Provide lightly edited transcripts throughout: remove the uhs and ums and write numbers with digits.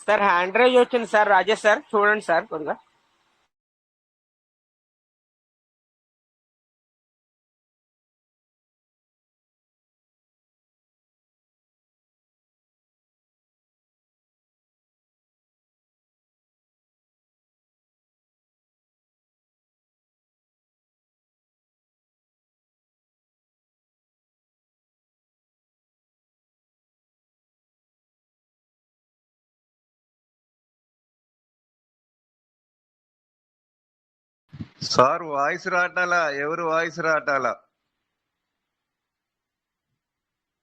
Sir hand raise వచ్చింది sir. Rajesh sir చూడండి sir కొద్దిగా. సార్ వాయిస్ రాటాలా? ఎవరు వాయిస్ రాటాలా?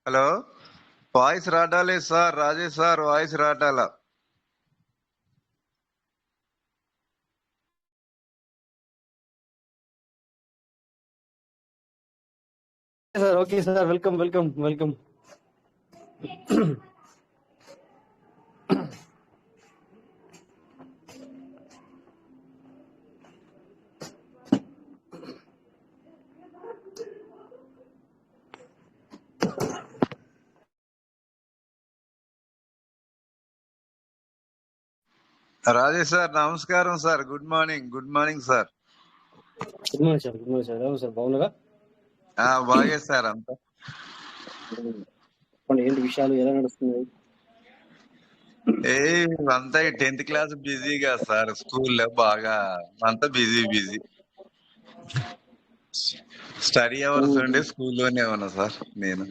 హలో, వాయిస్ రాటాలే సార్. రాజేష్ సార్ వాయిస్ రాటాలా? Sir okay sir, welcome welcome welcome. Rajesh sir నమస్కారం sir. Good morning. Good morning sir. Good morning sir. Good morning sir. అవును సార్, బాగున్నారా? బాగే సార్. అంతా ఏంటి విషయాలు, ఎలా నడుస్తున్నాయి? అంతా 10th క్లాస్ బిజీగా సార్. స్కూల్లో బాగా అంతా బిజీ బిజీ. స్టడీ అవర్స్ ఉండే స్కూల్లోనే ఉన్నా సార్ నేను.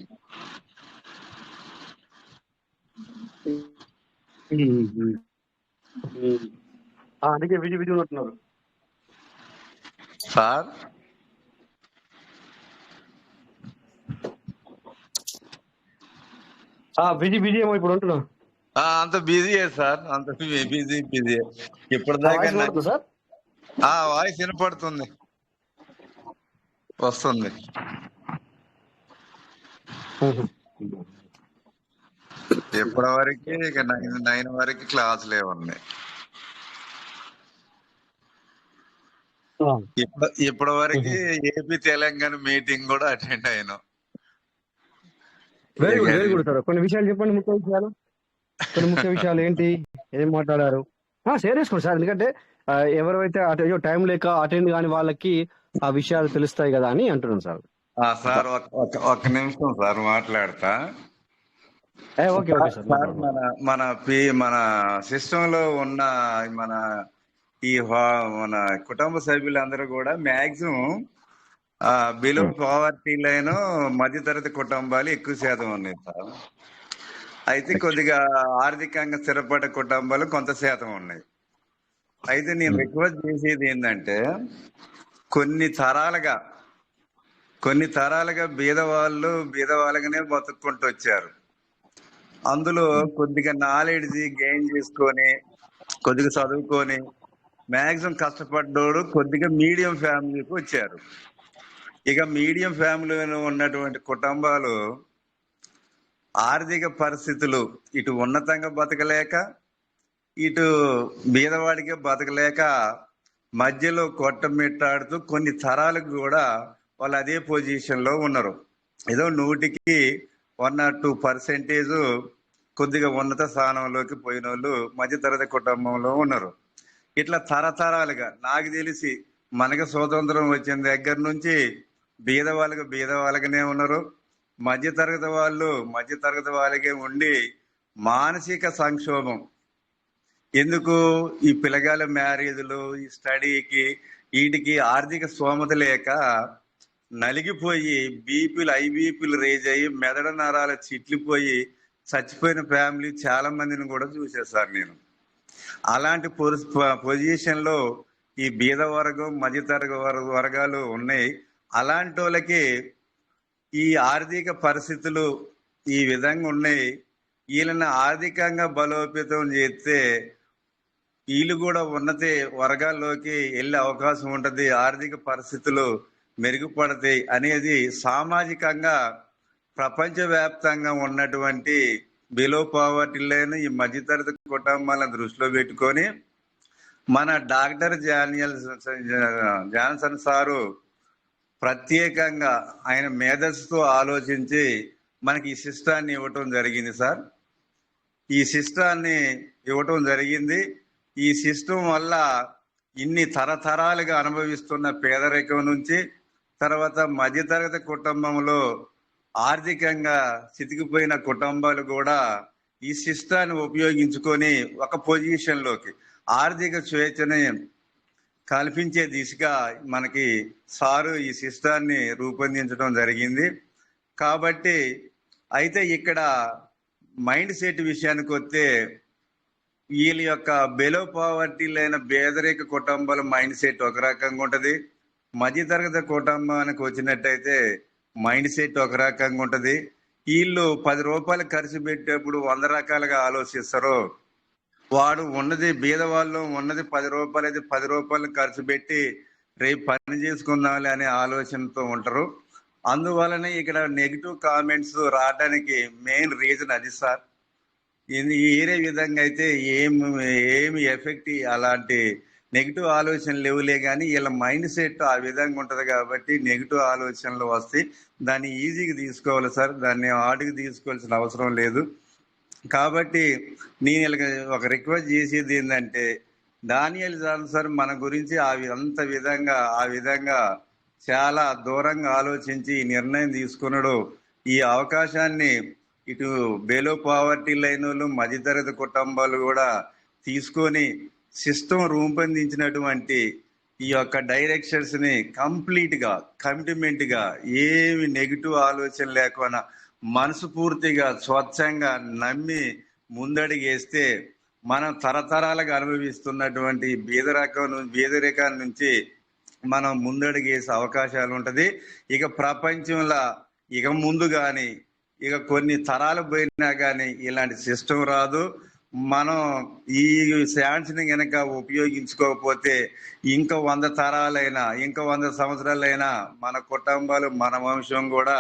అందుకే విజి విజి ఉంటున్నారు సార్. బిజీ బిజీ ఏమో ఇప్పుడు ఉంటున్నా. అంత బిజీయే సార్. అంత బిజీ బిజీ. ఇప్పటిదాకా సార్ వాయిస్ వినపడుతుంది, వస్తుంది. ఇప్పటి వరకు ఇక 9 వరకు క్లాసులే ఉన్నాయి. ఇప్పటి వరకు ఏపీ తెలంగాణ మీటింగ్ కూడా అటెండ్ అయినా. Very good, very good sir. కొన్ని విషయాలు చెప్పండి, ముఖ్య విషయాలు. కొన్ని ముఖ్య విషయాలు ఏంటి, ఏం మాట్లాడారు షేర్ చేసుకోండి సార్. ఎందుకంటే ఎవరైతే టైం లేక అటెండ్ కాని వాళ్ళకి ఆ విషయాలు తెలుస్తాయి కదా అని అంటున్నాను సార్. సార్ ఒక్క నిమిషం సార్ మాట్లాడతా. Okay okay sir. మన సిస్టమ్ లో ఉన్న మన కుటుంబ సభ్యులందరూ కూడా మాక్సిమం బిలో పావర్టీ లైన్, మధ్యతరగతి కుటుంబాలు ఎక్కువ శాతం ఉన్నాయి సార్. అయితే కొద్దిగా ఆర్థికంగా స్థిరపడే కుటుంబాలు కొంత శాతం ఉన్నాయి. అయితే నేను రిక్వెస్ట్ చేసేది ఏంటంటే, కొన్ని తరాలుగా బీదవాళ్ళగానే బతుక్కుంటూ వచ్చారు. అందులో కొద్దిగా నాలెడ్జ్ గెయిన్ చేసుకొని, కొద్దిగా చదువుకొని మాక్సిమం కష్టపడ్డోడు కొద్దిగా మీడియం ఫ్యామిలీకి వచ్చారు. ఇక మీడియం ఫ్యామిలీలో ఉన్నటువంటి కుటుంబాలు ఆర్థిక పరిస్థితులు ఇటు ఉన్నతంగా బతకలేక, ఇటు బీదవాడికే బతకలేక మధ్యలో కొట్టమిట్టాడుతూ కొన్ని తరాలకు కూడా వాళ్ళు అదే పొజిషన్ లో ఉన్నారు. ఏదో 100కి 1 or 2% కొద్దిగా ఉన్నత స్థానంలోకి పోయిన వాళ్ళు మధ్యతరగతి కుటుంబంలో ఉన్నారు. ఇట్లా తరతరాలుగా నాకు తెలిసి మనకి స్వాతంత్రం వచ్చిన దగ్గర నుంచి బీదవాళ్ళగానే ఉన్నారు. మధ్యతరగతి వాళ్ళకే ఉండి మానసిక సంక్షోభం ఎందుకు, ఈ పిల్లగాల మ్యారేజ్లు, ఈ స్టడీకి, వీటికి ఆర్థిక స్తోమత లేక నలిగిపోయి ఐబీపీలు రేజ్ అయ్యి మెదడు నరాల చిట్లిపోయి చచ్చిపోయిన ఫ్యామిలీ చాలా మందిని కూడా చూసేసారు నేను. అలాంటి పొజిషన్ లో ఈ బీద వర్గం, మధ్యతరగతి వర్గాలు ఉన్నాయి. అలాంటి వాళ్ళకి ఈ ఆర్థిక పరిస్థితులు ఈ విధంగా ఉన్నాయి. వీళ్ళని ఆర్థికంగా బలోపేతం చేస్తే వీళ్ళు కూడా ఉన్నత వర్గాల్లోకి వెళ్ళే అవకాశం ఉంటది, ఆర్థిక పరిస్థితులు మెరుగుపడతాయి అనేది సామాజికంగా ప్రపంచవ్యాప్తంగా ఉన్నటువంటి బిలో పావర్టీ లైన్, ఈ మధ్యతరగతి కుటుంబాలను దృష్టిలో పెట్టుకొని మన డాక్టర్ జాన్సన్ సారు ప్రత్యేకంగా ఆయన మేధస్సుతో ఆలోచించి మనకి ఈ సిస్టాన్ని ఇవ్వటం జరిగింది సార్. ఈ సిస్టాన్ని ఇవ్వటం జరిగింది. ఈ సిస్టమ్ వల్ల ఇన్ని తరతరాలుగా అనుభవిస్తున్న పేదరికం నుంచి, తర్వాత మధ్యతరగతి కుటుంబంలో ఆర్థికంగా చితికిపోయిన కుటుంబాలు కూడా ఈ సిస్టాన్ని ఉపయోగించుకొని ఒక పొజిషన్లోకి ఆర్థిక స్వేచ్ఛని కల్పించే దిశగా మనకి సారు ఈ సిస్టాన్ని రూపొందించడం జరిగింది. కాబట్టి అయితే ఇక్కడ మైండ్ సెట్ విషయానికి వస్తే వీళ్ళ యొక్క బిలో పావర్టీ లేని పేదరిక కుటుంబాల మైండ్ సెట్ ఒక రకంగా ఉంటది. మధ్యతరగతి కుటుంబానికి వచ్చినట్టయితే మైండ్ సెట్ ఒక రకంగా ఉంటది. వీళ్ళు 10 రూపాయలు ఖర్చు పెట్టేప్పుడు 100 రకాలుగా ఆలోచిస్తారు. వాడు ఉన్నది బీదవాళ్ళు ఉన్నది 10 రూపాయలు అయితే 10 రూపాయలు ఖర్చు పెట్టి రేపు పని చేసుకుందాంలే అనే ఆలోచనతో ఉంటారు. అందువలన ఇక్కడ నెగిటివ్ కామెంట్స్ రావడానికి మెయిన్ రీజన్ అది సార్. ఏరే విధంగా అయితే ఏమి ఎఫెక్ట్ అలాంటి నెగిటివ్ ఆలోచనలు లేవులే, కానీ వీళ్ళ మైండ్ సెట్ ఆ విధంగా ఉంటది కాబట్టి నెగిటివ్ ఆలోచనలు వస్తాయి. దాన్ని ఈజీగా తీసుకోవాలి సార్, దాన్ని హార్డ్గా తీసుకోవాల్సిన అవసరం లేదు. కాబట్టి నేను వీళ్ళకి ఒక రిక్వెస్ట్ చేసేది ఏంటంటే, దానియేలు సార్ మన గురించి ఆ విధంగా చాలా దూరంగా ఆలోచించి ఈ నిర్ణయం తీసుకున్నాడు. ఈ అవకాశాన్ని ఇటు బిలో పావర్టీ లైన్ వాళ్ళు, మధ్యతరగతి కుటుంబాలు కూడా తీసుకొని సిస్టమ్ రూపొందించినటువంటి ఈ యొక్క డైరెక్షన్స్ ని కంప్లీట్ గా కమిట్మెంట్ గా ఏమి నెగిటివ్ ఆలోచన లేకుండా మనస్ఫూర్తిగా స్వచ్ఛంగా నమ్మి ముందడిగేస్తే మనం తరతరాలుగా అనుభవిస్తున్నటువంటి బీదరికాల నుంచి మనం ముందడిగేసే అవకాశాలు ఉంటది. ఇక ప్రపంచంలో ఇక ముందు కానీ ఇక కొన్ని తరాలు పోయినా కానీ ఇలాంటి సిస్టమ్ రాదు. మనం ఈ ఛాన్స్ ని గనక ఉపయోగించుకోకపోతే ఇంకా 100 తరాలైనా ఇంకా 100 సంవత్సరాలైనా మన కుటుంబాలు మన వంశం కూడా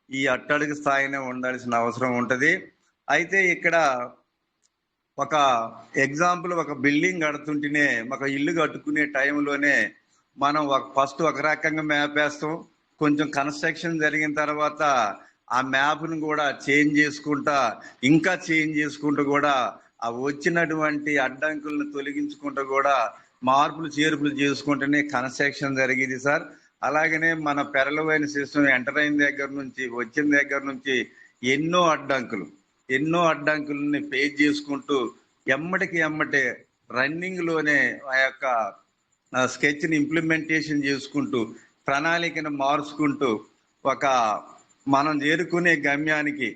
ఈ అట్టడుగు స్థాయినే ఉండాల్సిన అవసరం ఉంటది. అయితే ఇక్కడ ఒక ఎగ్జాంపుల్, ఒక బిల్డింగ్ కడుతుంటేనే ఒక ఇల్లు కట్టుకునే టైంలోనే మనం ఫస్ట్ ఒక రకంగా మ్యాప్ వేస్తాం. కొంచెం కన్స్ట్రక్షన్ జరిగిన తర్వాత ఆ మ్యాప్ను కూడా చేంజ్ చేసుకుంటూ కూడా ఆ వచ్చినటువంటి అడ్డంకులను తొలగించుకుంటూ కూడా మార్పులు చేర్పులు చేసుకుంటూనే కన్స్ట్రక్షన్ జరిగింది సార్. అలాగనే మన పెరలవైన సిస్టమ్ ఎంటర్ అయిన దగ్గర నుంచి వచ్చిన దగ్గర నుంచి ఎన్నో అడ్డంకులని ఫేస్ చేసుకుంటూ ఎమ్మటే రన్నింగ్ లోనే ఆ యొక్క స్కెచ్ ని ఇంప్లిమెంటేషన్ చేసుకుంటూ ప్రణాళికను మార్చుకుంటూ ఒక మనం చేరుకునే గమ్యానికి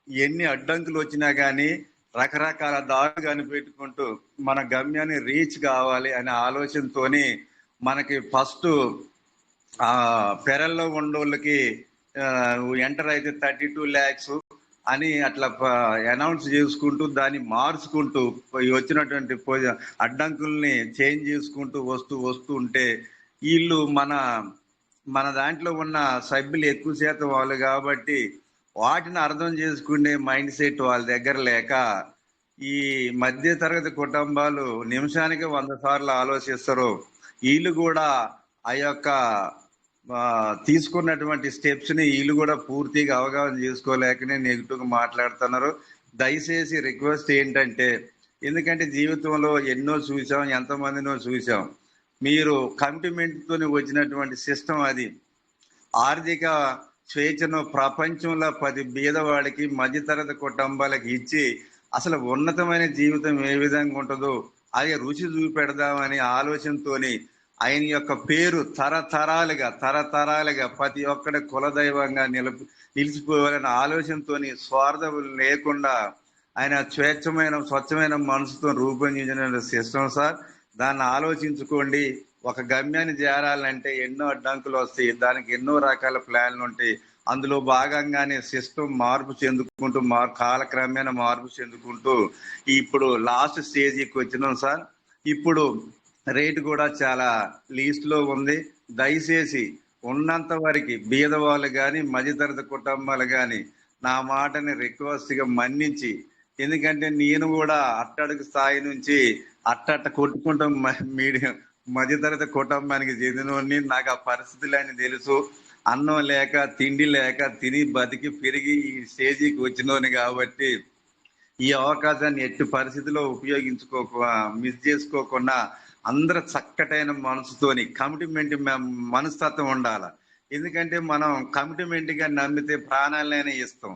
ఎన్ని అడ్డంకులు వచ్చినా కానీ రకరకాల దారులు కనిపెట్టుకుంటూ మన గమ్యాన్ని రీచ్ కావాలి అనే ఆలోచనతోని మనకి ఫస్ట్ పెరల్లో ఉండోళ్ళకి ఎంటర్ అయితే 32 lakhs అని అట్లా అనౌన్స్ చేసుకుంటూ దాన్ని మార్చుకుంటూ వచ్చినటువంటి అడ్డంకుల్ని చేంజ్ చేసుకుంటూ వస్తూ ఉంటే వీళ్ళు మన దాంట్లో ఉన్న సభ్యులు ఎక్కువ శాతం వాళ్ళు కాబట్టి వాటిని అర్థం చేసుకునే మైండ్ సెట్ వాళ్ళ దగ్గర లేక ఈ మధ్య తరగతి కుటుంబాలు నిమిషానికి 100 సార్లు ఆలోచిస్తారు. వీళ్ళు కూడా ఆ యొక్క తీసుకున్నటువంటి స్టెప్స్ ని వీళ్ళు కూడా పూర్తిగా అవగాహన చేసుకోలేకనే నెగిటివ్ గా మాట్లాడుతున్నారు. దయచేసి రిక్వెస్ట్ ఏంటంటే, ఎందుకంటే జీవితంలో ఎన్నో చూసాం, ఎంతమందినో చూసాం. మీరు కమిట్మెంట్ తోని వచ్చినటువంటి సిస్టమ్ అది ఆర్థిక స్వేచ్ఛను ప్రపంచంలో 10 బీదవాడికి మధ్యతరగతి కుటుంబాలకు ఇచ్చి అసలు ఉన్నతమైన జీవితం ఏ విధంగా ఉంటుందో అది రుచి చూపెడదామని ఆలోచనతోని ఆయన యొక్క పేరు తరతరాలుగా ప్రతి ఒక్కడి కులదైవంగా నిలిచిపోవాలనే ఆలోచనతోని స్వార్థం లేకుండా ఆయన స్వచ్ఛమైన మనసుతో రూపొందించిన సిస్టమ్ సార్. దాన్ని ఆలోచించుకోండి. ఒక గమ్యాన్ని చేరాలంటే ఎన్నో అడ్డంకులు వస్తాయి, దానికి ఎన్నో రకాల ప్లాన్లు ఉంటాయి. అందులో భాగంగానే సిస్టమ్ మార్పు చెందుకుంటూ కాలక్రమేణా మార్పు చెందుకుంటూ ఇప్పుడు లాస్ట్ స్టేజ్కి వచ్చినాం సార్. ఇప్పుడు రేటు కూడా చాలా లీస్ట్ లో ఉంది. దయచేసి ఉన్నంత వరకు బీదవాళ్ళు కానీ మధ్యతరగతి కుటుంబాలు కానీ నా మాటని రిక్వెస్ట్ గా మన్నించి, ఎందుకంటే నేను కూడా అట్టడుగు స్థాయి నుంచి అట్ట కొట్టుకుంటూ మీడియం మధ్యతరగతి కుటుంబానికి చెందినోడిని. నాకు ఆ పరిస్థితులన్నీ తెలుసు. అన్నం లేక తిండి లేక తిని బతికి పెరిగి ఈ స్టేజీకి వచ్చినోని కాబట్టి ఈ అవకాశాన్ని ఎట్టి పరిస్థితిలో మిస్ చేసుకోకుండా అందరూ చక్కటైన మనసుతోని కమిట్మెంట్ మనస్తత్వం ఉండాలి. ఎందుకంటే మనం కమిట్మెంట్ గా నమ్మితే ప్రాణాలైనా ఇస్తాం.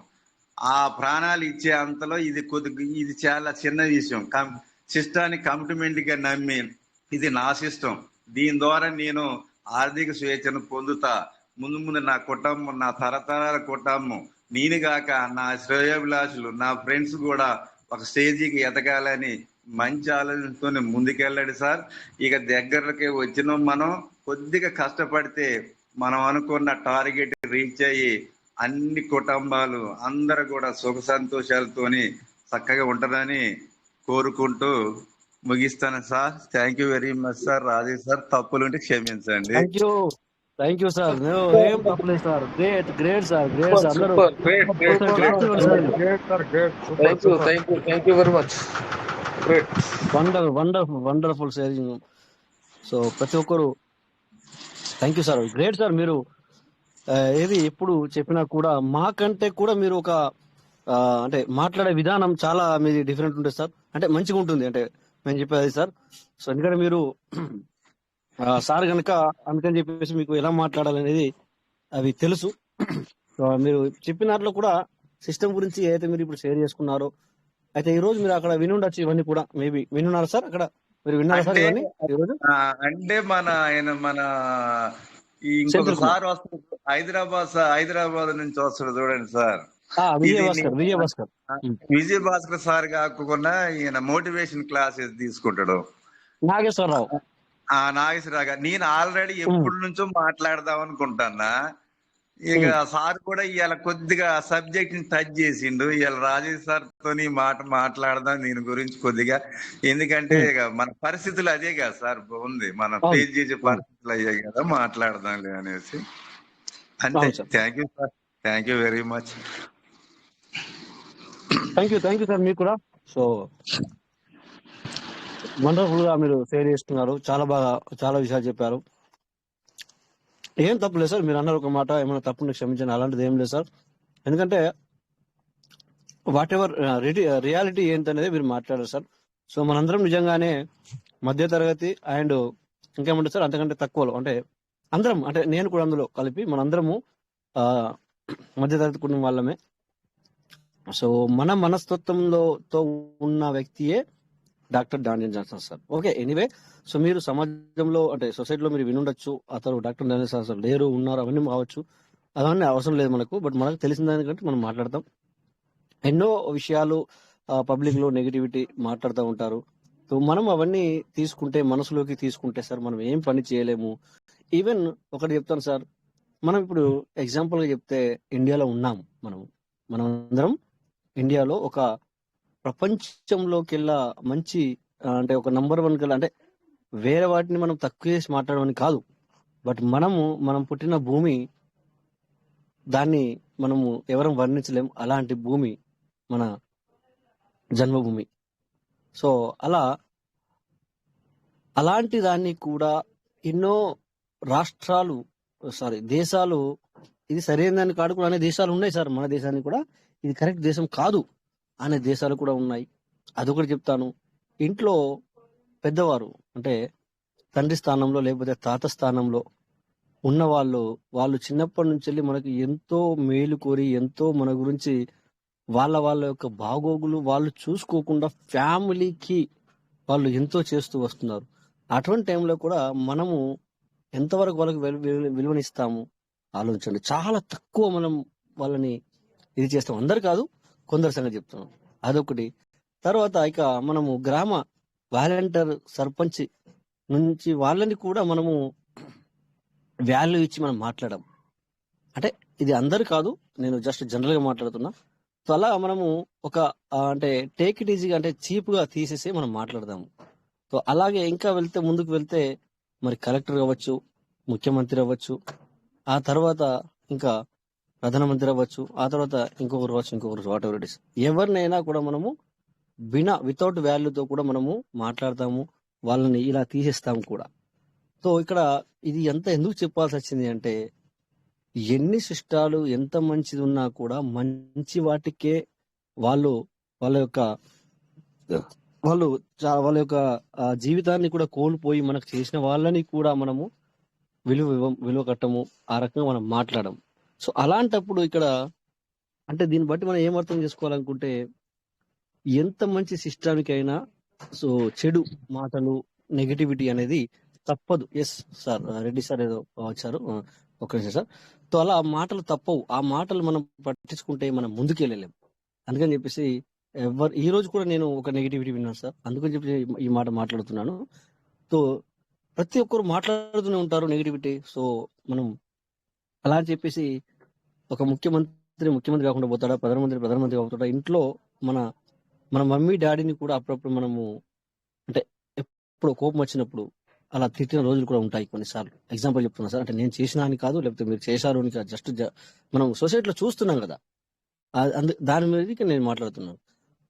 ఆ ప్రాణాలు ఇచ్చే అంతలో ఇది చాలా చిన్న విషయం. సిస్టాన్ని కమిట్మెంట్ గా నమ్మి ఇది నా సిస్టం, దీని ద్వారా నేను ఆర్థిక స్వేచ్ఛను పొందుతా, ముందు ముందు నా కుటుంబం, నా తరతరాల కుటుంబం, నేను గాక నా శ్రేయోభిలాషులు, నా ఫ్రెండ్స్ కూడా ఒక స్టేజీకి ఎదగాలని మంచి ఆలోచనతో ముందుకెళ్ళాడు సార్. ఇక దగ్గరకి వచ్చిన మనం కొద్దిగా కష్టపడితే మనం అనుకున్న టార్గెట్ రీచ్ అయ్యి అన్ని కుటుంబాలు అందరూ కూడా సుఖ సంతోషాలతోని చక్కగా ఉంటారని కోరుకుంటూ ముగిస్తాను sir. Thank you very much sir. Rajesh sir, తప్పులుంటే క్షమించండి. Thank you sir. ఏం తప్పలేదు సార్. Great sir. అందరూ thank you very much. Wonderful sharing. So ప్రతి ఒక్కరు thank you sir. Great sir. మీరు ఏది ఎప్పుడు చెప్పినా కూడా మాకంటే కూడా మీరు ఒక అంటే మాట్లాడే విధానం చాలా మీది డిఫరెంట్ ఉంటుంది సార్. అంటే మంచిగా ఉంటుంది అంటే మేము చెప్పేది సార్. సో ఎందుకంటే మీరు సార్ కనుక అందుకని చెప్పేసి మీకు ఎలా మాట్లాడాలనేది అవి తెలుసు. సో మీరు చెప్పిన దాంట్లో కూడా సిస్టమ్ గురించి ఏదైతే మీరు ఇప్పుడు షేర్ చేసుకున్నారో, అయితే ఈ రోజు మీరు అక్కడ వినుండొచ్చు ఇవన్నీ కూడా. మేబీ వినున్నారా సార్? అక్కడ మీరు విన్నారా సార్ ఇవన్నీ ఈరోజు? అంటే మన ఇంకొక సార్ వస్తారు హైదరాబాద్ నుంచి వస్తాడు చూడండి సార్, విజయ భాస్కర్ సార్ కాకుండా ఈయన మోటివేషన్ క్లాసెస్ తీసుకుంటాడు, నాగేశ్వరరావు. నాగేశ్వరరావు గారు. నేను ఆల్రెడీ ఎప్పటి నుంచో మాట్లాడదాం అనుకుంటానా. ఇక సార్ కూడా ఇవాళ కొద్దిగా సబ్జెక్ట్ ని టచ్ చేసిండు. ఇవాళ రాజేష్ సార్ తోని మాట్లాడదాం దీని గురించి కొద్దిగా. ఎందుకంటే ఇక మన పరిస్థితులు అదే కదా సార్ ఉంది, మనం ఫేస్ చేసే పరిస్థితులు అయ్యాయి కదా, మాట్లాడదాంలే అనేసి. అంతే. Thank you sir. Thank you very much. Thank you sir మీకు కూడా. సో వండర్ఫుల్ గా మీరు షేర్ చేస్తున్నారు. చాలా బాగా చాలా విషయాలు చెప్పారు. ఏం తప్పులేదు సార్. మీరు అన్నారు ఒక మాట, ఏమైనా తప్పుని క్షమించండి, అలాంటిది ఏం లేదు సార్. ఎందుకంటే వాట్ ఎవర్ రియాలిటీ ఏంటనేది మీరు మాట్లాడారు సార్. సో మనందరం నిజంగానే మధ్య తరగతి అండ్ ఇంకేమంటారు సార్ అంతకంటే తక్కువలో, అంటే అందరం, అంటే నేను కూడా అందులో కలిపి మనందరము మధ్య తరగతి కుటుంబం వాళ్ళమే. సో మన మనస్తత్వంలో ఉన్న వ్యక్తియే doctor Daniel Johnson sir. Okay, anyway. So మీరు సమాజంలో అంటే సొసైటీలో మీరు వినుండొచ్చు అతను డాక్టర్ డానియల్ జాన్సన్ సార్ లేరు, ఉన్నారు, అవన్నీ కావచ్చు. అవన్నీ అవసరం లేదు మనకు. బట్ మనకు తెలిసిన దానికంటే మనం మాట్లాడతాం. ఎన్నో విషయాలు పబ్లిక్ లో నెగిటివిటీ మాట్లాడుతూ ఉంటారు. సో మనం అవన్నీ తీసుకుంటే, మనసులోకి తీసుకుంటే సార్ మనం ఏం పని చేయలేము. ఈవెన్ ఒకటి చెప్తాను సార్, మనం ఇప్పుడు ఎగ్జాంపుల్ గా చెప్తే ఇండియాలో ఉన్నాం. మనం అందరం ఇండియాలో ఒక ప్రపంచంలోకెల్లా మంచి అంటే ఒక నంబర్ 1 కల్లా, అంటే వేరే వాటిని మనం తక్కువ చేసి మాట్లాడమని కాదు, బట్ మనం పుట్టిన భూమి, దాన్ని మనము ఎవరం వర్ణించలేం. అలాంటి భూమి మన జన్మభూమి. సో అలాంటి దాన్ని కూడా ఎన్నో దేశాలు ఇది సరైన దాన్ని కాడుకుని అనే దేశాలు ఉన్నాయి సార్. మన దేశాన్ని కూడా ఇది కరెక్ట్ దేశం కాదు అనే దేశాలు కూడా ఉన్నాయి. అదొకటి చెప్తాను. ఇంట్లో పెద్దవారు అంటే తండ్రి స్థానంలో లేకపోతే తాత స్థానంలో ఉన్న వాళ్ళు చిన్నప్పటి నుంచి వెళ్ళి మనకి ఎంతో మేలు కోరి, ఎంతో మన గురించి వాళ్ళ యొక్క బాగోగులు వాళ్ళు చూసుకోకుండా ఫ్యామిలీకి వాళ్ళు ఎంతో చేస్తూ వస్తున్నారు. అటువంటి టైంలో కూడా మనము ఎంతవరకు వాళ్ళకి విలువనిస్తాము ఆలోచించండి. చాలా తక్కువ మనం వాళ్ళని ఇది చేస్తాం. అందరు కాదు, కొందరు సంగతి చెప్తున్నాం. అదొకటి. తర్వాత ఇక మనము గ్రామ వాలంటీర్, సర్పంచ్ నుంచి వాళ్ళని కూడా మనము వాల్యూ ఇచ్చి మనం మాట్లాడడం. అంటే ఇది అందరు కాదు, నేను జస్ట్ జనరల్ గా మాట్లాడుతున్నా. సో అలా మనము ఒక అంటే టేక్ ఇట్ ఈజీగా, అంటే చీప్ గా తీసేసి మనం మాట్లాడదాము. సో అలాగే ఇంకా ముందుకు వెళ్తే మరి కలెక్టర్ అవ్వచ్చు, ముఖ్యమంత్రి అవ్వచ్చు, ఆ తర్వాత ఇంకా ప్రధానమంత్రి అవ్వచ్చు, ఆ తర్వాత ఇంకొకరు వాట్ ఎవర్ ఇట్ ఇస్. ఎవరినైనా కూడా మనము వితౌట్ వాల్యూతో కూడా మనము మాట్లాడతాము, వాళ్ళని ఇలా తీసేస్తాము కూడా. సో ఇక్కడ ఇది ఎందుకు చెప్పాల్సి వచ్చింది అంటే, ఎన్ని శిష్టాలు ఎంత మంచిది ఉన్నా కూడా మంచి వాటికే వాళ్ళు వాళ్ళ యొక్క వాళ్ళు వాళ్ళ యొక్క జీవితాన్ని కూడా కోల్పోయి మనకు చేసిన వాళ్ళని కూడా మనము విలువ కట్టము, ఆ రకంగా మనం మాట్లాడము. సో అలాంటప్పుడు ఇక్కడ అంటే దీన్ని బట్టి మనం ఏం అర్థం చేసుకోవాలనుకుంటే, ఎంత మంచి సిస్టామిక్ అయినా సో చెడు మాటలు, నెగటివిటీ అనేది తప్పదు. ఎస్ సార్, రెడ్డి సార్ ఏదో వచ్చారు, ఒక నిమిషం సార్. సో అలా మాటలు తప్పవు. ఆ మాటలు మనం పట్టించుకుంటే మనం ముందుకు వెళ్ళలేం. అందుకని చెప్పేసి ఈ రోజు కూడా నేను ఒక నెగిటివిటీ విన్నాను సార్, అందుకని చెప్పి ఈ మాట మాట్లాడుతున్నాను. సో ప్రతి ఒక్కరు మాట్లాడుతూనే ఉంటారు నెగిటివిటీ. సో మనం అలా అని చెప్పేసి ఒక ముఖ్యమంత్రి కాకుండా పోతాడా, ప్రధానమంత్రి అవుతాడా, ఇంట్లో మన మన మమ్మీ డాడీని కూడా అప్పుడప్పుడు మనము అంటే ఎప్పుడు కోపం వచ్చినప్పుడు అలా తిట్టిన రోజులు కూడా ఉంటాయి కొన్నిసార్లు. ఎగ్జాంపుల్ చెప్తున్నా సార్, అంటే నేను చేసినా అని కాదు, లేకపోతే మీరు చేశారు అని కాదు, జస్ట్ మనం సొసైటీలో చూస్తున్నాం కదా, దాని మీద నేను మాట్లాడుతున్నాను.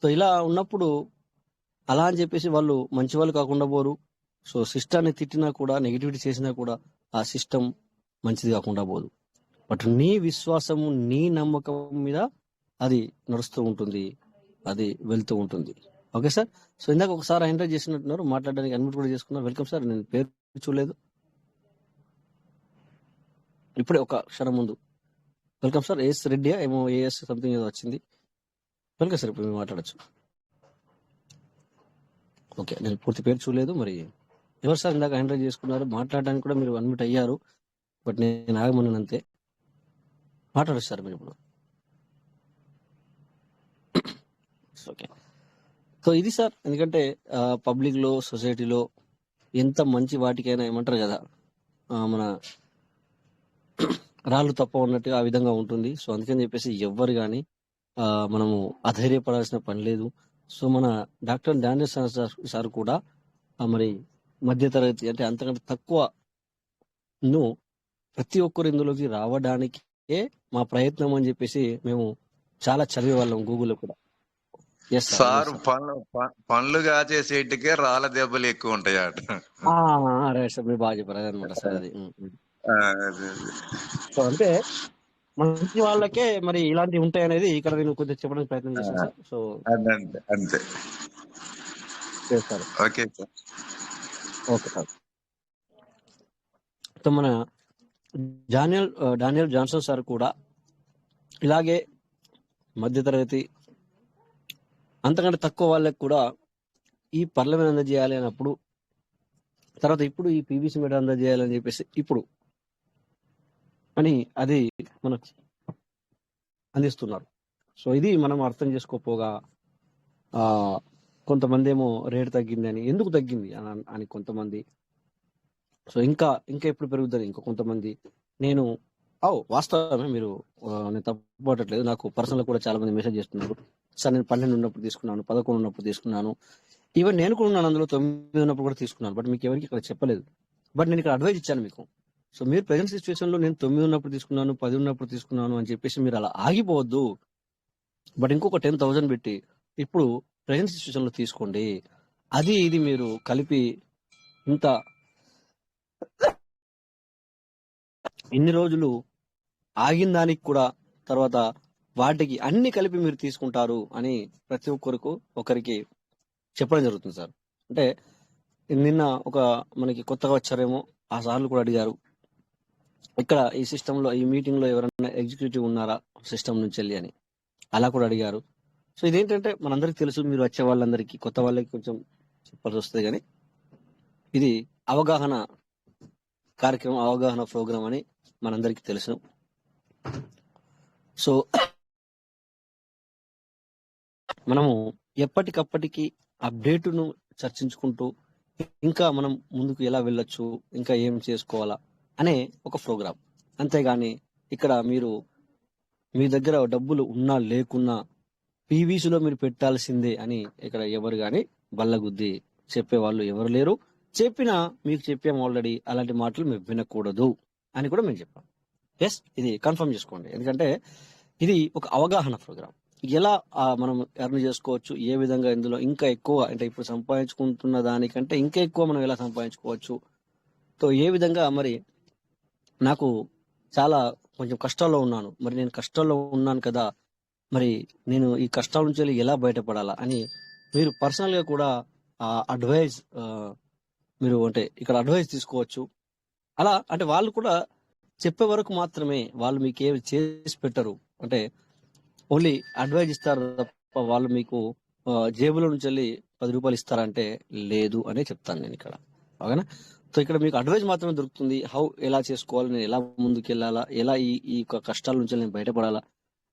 సో ఇలా ఉన్నప్పుడు అలా అని చెప్పేసి వాళ్ళు మంచి వాళ్ళు కాకుండా పోరు. సో సిస్టాన్ని తిట్టినా కూడా, నెగిటివిటీ చేసినా కూడా ఆ సిస్టమ్ మంచిది కాకుండా పోదు. బట్ నీ విశ్వాసము, నీ నమ్మకం మీద అది నడుస్తూ ఉంటుంది, అది వెళ్తూ ఉంటుంది. Okay sir. సో ఇందాక ఒకసారి ఎంటర్ చేసినట్టున్నారు, మాట్లాడడానికి అడ్మిట్ కూడా చేసుకున్నారు. Welcome sir. నేను పేరు చూడలేదు, ఇప్పుడే ఒక క్షణం ముందు. Welcome sir. ఏఎస్ రెడ్డియా ఏమో, ఏఎస్ సంథింగ్ ఏదో వచ్చింది. వెల్కమ్ సార్, ఇప్పుడు మీరు మాట్లాడచ్చు. ఓకే, నేను పూర్తి పేరు చూడలేదు. మరి ఎవరు సార్ ఇందాక ఎంటర్ చేసుకున్నారు, మాట్లాడడానికి కూడా మీరు అడ్మిట్ అయ్యారు, బట్ నేను ఆగమన్నాను అంతే. మాట్లాడచ్చు సార్ మీరు ఇప్పుడు. ఓకే. సో ఇది సార్, ఎందుకంటే పబ్లిక్ లో, సొసైటీలో ఎంత మంచి వాటికైనా ఏమంటారు కదా, మన రాళ్ళు తప్ప ఉన్నట్టుగా ఆ విధంగా ఉంటుంది. సో అందుకని చెప్పేసి ఎవ్వరు కానీ మనము అధైర్యపడాల్సిన పని లేదు. సో మన డాక్టర్ డానియల్ సార్ కూడా మరి మధ్యతరగతి అంటే అంతకంటే తక్కువ ప్రతి ఒక్కరు ఇందులోకి రావడానికే మా ప్రయత్నం అని చెప్పేసి మేము చాలా చదివే వాళ్ళం గూగుల్లో కూడా. సార్ పండ్లు కాచేసేటికే రాళ్ళ దెబ్బలు ఎక్కువ ఉంటాయి అట. రైట్ సార్, మీరు బాగా చెప్పారు. అదనమాట సార్ అది. సో అంటే మంచి వాళ్ళకే మరి ఇలాంటివి ఉంటాయి అనేది ఇక్కడ నేను కొంచెం చెప్పడానికి ప్రయత్నం చేశాను సార్. సో అంతే. చేస్తారు. Okay sir. Okay sir. So మన డానియల్ జాన్సన్ సార్ కూడా ఇలాగే మధ్యతరగతి, అంతకంటే తక్కువ వాళ్ళకి కూడా ఈ పార్లమెంట్ అందజేయాలి అన్నప్పుడు, తర్వాత ఇప్పుడు ఈ పీవీసీ మీటర్ అందజేయాలని చెప్పేసి ఇప్పుడు అని అది మనకు అందిస్తున్నారు. సో ఇది మనం అర్థం చేసుకోపోగా కొంతమంది ఏమో రేటు తగ్గిందని, ఎందుకు తగ్గింది అని కొంతమంది, సో ఇంకా ఎప్పుడు పెరుగుతుంది ఇంకో కొంతమంది. నేను వాస్తవమే, మీరు నేను తప్పుపట్టట్లేదు. నాకు పర్సనల్ కూడా చాలా మంది మెసేజ్ చేస్తున్నారు, సార్ నేను 12 ఉన్నప్పుడు తీసుకున్నాను, 11 ఉన్నప్పుడు తీసుకున్నాను, ఈవెన్ నేను కూడా ఉన్నాను అందులో, 9 ఉన్నప్పుడు కూడా తీసుకున్నాను, బట్ మీకు ఎవరికి ఇక్కడ చెప్పలేదు. బట్ నేను ఇక్కడ అడ్వైజ్ ఇచ్చాను మీకు. సో మీరు ప్రెజెంట్ సిచ్యువేషన్ లో నేను 9 ఉన్నప్పుడు తీసుకున్నాను, 10 ఉన్నప్పుడు తీసుకున్నాను అని చెప్పేసి మీరు అలా ఆగిపోవద్దు. బట్ ఇంకొక 10,000 పెట్టి ఇప్పుడు ప్రెజెంట్ సిచ్యువేషన్ లో తీసుకోండి. అది ఇది మీరు కలిపి ఇంత ఇన్ని రోజులు ఆగిన దానికి కూడా తర్వాత వాటికి అన్ని కలిపి మీరు తీసుకుంటారు అని ప్రతి ఒకరికి చెప్పడం జరుగుతుంది సార్. అంటే నిన్న ఒక మనకి కొత్తగా వచ్చారేమో ఆ సార్లు కూడా అడిగారు, ఇక్కడ ఈ సిస్టంలో, ఈ మీటింగ్ లో ఎవరైనా ఎగ్జిక్యూటివ్ ఉన్నారా సిస్టమ్ నుంచి వెళ్ళి అని, అలా కూడా అడిగారు. సో ఇదేంటంటే మనందరికి తెలుసు, మీరు వచ్చే వాళ్ళందరికీ, కొత్త వాళ్ళకి కొంచెం చెప్పాల్సి వస్తుంది, కానీ ఇది అవగాహన కార్యక్రమం, అవగాహన ప్రోగ్రామ్ అని మనందరికీ తెలుసు. సో మనము ఎప్పటికప్పటికి అప్డేట్ను చర్చించుకుంటూ ఇంకా మనం ముందుకు ఎలా వెళ్ళొచ్చు, ఇంకా ఏం చేసుకోవాలా అనే ఒక ప్రోగ్రామ్. అంతేగాని ఇక్కడ మీరు మీ దగ్గర డబ్బులు ఉన్నా లేకున్నా పీవీసీలో మీరు పెట్టాల్సిందే అని ఇక్కడ ఎవరు కానీ బల్లగుద్ది చెప్పేవాళ్ళు ఎవరు లేరు. చెప్పినా మీకు చెప్పాము ఆల్రెడీ, అలాంటి మాటలు మీరు వినకూడదు అని కూడా మేము చెప్పాం. ఎస్, ఇది కన్ఫర్మ్ చేసుకోండి, ఎందుకంటే ఇది ఒక అవగాహన ప్రోగ్రామ్. ఎలా మనం ఎర్న్ చేసుకోవచ్చు, ఏ విధంగా ఇందులో ఇంకా ఎక్కువ, అంటే ఇప్పుడు సంపాదించుకుంటున్న దానికంటే ఇంకా ఎక్కువ మనం ఎలా సంపాదించుకోవచ్చు, సో ఏ విధంగా. మరి నాకు చాలా కొంచెం కష్టాల్లో ఉన్నాను, మరి నేను కష్టాల్లో ఉన్నాను కదా, మరి నేను ఈ కష్టాల నుంచి వెళ్ళి ఎలా బయటపడాలా అని మీరు పర్సనల్ గా కూడా అడ్వైజ్ మీరు అంటే ఇక్కడ అడ్వైజ్ తీసుకోవచ్చు. అలా అంటే వాళ్ళు కూడా చెప్పే వరకు మాత్రమే, వాళ్ళు మీకు ఏమి చేసి పెట్టరు. అంటే ఓన్లీ అడ్వైజ్ ఇస్తారు తప్ప వాళ్ళు మీకు జేబులో నుంచి వెళ్ళి 10 రూపాయలు ఇస్తారంటే లేదు అనే చెప్తాను నేను ఇక్కడ. ఓకేనా? సో ఇక్కడ మీకు అడ్వైజ్ మాత్రమే దొరుకుతుంది. ఎలా చేసుకోవాలి, నేను ఎలా ముందుకు వెళ్ళాలా, ఎలా ఈ ఈ కష్టాల నుంచి నేను బయటపడాలా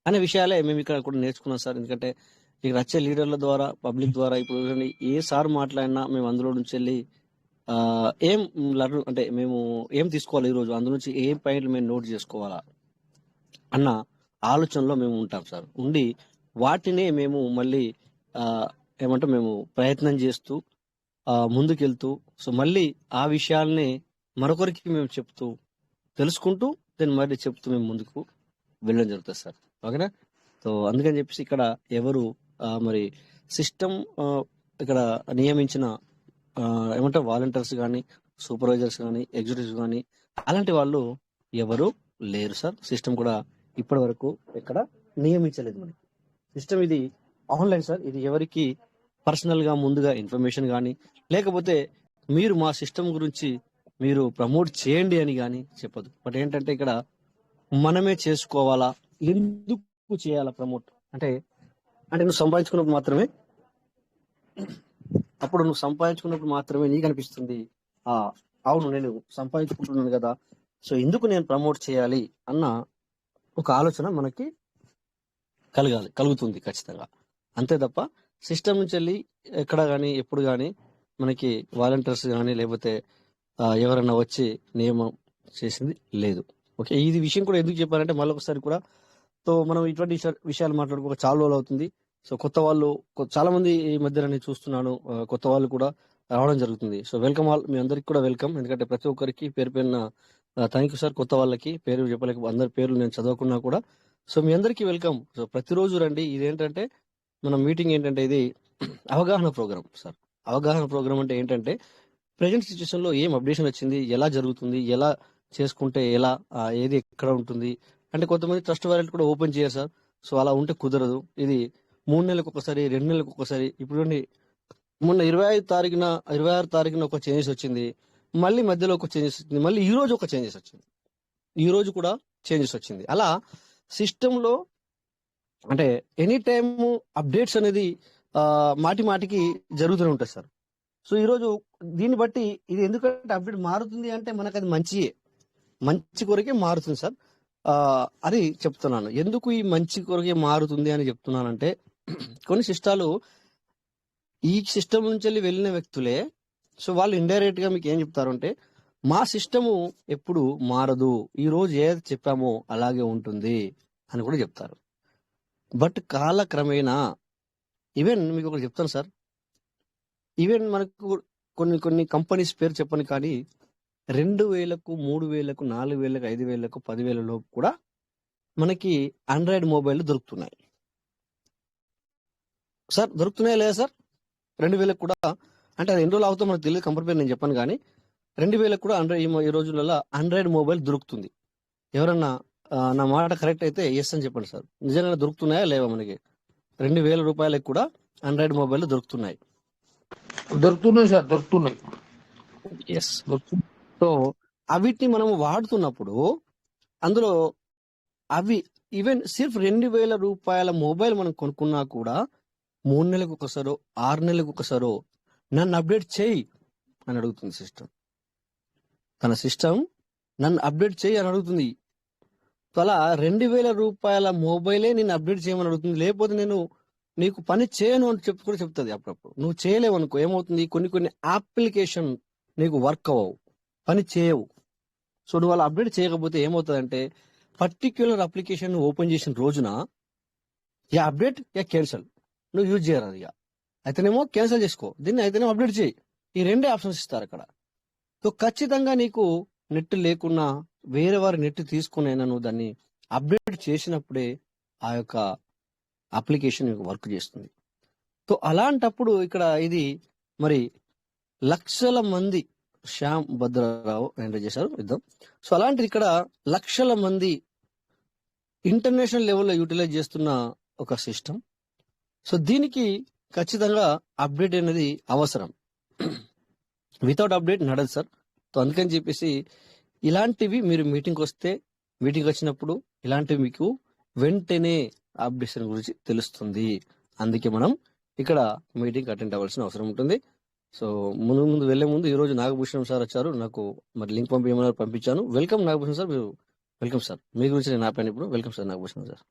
అనే విషయాలే మేము ఇక్కడ కూడా నేర్చుకున్నాం సార్. ఎందుకంటే ఇక్కడ వచ్చే లీడర్ల ద్వారా, పబ్లిక్ ద్వారా ఇప్పుడు చూడండి, ఏ సార్ మాట్లాడినా మేము అందులో నుంచి వెళ్ళి ఏం లర్న్ అంటే మేము ఏం తీసుకోవాలి, ఈ రోజు అందులో నుంచి ఏం పాయింట్లు మేము నోట్ చేసుకోవాలా అన్న ఆలోచనలో మేము ఉంటాం సార్. ఉండి వాటినే మేము మళ్ళీ ఏమంటే మేము ప్రయత్నం చేస్తూ ముందుకెళ్తూ, సో మళ్ళీ ఆ విషయాల్ని మరొకరికి మేము చెప్తూ తెలుసుకుంటూ దాన్ని మళ్ళీ చెప్తూ మేము ముందుకు వెళ్ళడం జరుగుతుంది సార్. ఓకేనా? సో అందుకని చెప్పేసి ఇక్కడ ఎవరు మరి సిస్టమ్ ఇక్కడ నియమించిన ఏమంటారు వాలంటీర్స్ కానీ, సూపర్వైజర్స్ కానీ, ఎగ్జిక్యూటివ్స్ కానీ అలాంటి వాళ్ళు ఎవరు లేరు సార్. సిస్టమ్ కూడా ఇప్పటి వరకు ఇక్కడ నియమించలేదు మనకి. సిస్టమ్ ఇది ఆన్లైన్ సార్. ఇది ఎవరికి పర్సనల్ గా ముందుగా ఇన్ఫర్మేషన్ కానీ, లేకపోతే మీరు మా సిస్టమ్ గురించి మీరు ప్రమోట్ చేయండి అని కానీ చెప్పదు. బట్ ఏంటంటే ఇక్కడ మనమే చేసుకోవాలా, ఎందుకు చేయాలా ప్రమోట్ అంటే నువ్వు సంపాదించుకున్నప్పుడు మాత్రమే, అప్పుడు నువ్వు సంపాదించుకున్నప్పుడు మాత్రమే నీకు అనిపిస్తుంది అవును నేను సంపాదించుకుంటున్నాను కదా, సో ఎందుకు నేను ప్రమోట్ చేయాలి అన్న ఒక ఆలోచన మనకి కలుగుతుంది ఖచ్చితంగా. అంతే తప్ప సిస్టమ్ నుంచి వెళ్ళి ఎక్కడ కానీ ఎప్పుడు కానీ మనకి వాలంటీర్స్ కానీ లేకపోతే ఎవరైనా వచ్చి నియమం చేసింది లేదు. ఓకే, ఇది విషయం కూడా ఎందుకు చెప్పారంటే మళ్ళీ ఒకసారి కూడా, సో మనం ఇటువంటి విషయాలు మాట్లాడుకో చాలా రోజులు అవుతుంది. సో కొత్త వాళ్ళు చాలా మంది ఈ మధ్య నేను చూస్తున్నాను, కొత్త వాళ్ళు కూడా రావడం జరుగుతుంది. సో వెల్కమ్ ఆల్, మీ అందరికి కూడా వెల్కమ్. ఎందుకంటే ప్రతి ఒక్కరికి పేరు పేరున థ్యాంక్ యూ సార్. కొత్త వాళ్ళకి పేరు చెప్పలేక అందరి పేర్లు నేను చదవకున్నా కూడా, సో మీ అందరికీ వెల్కమ్. సో ప్రతిరోజు రండి. ఇదేంటంటే మన మీటింగ్ ఏంటంటే ఇది అవగాహన ప్రోగ్రామ్ సార్. అవగాహన ప్రోగ్రామ్ అంటే ఏంటంటే ప్రజెంట్ సిచ్యువేషన్ లో ఏం అప్డేషన్ వచ్చింది, ఎలా జరుగుతుంది, ఎలా చేసుకుంటే ఎలా ఏది ఎక్కడ ఉంటుంది అంటే కొంతమంది ట్రస్ట్ వాలెట్ కూడా ఓపెన్ చేయరు సార్. సో అలా ఉంటే కుదరదు. ఇది 3 నెలలకు ఒకసారి, 2 నెలలకు ఒకసారి. ఇప్పుడు మొన్న 26 తారీఖున ఒక చేంజెస్ వచ్చింది, మళ్ళీ మధ్యలో ఒక చేంజెస్ వచ్చింది, మళ్ళీ ఈ రోజు ఒక చేంజెస్ వచ్చింది, ఈ రోజు కూడా చేంజెస్ వచ్చింది. అలా సిస్టమ్ లో అంటే ఎనీ టైమ్ అప్డేట్స్ అనేది మాటి మాటికి జరుగుతూనే ఉంటుంది సార్. సో ఈ రోజు దీన్ని బట్టి ఇది ఎందుకంటే అప్డేట్ మారుతుంది అంటే మనకు అది మంచి కొరకే మారుతుంది సార్. అది చెప్తున్నాను. ఎందుకు ఈ మంచి కొరకే మారుతుంది అని చెప్తున్నానంటే కొన్ని సిస్టాలు ఈ సిస్టమ్ నుంచి వెళ్ళిన వ్యక్తులే, సో వాళ్ళు ఇండైరెక్ట్ గా మీకు ఏం చెప్తారు అంటే మా సిస్టము ఎప్పుడు మారదు, ఈ రోజు ఏది చెప్పామో అలాగే ఉంటుంది అని కూడా చెప్తారు. బట్ కాలక్రమేణా ఈవెన్ మీకు ఒకటి చెప్తాను సార్, ఈవెన్ మనకు కొన్ని కంపెనీస్ పేరు చెప్పను కానీ 2,000కు 3,000కు 4,000కు 5,000కు 10,000 లోపు కూడా మనకి ఆండ్రాయిడ్ మొబైల్ దొరుకుతున్నాయి సార్. దొరుకుతున్నాయా లేదా సార్? 2,000కు కూడా అంటే అది ఎన్ని రోజులు అవుతుందో మనకు తెలియదు, కంపెనీ పేరు నేను చెప్పాను కానీ 2,000కు కూడా ఈ రోజులలో ఆండ్రాయిడ్ మొబైల్ దొరుకుతుంది. ఎవరన్నా నా మాట కరెక్ట్ అయితే ఎస్ అని చెప్పండి సార్. నిజంగా దొరుకుతున్నాయా లేవా? మనకి 2,000 రూపాయలకు కూడా ఆండ్రాయిడ్ మొబైల్ దొరుకుతున్నాయి. సార్, దొరుకుతున్నాయి. ఎస్. సో అవిటిని మనం వాడుతున్నప్పుడు అందులో అవి ఈవెన్ సిర్ఫ్ 2,000 రూపాయల మొబైల్ మనం కొనుక్కున్నా కూడా 3 నెలలకు ఒకసారో 6 నెలలకు ఒకసారో నన్ను అప్డేట్ చేయి అని అడుగుతుంది సిస్టమ్. తన సిస్టమ్ నన్ను అప్డేట్ చేయి అని అడుగుతుంది. అలా 2,000 రూపాయల మొబైలే నేను అప్డేట్ చేయమని అడుగుతుంది. లేకపోతే నేను నీకు పని చేయను అని కూడా చెప్తుంది. అప్పుడప్పుడు నువ్వు చేయలేవు అనుకో, ఏమవుతుంది, కొన్ని అప్లికేషన్ నీకు వర్క్ అవ్వవు, పని చేయవు. సో నువ్వు అలా అప్డేట్ చేయకపోతే ఏమవుతుందంటే పర్టిక్యులర్ అప్లికేషన్ ఓపెన్ చేసిన రోజున యా అప్డేట్ యా క్యాన్సల్, నువ్వు యూజ్ చేయరాదు. ఇక అయితేనేమో క్యాన్సల్ చేసుకో, దీన్ని అయితేనేమో అప్డేట్ చేయి, ఈ 2 ఆప్షన్స్ ఇస్తారు అక్కడ. సో ఖచ్చితంగా నీకు నెట్ లేకున్నా వేరే వారి నెట్ తీసుకునైనా నువ్వు దాన్ని అప్డేట్ చేసినప్పుడే ఆ యొక్క అప్లికేషన్ వర్క్ చేస్తుంది. సో అలాంటప్పుడు ఇక్కడ ఇది మరి లక్షల మంది శ్యామ్ భద్రరావు ఎంటర్ చేశారు ఇద్దాం. సో అలాంటిది ఇక్కడ లక్షల మంది ఇంటర్నేషనల్ లెవెల్లో యూటిలైజ్ చేస్తున్న ఒక సిస్టమ్. సో దీనికి ఖచ్చితంగా అప్డేట్ అనేది అవసరం. వితౌట్ అప్డేట్ నడదు సార్. సో అందుకని చెప్పేసి ఇలాంటివి మీరు మీటింగ్ వచ్చినప్పుడు ఇలాంటివి మీకు వెంటనే అప్డేషన్ గురించి తెలుస్తుంది. అందుకే మనం ఇక్కడ మీటింగ్ అటెండ్ అవ్వాల్సిన అవసరం ఉంటుంది. సో ముందు వెళ్లే ముందు ఈ రోజు నాగభూషణం సార్ వచ్చారు. నాకు మరి లింక్ పంపించమన్నారు, పంపించాను. Welcome Nagabhushanam sir. మీరు వెల్కమ్ సార్. మీ గురించి నేను ఆపాను ఇప్పుడు. Welcome sir Nagabhushanam sir.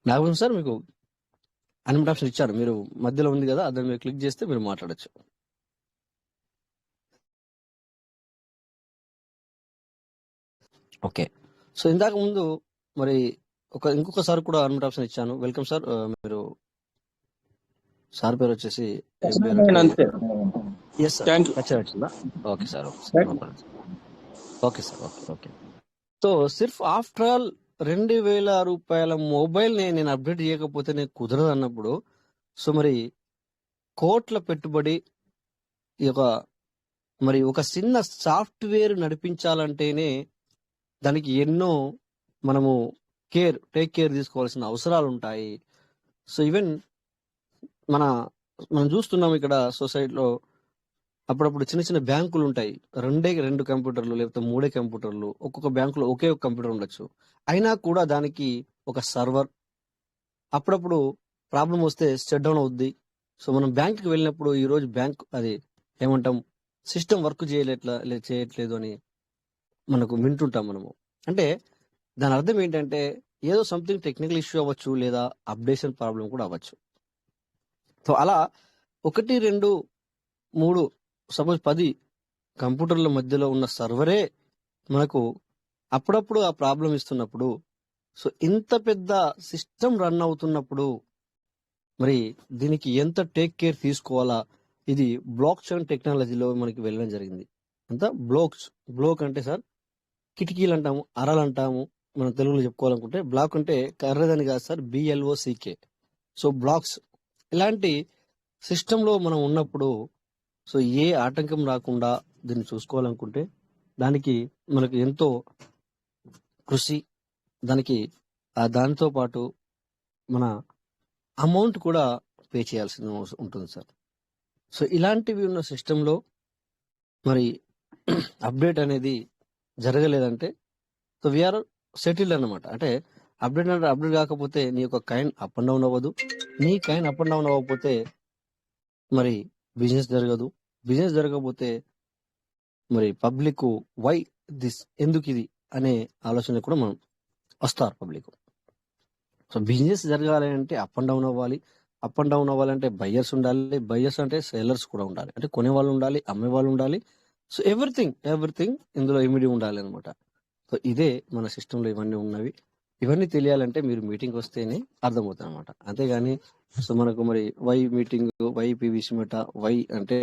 Nagabhushanam sir మీకు అన్మిట్ ఆప్షన్ ఇచ్చారు. మీరు మధ్యలో ఉంది కదా, దాన్ని మీరు క్లిక్ చేస్తే మీరు మాట్లాడచ్చు. ఓకే. సో ఇందాక ముందు మరి ఇంకొకసారి కూడా అన్మిట్ ఆప్షన్ ఇచ్చాను. Welcome sir. మీరు సార్ పేరు వచ్చేసి అంతే. Yes sir. Thank you. వచ్చిందా? Okay sir. Okay sir. Okay. So సిర్ఫ్ ఆఫ్టర్ ఆల్ 2,000 రూపాయల మొబైల్ నేను అప్డేట్ చేయకపోతే నేను కుదరదు అన్నప్పుడు, సో మరి కోట్ల పెట్టుబడి ఒక చిన్న సాఫ్ట్వేర్ నడిపించాలంటేనే దానికి ఎన్నో మనము టేక్ కేర్ తీసుకోవాల్సిన అవసరాలు ఉంటాయి. సో ఈవెన్ మనం చూస్తున్నాం ఇక్కడ సొసైటీలో అప్పుడప్పుడు చిన్న చిన్న బ్యాంకులు ఉంటాయి. 2 కంప్యూటర్లు లేకపోతే 3 కంప్యూటర్లు, ఒక్కొక్క బ్యాంకులో ఒకే ఒక కంప్యూటర్ ఉండొచ్చు. అయినా కూడా దానికి ఒక సర్వర్ అప్పుడప్పుడు ప్రాబ్లం వస్తే షట్ డౌన్ అవుద్ది. సో మనం బ్యాంకుకి వెళ్ళినప్పుడు ఈ రోజు బ్యాంక్ అది ఏమంటాం, సిస్టమ్ వర్క్ చేయట్లేదు అని మనకు వింటుంటాం మనము. అంటే దాని అర్థం ఏంటంటే ఏదో సంథింగ్ టెక్నికల్ ఇష్యూ అవ్వచ్చు, లేదా అప్డేషన్ ప్రాబ్లం కూడా అవ్వచ్చు. సో అలా 1, 2, 3 సపోజ్ 10 కంప్యూటర్ల మధ్యలో ఉన్న సర్వరే మనకు అప్పుడప్పుడు ఆ ప్రాబ్లం ఇస్తున్నప్పుడు, సో ఇంత పెద్ద సిస్టమ్ రన్ అవుతున్నప్పుడు మరి దీనికి ఎంత టేక్ కేర్ తీసుకోవాలా? ఇది బ్లాక్ చైన్ టెక్నాలజీలో మనకి వెళ్ళడం జరిగింది. అంత బ్లోక్ అంటే సార్ కిటికీలు అంటాము, అరలు అంటాము. మనం తెలుగులో చెప్పుకోవాలనుకుంటే బ్లాక్ అంటే కర్రదని కాదు సార్, BLOCK. సో బ్లాక్స్ ఇలాంటి సిస్టంలో మనం ఉన్నప్పుడు, సో ఏ ఆటంకం రాకుండా దీన్ని చూసుకోవాలనుకుంటే దానికి మనకు ఎంతో కృషి, దానితో పాటు మన అమౌంట్ కూడా పే చేయాల్సి ఉంటుంది సార్. సో ఇలాంటివి ఉన్న సిస్టంలో మరి అప్డేట్ అనేది జరగలేదంటే సో వీఆర్ సెటిల్డ్ అన్నమాట. అంటే అప్డేట్ కాకపోతే నీ యొక్క కాయిన్ అప్ అండ్ డౌన్ అవ్వదు. నీ కాయిన్ అప్ అండ్ డౌన్ అవ్వకపోతే మరి బిజినెస్ జరగదు. బిజినెస్ జరగకపోతే మరి పబ్లిక్ వై దిస్, ఎందుకు ఇది అనే ఆలోచన కూడా మనం వస్తారు పబ్లిక్. సో బిజినెస్ జరగాలి అంటే అప్ అండ్ డౌన్ అవ్వాలి. అప్ అండ్ డౌన్ అవ్వాలంటే బయ్యర్స్ ఉండాలి. బయ్యర్స్ అంటే సెల్లర్స్ కూడా ఉండాలి. అంటే కొనేవాళ్ళు ఉండాలి, అమ్మేవాళ్ళు ఉండాలి. సో ఎవ్రీథింగ్ ఇందులో ఇమిడి ఉండాలి అనమాట. సో ఇదే మన సిస్టంలో ఇవన్నీ ఉన్నవి. ఇవన్నీ తెలియాలంటే మీరు మీటింగ్ వస్తేనే అర్థమవుతుంది అనమాట. అంతేగాని సో మనకు మరి వై మీటింగ్, వై పీవీసీ మీట, వై అంటే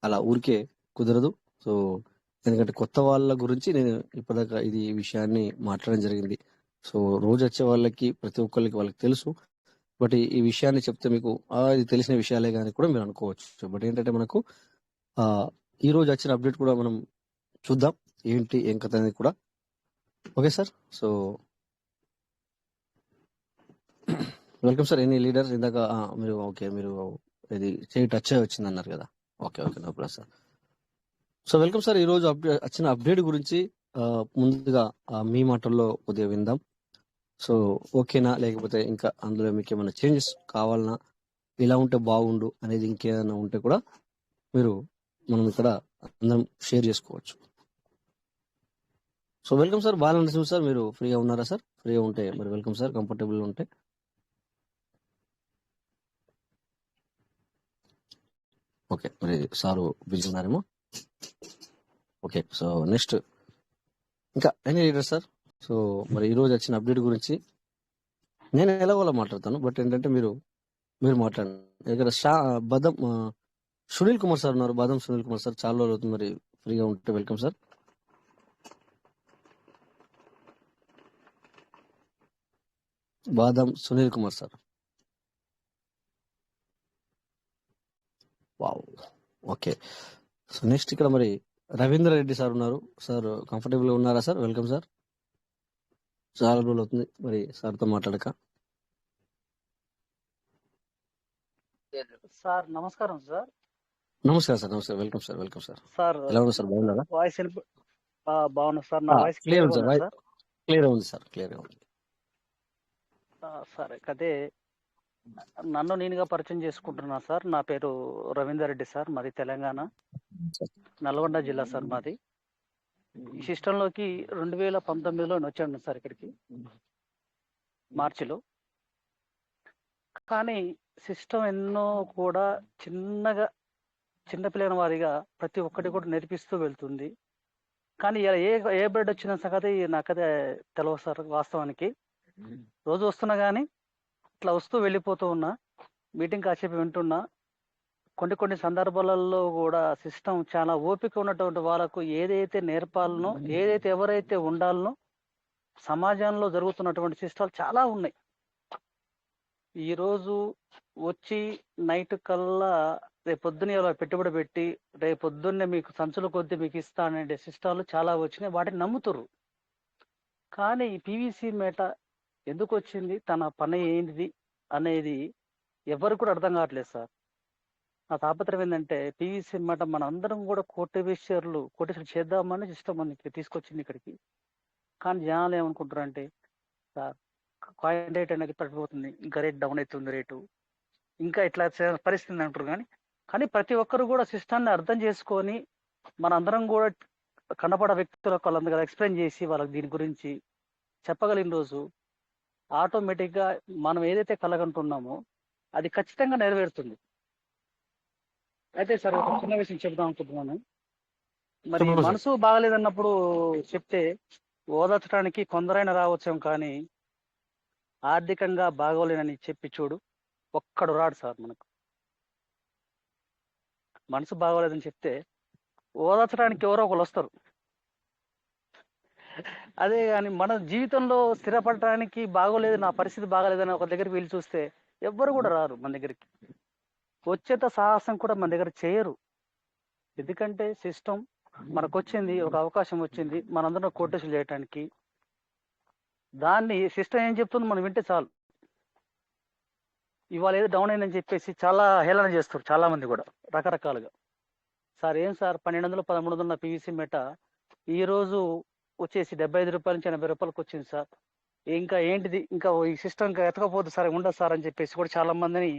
అలా ఊరికే కుదరదు. సో ఎందుకంటే కొత్త వాళ్ళ గురించి నేను ఇప్పటిదాకా ఈ విషయాన్ని మాట్లాడడం జరిగింది. సో రోజు వచ్చే వాళ్ళకి ప్రతి ఒక్కరికి వాళ్ళకి తెలుసు. బట్ ఈ విషయాన్ని చెప్తే మీకు ఇది తెలిసిన విషయాలే కానీ కూడా మీరు అనుకోవచ్చు. బట్ ఏంటంటే మనకు ఈ రోజు వచ్చిన అప్డేట్ కూడా మనం చూద్దాం ఏంటి ఏం కథ అనేది కూడా. Okay sir. So welcome sir. Any leaders ఇందాక మీరు ఇది టచ్ వచ్చింది అన్నారు కదా. Okay no problem sir. So welcome sir. ఈ రోజు వచ్చిన అప్డేట్ గురించి ముందుగా మీ మాటల్లో కొద్దిగా విందాం. సో ఓకేనా, లేకపోతే ఇంకా అందులో మీకు ఏమైనా చేంజెస్ కావాలన్నా, ఇలా ఉంటే బాగుండు అనేది ఇంకేదైనా ఉంటే కూడా మనం ఇక్కడ అందరం షేర్ చేసుకోవచ్చు. So welcome sir. Balanarasimha sir, మీరు ఫ్రీగా ఉన్నారా సార్? ఫ్రీగా ఉంటే మరి వెల్కమ్ సార్, కంఫర్టబుల్ ఉంటే. ఓకే, మరి సారు బిజీ ఉన్నారేమో. ఓకే, సో నెక్స్ట్ ఇంకా ఎనీ లీడర్ సార్. సో మరి ఈ రోజు వచ్చిన అప్డేట్ గురించి నేను ఎలాగోలా మాట్లాడతాను. బట్ ఏంటంటే మీరు మాట్లాడండి. ఇక్కడ సునీల్ కుమార్ సార్ ఉన్నారు. బాదం సునీల్ కుమార్ సార్, చాలా రోజులు అవుతుంది. మరి ఫ్రీగా ఉంటే వెల్కమ్ సార్. బాదం Sunil Kumar sir. Wow, okay. So next ఇక్కడ మరి రవీంద్ర రెడ్డి సార్ ఉన్నారు. సార్ కంఫర్టబుల్ గా ఉన్నారా సార్? Welcome sir. చాలా రోజులు అవుతుంది మరి సార్తో మాట్లాడక. సార్ నమస్కారం సార్. నమస్కారం సార్. నమస్కారం. Welcome sir. Welcome sir. Sir ఎలా ఉన్నారు సార్? బాగున్నారా? వాయిస్ బాగున్నా సార్. నా వాయిస్ క్లియర్ క్లియర్గా ఉంది ఉందా సార్. సార్? క్లియర్ ఉంది సార్. క్లియర్ ఉంది. సార్ అదే నన్ను నేనుగా పరిచయం చేసుకుంటున్నా సార్. నా పేరు రవీందర్ రెడ్డి సార్. మాది తెలంగాణ, నల్గొండ జిల్లా సార్ మాది. ఈ సిస్టంలోకి 2019లో వచ్చాను సార్ ఇక్కడికి, మార్చిలో. కానీ సిస్టమ్ ఎన్నో కూడా చిన్నపిల్లల వారిగా ప్రతి ఒక్కటి కూడా నేర్పిస్తూ వెళ్తుంది. కానీ ఇలా ఏ బ్రెడ్ వచ్చిన సంగతి నాకదే తెలియదు సార్. వాస్తవానికి రోజు వస్తున్నా కానీ ఇట్లా వస్తూ వెళ్ళిపోతూ ఉన్నా, మీటింగ్ కాసేపు వింటున్నా. కొన్ని సందర్భాలలో కూడా సిస్టమ్ చాలా ఓపిక ఉన్నటువంటి వాళ్ళకు ఏదైతే నేర్పాలనో, ఏదైతే ఎవరైతే ఉండాలనో సమాజంలో జరుగుతున్నటువంటి సిస్టాలు చాలా ఉన్నాయి. ఈరోజు వచ్చి నైట్ కల్లా రేపొద్దున ఇలా పెట్టుబడి పెట్టి రేపొద్దున్నే మీకు సంచుల కొద్దీ మీకు ఇస్తానంటే సిస్టాలు చాలా వచ్చినాయి. వాటిని నమ్ముతురు. కానీ పీవీసీ మేట ఎందుకు వచ్చింది, తన పని ఏంటిది అనేది ఎవరు కూడా అర్థం కావట్లేదు సార్. నా తాపత్రయం ఏంటంటే పీవీసీ మేట మన అందరం కూడా కోటేశ్వర్లు చేద్దామని సిస్టమ్ మనకి తీసుకొచ్చింది ఇక్కడికి. కానీ జనాలు ఏమనుకుంటారంటే సార్ కాయిన్ రేట్ అనేది పడిపోతుంది, ఇంకా రేట్ డౌన్ అవుతుంది, రేటు ఇంకా ఇట్లా పరిస్థితి అంటారు. కానీ ప్రతి ఒక్కరు కూడా సిస్టాన్ని అర్థం చేసుకొని మనందరం కూడా కనపడ వ్యక్తులకు వాళ్ళందరూ ఎక్స్ప్లెయిన్ చేసి వాళ్ళకి దీని గురించి చెప్పగలిగిన రోజు ఆటోమేటిక్గా మనం ఏదైతే కలగంటున్నామో అది ఖచ్చితంగా నెరవేరుతుంది. అయితే సార్ ఒక చిన్న విషయం చెప్దాం అనుకుంటున్నాను. మరి చెప్పండి సార్. మనసు బాగలేదన్నప్పుడు చెప్తే ఓదార్చడానికి కొందరైనా రావచ్చాం, కానీ ఆర్థికంగా బాగోలేనని చెప్పి చూడు ఒక్కడు రాడు సార్. మనకు మనసు బాగోలేదని చెప్తే ఓదార్చడానికి ఎవరో ఒకరు వస్తారు. అదే కానీ మన జీవితంలో స్థిరపడటానికి బాగోలేదు, నా పరిస్థితి బాగోలేదని ఒక దగ్గరికి వెళ్ళి చూస్తే ఎవ్వరు కూడా రారు మన దగ్గరికి. వచ్చేట సాహసం కూడా మన దగ్గర చేయరు. ఎందుకంటే సిస్టమ్ మనకు వచ్చింది, ఒక అవకాశం వచ్చింది మనందరం కోటేషన్ చేయటానికి. దాన్ని సిస్టమ్ ఏం చెప్తుంది మనం వింటే చాలు. ఇవాళ ఏదో డౌన్ అయిందని చెప్పేసి చాలా హేళన చేస్తారు చాలా మంది కూడా రకరకాలుగా. సార్ ఏం సార్ 1200 1300 ఉన్న పీవీసీ మెట ఈ రోజు వచ్చేసి 75 రూపాయల నుంచి 80 రూపాయలకు వచ్చింది సార్. ఇంకా ఏంటిది, ఇంకా ఈ సిస్టమ్ ఇంకా ఎతకపోద్దు సార్, ఉండదు సార్ అని చెప్పేసి కూడా చాలా మందిని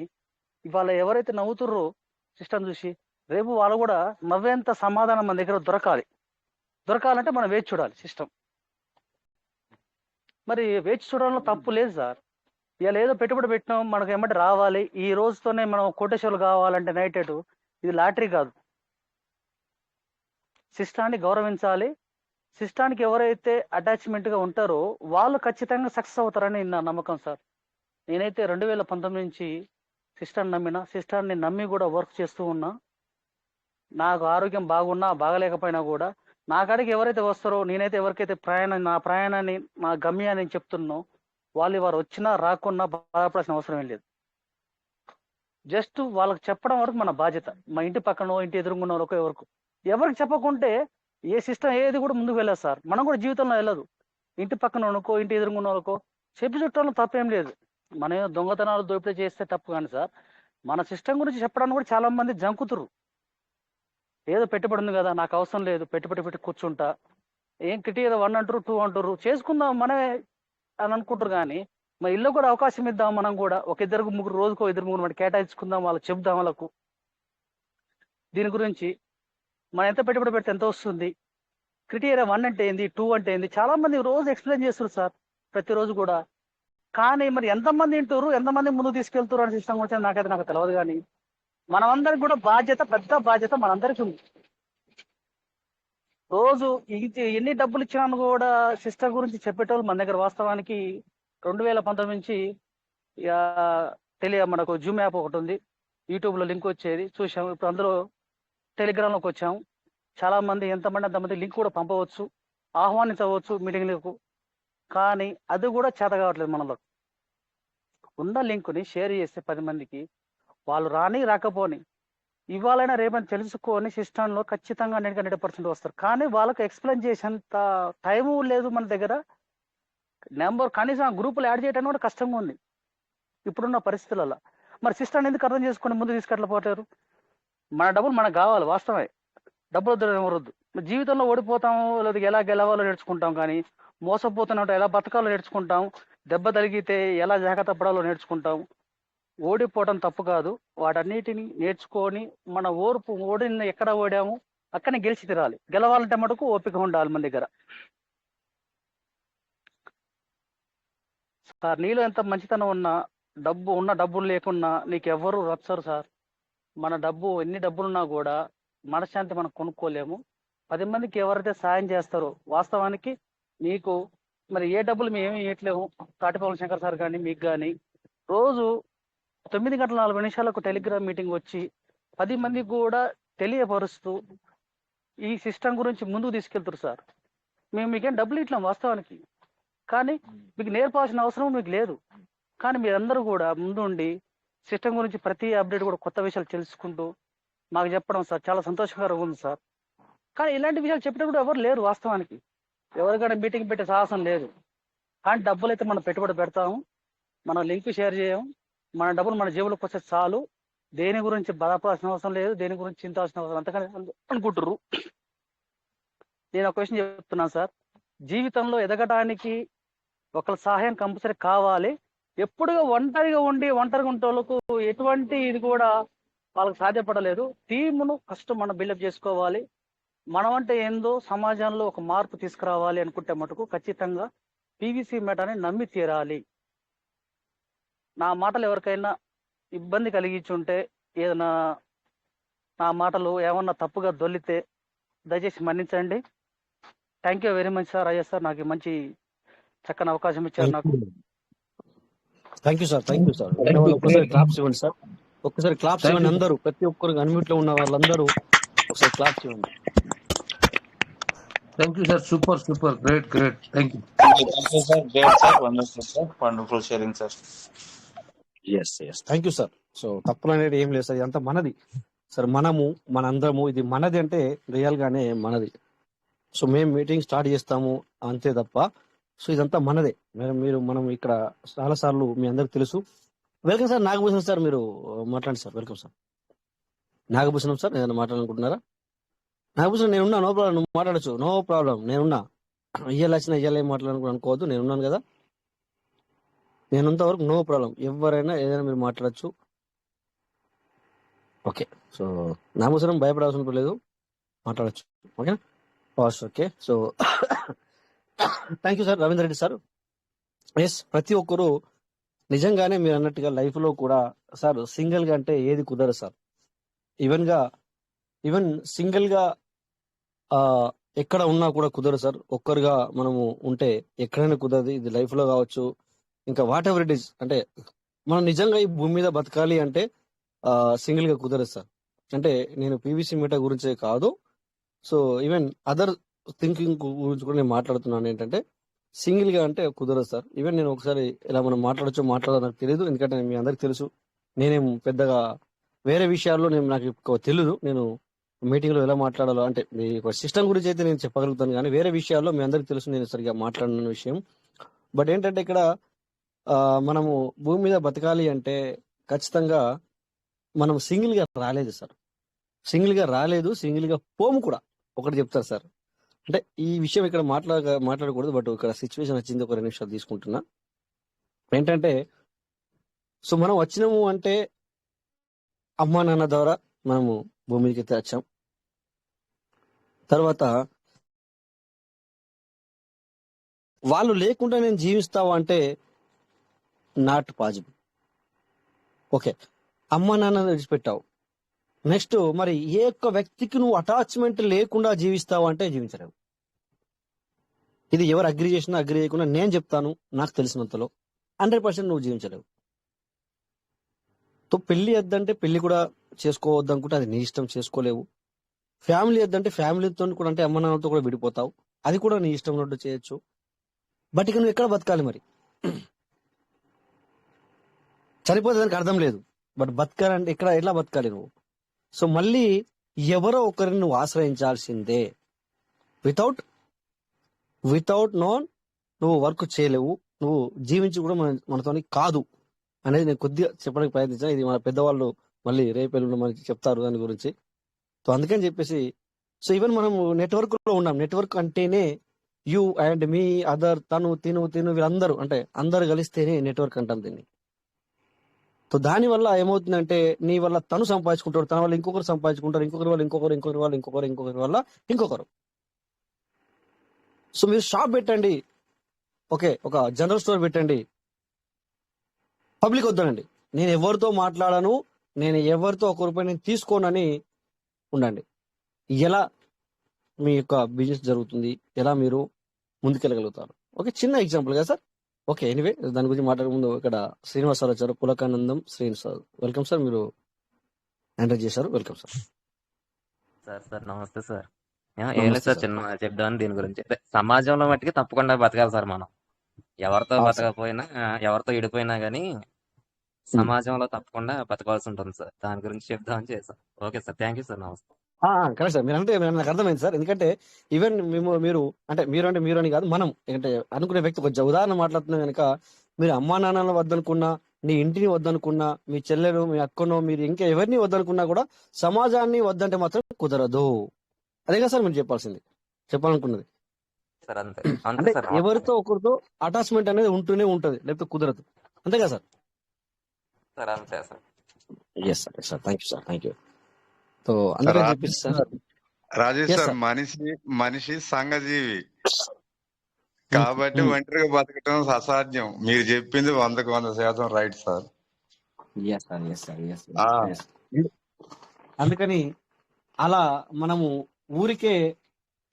ఇవాళ ఎవరైతే నవ్వుతుర్రో సిస్టమ్ చూసి, రేపు వాళ్ళు కూడా నవ్వేంత సమాధానం మన దగ్గర దొరకాలంటే మనం వేచి చూడాలి సిస్టమ్. మరి వేచి చూడడంలో తప్పు లేదు సార్. ఇలా ఏదో పెట్టుబడి పెట్టినాం, మనకు ఏమంటే రావాలి, ఈ రోజుతోనే మనం కోటేశ్వర్లు కావాలంటే నైట్ ఎటు, ఇది లాటరీ కాదు. సిస్టాన్ని గౌరవించాలి. సిస్టానికి ఎవరైతే అటాచ్మెంట్గా ఉంటారో వాళ్ళు ఖచ్చితంగా సక్సెస్ అవుతారని నా నమ్మకం సార్. నేనైతే 2019 నుంచి సిస్టాన్ని నమ్మి కూడా వర్క్ చేస్తూ ఉన్నా. నాకు ఆరోగ్యం బాగున్నా బాగలేకపోయినా కూడా నా కాడికి ఎవరైతే వస్తారో, నేనైతే ఎవరికైతే నా ప్రయాణాన్ని నా గమ్యాన్ని చెప్తున్నో వాళ్ళు వారు వచ్చినా రాకున్నా బాధపడాల్సిన అవసరం ఏం లేదు. జస్ట్ వాళ్ళకి చెప్పడం వరకు మన బాధ్యత. మా ఇంటి పక్కనో ఇంటి ఎదురుగున్న వాళ్ళకో ఎవరికి చెప్పకుంటే ఏ సిస్టమ్ ఏది కూడా ముందుకు వెళ్ళదు సార్. మనం కూడా జీవితంలో వెళ్ళదు. ఇంటి పక్కన వాళ్ళకో ఇంటి ఎదురుగున్న వాళ్ళకో చెప్పి చుట్టంలో తప్పేం లేదు. మన దొంగతనాలు దోపిడీ చేస్తే తప్పు, కానీ సార్ మన సిస్టమ్ గురించి చెప్పడానికి కూడా చాలా మంది జంకుతురు. ఏదో పెట్టుబడి ఉంది కదా, నాకు అవసరం లేదు, పెట్టి కూర్చుంటా, ఏం కిటి ఏదో 1 అంటారు 2 అంటారు, చేసుకుందాం మనమే అని అనుకుంటారు. కానీ మా ఇల్లు కూడా అవకాశం ఇద్దాం, మనం కూడా ఒక 2 3 రోజుకో 2 3 మంది కేటాయించుకుందాం, వాళ్ళకి చెప్దాం వాళ్ళకు దీని గురించి. మనం ఎంత పెట్టుబడి పెడితే ఎంత వస్తుంది, క్రిటీరియా 1 అంటే ఏంది, 2 అంటే ఏంది, చాలా మంది రోజు ఎక్స్ప్లెయిన్ చేస్తారు సార్ ప్రతిరోజు కూడా. కానీ మరి ఎంతమంది వింటారు, ఎంతమంది ముందుకు తీసుకెళ్తారు అని సిస్టమ్ వచ్చి నాకు తెలియదు. కానీ మనమందరికి కూడా పెద్ద బాధ్యత మనందరికీ ఉంది. రోజు ఎన్ని డబ్బులు ఇచ్చినా కూడా సిస్టమ్ గురించి చెప్పేటోళ్ళు మన దగ్గర వాస్తవానికి 2019 నుంచి మనకు జూమ్ యాప్ ఒకటి ఉంది, యూట్యూబ్లో లింక్ వచ్చేది చూసాము. ఇప్పుడు అందులో టెలిగ్రామ్లోకి వచ్చాము. చాలా మంది ఎంతమంది అంతమంది లింక్ కూడా పంపవచ్చు, ఆహ్వానించవచ్చు మీటింగ్లకు. కానీ అది కూడా చేత కావట్లేదు. మనలో ఉన్న లింకుని షేర్ చేస్తే 10 మందికి, వాళ్ళు రాకపోని ఇవాళైనా రేపని తెలుసుకొని సిస్టంలో ఖచ్చితంగా 100% వస్తారు. కానీ వాళ్ళకి ఎక్స్ప్లెయిన్ చేసేంత టైము లేదు మన దగ్గర, నెంబర్ కనీసం ఆ గ్రూపులో యాడ్ చేయడానికి కూడా కష్టంగా ఉంది ఇప్పుడున్న పరిస్థితులలో. మరి సిస్టర్ని ఎందుకు అర్థం చేసుకుని ముందు తీసుకెళ్ళపోతారు? మన డబ్బులు మనకు కావాలి, వాస్తవమే. డబ్బులు వద్దు ఎవరొద్దు. జీవితంలో ఓడిపోతాము లేదా ఎలా గెలవాలో నేర్చుకుంటాం, కానీ మోసపోతున్నట్టు ఎలా బతకాలో నేర్చుకుంటాం, దెబ్బ తగిలితే ఎలా జాగ్రత్త పడాలో నేర్చుకుంటాం. ఓడిపోవడం తప్పు కాదు, వాటన్నిటిని నేర్చుకొని మన ఓడిన ఎక్కడ ఓడాము అక్కడనే గెలిచి తీరాలి. గెలవాలంటే మటుకు ఓపిక ఉండాలి మన దగ్గర. సార్ నీలో ఎంత మంచితనం ఉన్నా డబ్బులు లేకున్నా నీకు ఎవరు రచ్చరు సార్. మన ఎన్ని డబ్బులున్నా కూడా మనశ్శాంతి మనం కొనుక్కోలేము. 10 మందికి ఎవరైతే సాయం చేస్తారో, వాస్తవానికి మీకు మరి ఏ డబ్బులు మేము ఇవ్వట్లేము. తాటిపల్లి శంకర్ సార్ కానీ మీకు కానీ రోజు 9:40 టెలిగ్రామ్ మీటింగ్ వచ్చి 10 మందికి కూడా తెలియపరుస్తూ ఈ సిస్టమ్ గురించి ముందుకు తీసుకెళ్తారు సార్. మేము మీకేం డబ్బులు ఇట్లా వాస్తవానికి, కానీ మీకు నేర్పాల్సిన అవసరం మీకు లేదు. కానీ మీరందరూ కూడా ముందుండి సిస్టమ్ గురించి ప్రతి అప్డేట్ కూడా కొత్త విషయాలు తెలుసుకుంటూ మాకు చెప్పడం సార్ చాలా సంతోషకరంగా ఉంది సార్. కానీ ఇలాంటి విషయాలు చెప్పినప్పుడు ఎవరు లేరు వాస్తవానికి. ఎవరికైనా మీటింగ్ పెట్టే సాహసం లేదు. కానీ డబ్బులు అయితే మనం పెట్టుబడి పెడతాము, మనం లింక్ షేర్ చేయము, మన డబ్బులు మన జేబులోకి వస్తే చాలు, దేని గురించి బాధపడాల్సిన అవసరం లేదు, దేని గురించి చింతాల్సిన అవసరం అంతకని అనుకుంటుర్రు. నేను ఒక విషయం చెప్తున్నాను సార్, జీవితంలో ఎదగడానికి ఒకళ్ళ సహాయం కంపల్సరీ కావాలి. ఎప్పుడుగా ఒంటరిగా ఉంటోళ్ళకు ఎటువంటి ఇది కూడా వాళ్ళకి సాధ్యపడలేదు. టీమును ఫస్ట్ మనం బిల్డప్ చేసుకోవాలి. మనం అంటే ఏందో సమాజంలో ఒక మార్పు తీసుకురావాలి అనుకుంటే మటుకు ఖచ్చితంగా పీవీసీ మెటాని నమ్మి తీరాలి. నా మాటలు ఎవరికైనా ఇబ్బంది కలిగించుంటే, ఏదైనా నా మాటలు ఏమన్నా తప్పుగా దొల్లితే దయచేసి మన్నించండి. Thank you very much sir. అయ్యా సార్, నాకు మంచి చక్కని అవకాశం ఇచ్చారు నాకు. Thank you sir. ఒక్కసారి క్లాప్స్ ఇవ్వండి సార్. ఒక్కసారి క్లాప్స్ ఇవ్వండి అందరూ. ప్రతి ఒక్కరు అన్మ్యూట్ లో ఉన్న వాళ్ళందరూ ఒకసారి క్లాప్స్ ఇవ్వండి. Thank you sir. Super great. Thank you sir. Great sir. Wonderful sharing sir. Yes thank you sir. So తప్పులు అనేది ఏం లేదు సార్, ఇదంతా మనది సార్. మనందరము ఇది మనది అంటే రియల్ గానే మనది. సో మేము మీటింగ్ స్టార్ట్ చేస్తాము అంతే తప్ప, సో ఇదంతా మనదే. మనం ఇక్కడ చాలా సార్లు మీ అందరికి తెలుసు. వెల్కమ్ సార్ నాగభూషణం సార్, మీరు మాట్లాడండి sir. Welcome sir Nagabhushanam sir. ఏదైనా మాట్లాడాలనుకుంటున్నారా? నాగభూషణం నేనున్నా, నో ప్రాబ్లం, నువ్వు మాట్లాడచ్చు, నో ప్రాబ్లం. నేనున్నా, ఇయ్యాలి ఏం మాట్లాడాలనుకోవద్దు, నేనున్నాను కదా. నేనుంత వరకు నో ప్రాబ్లం. ఎవరైనా ఏదైనా మీరు మాట్లాడచ్చు. ఓకే, సో నాగభూషణం భయపడాల్సిన లేదు, మాట్లాడచ్చు. ఓకేనా? Okay, so thank you sir. Ravindra Reddy sir. Yes, ప్రతి ఒక్కరు నిజంగానే మీరు అన్నట్టుగా లైఫ్ లో కూడా సార్ సింగిల్ గా అంటే ఏది కుదరదు సార్. ఈవెన్ సింగిల్ గా ఎక్కడ ఉన్నా కూడా కుదరదు సార్. ఒక్కరుగా మనము ఉంటే ఎక్కడైనా కుదరదు. ఇది లైఫ్ లో కావచ్చు, ఇంకా వాట్ ఎవర్ ఇట్ ఈస్. అంటే మనం నిజంగా ఈ భూమి మీద బతకాలి అంటే సింగిల్ గా కుదరదు సార్. అంటే నేను పీవీసీ మీటా గురించే కాదు, సో ఈవెన్ అదర్ థింకింగ్ గురించి కూడా నేను మాట్లాడుతున్నాను. ఏంటంటే సింగిల్ గా అంటే కుదరదు సార్. ఈవెన్ నేను ఒకసారి ఇలా మనం మాట్లాడదో నాకు తెలియదు, ఎందుకంటే మీ అందరికి తెలుసు నేనేం పెద్దగా వేరే విషయాల్లో నాకు ఎక్కువ తెలియదు. నేను మీటింగ్ లో ఎలా మాట్లాడాలో, అంటే మీ సిస్టమ్ గురించి అయితే నేను చెప్పగలుగుతాను, కానీ వేరే విషయాల్లో మీ అందరికి తెలుసు నేను సరిగా మాట్లాడిన విషయం. బట్ ఏంటంటే ఇక్కడ మనము భూమి మీద బతకాలి అంటే ఖచ్చితంగా మనం సింగిల్ గా రాలేదు సార్. సింగిల్ గా పోము కూడా. ఒకటి చెప్తారు సార్, అంటే ఈ విషయం ఇక్కడ మాట్లాడకూడదు, బట్ ఇక్కడ సిచ్యువేషన్ వచ్చింది. ఒక 2 నిమిషాలు తీసుకుంటున్నా. ఏంటంటే సో మనం వచ్చినాము అంటే అమ్మా నాన్న ద్వారా మనము భూమి మీదకి అయితే వచ్చాం. తర్వాత వాళ్ళు లేకుండా నేను జీవిస్తావా అంటే నాట్ పాసిబుల్. ఓకే, అమ్మా నాన్న విడిచిపెట్టావు. నెక్స్ట్ మరి ఏ ఒక్క వ్యక్తికి నువ్వు అటాచ్మెంట్ లేకుండా జీవిస్తావు అంటే జీవించలేవు. ఇది ఎవరు అగ్రి చేసినా అగ్రి చేయకుండా నేను చెప్తాను, నాకు తెలిసినంతలో 100% నువ్వు జీవించలేవు. పెళ్లి వద్దంటే పెళ్లి కూడా చేసుకోవద్దు అనుకుంటే అది నీ ఇష్టం, చేసుకోలేవు. ఫ్యామిలీ వద్దంటే ఫ్యామిలీతో కూడా, అంటే అమ్మ నాన్నతో కూడా విడిపోతావు, అది కూడా నీ ఇష్టం ఉన్నట్టు చేయొచ్చు. బట్ ఇక నువ్వు ఎక్కడ బతకాలి మరి? చనిపోతే దానికి అర్థం లేదు, బట్ బతకాలంటే ఎట్లా బతకాలి నువ్వు? సో మళ్ళీ ఎవరో ఒకరిని నువ్వు ఆశ్రయించాల్సిందే. వితౌట్ నోన్ నువ్వు వర్క్ చేయలేవు, నువ్వు జీవించి కూడా మనతోని కాదు అనేది నేను కొద్దిగా చెప్పడానికి ప్రయత్నించాను. ఇది మన పెద్దవాళ్ళు మళ్ళీ రేపెల్లుండి మనకి చెప్తారు దాని గురించి. సో అందుకని చెప్పేసి సో ఈవెన్ మనం నెట్వర్క్ లో ఉన్నాం. నెట్వర్క్ అంటేనే యూ అండ్ మీ, అదర్, తను, తిను వీళ్ళందరూ అంటే అందరు కలిస్తేనే నెట్వర్క్ అంటాం దీన్ని. సో దాని వల్ల ఏమవుతుందంటే నీ వల్ల తను సంపాదించుకుంటాడు, తన వల్ల ఇంకొకరు సంపాదించుకుంటారు, ఇంకొకరి వల్ల ఇంకొకరి వల్ల ఇంకొకరు. సో మీరు షాప్ పెట్టండి, ఓకే, ఒక జనరల్ స్టోర్ పెట్టండి, పబ్లిక్ వద్దనండి, నేను ఎవరితో మాట్లాడను, నేను ఎవరితో ఒక రూపాయి నేను తీసుకోనని ఉండండి. ఎలా మీ యొక్క బిజినెస్ జరుగుతుంది, ఎలా మీరు ముందుకెళ్ళగలుగుతారు? ఓకే, చిన్న ఎగ్జాంపుల్ కదా సార్. ఓకే, ఎనీవే దాని గురించి మాట్లాడే ముందు ఇక్కడ శ్రీనివాస్ సార్ వచ్చారు, పులకానందం శ్రీనివాస్ సార్. వెల్కమ్ సార్, మీరు ఎంటర్ చేశారు. Welcome sir. సార్ నమస్తే సార్. ఏం లేదు సార్, చిన్న చెప్దామని దీని గురించి. అదే సమాజంలో మట్టికి తప్పకుండా బతకాలి సార్ మనం. ఎవరితో బతకపోయినా, ఎవరితో విడిపోయినా గానీ సమాజంలో తప్పకుండా బతకాల్సి ఉంటుంది సార్. దాని గురించి చెప్దామని చేశాను. Okay sir, thank you sir, నమస్తే. కరెక్ట్ సార్, మీరు అంటే నాకు అర్థమైంది సార్. ఎందుకంటే ఈవెన్ మీరు అని కాదు, మనం అంటే అనుకునే వ్యక్తి కొంచెం ఉదాహరణ మాట్లాడుతున్నా కనుక, మీరు అమ్మా నాన్నల వద్దనుకున్నా, నీ ఇంటిని వద్దనుకున్నా, మీ చెల్లెలు, మీ అక్కనో, మీరు ఇంకా ఎవరిని వద్దనుకున్నా కూడా సమాజాన్ని వద్దంటే మాత్రం కుదరదు. అదే కదా సార్ మీరు చెప్పాలనుకున్నది సార్. అంతే అంటే అంతే సార్. ఎవరితో ఒకరితో అటాచ్మెంట్ అనేది ఉంటూనే ఉంటది, లేకపోతే కుదరదు. అంతే కదా సార్? సార్ అంతే sir. Yes sir, thank you sir, thank you. So అందుకని చెప్పేసి sir, Rajesh Yes, sir, sir. మనిషి సంఘజీవి కాబట్టి ఒంటరిగా బతకటం అసాధ్యం. మీరు చెప్పింది 100% రైట్ సార్. ఆ. అందుకని అలా మనము ఊరికే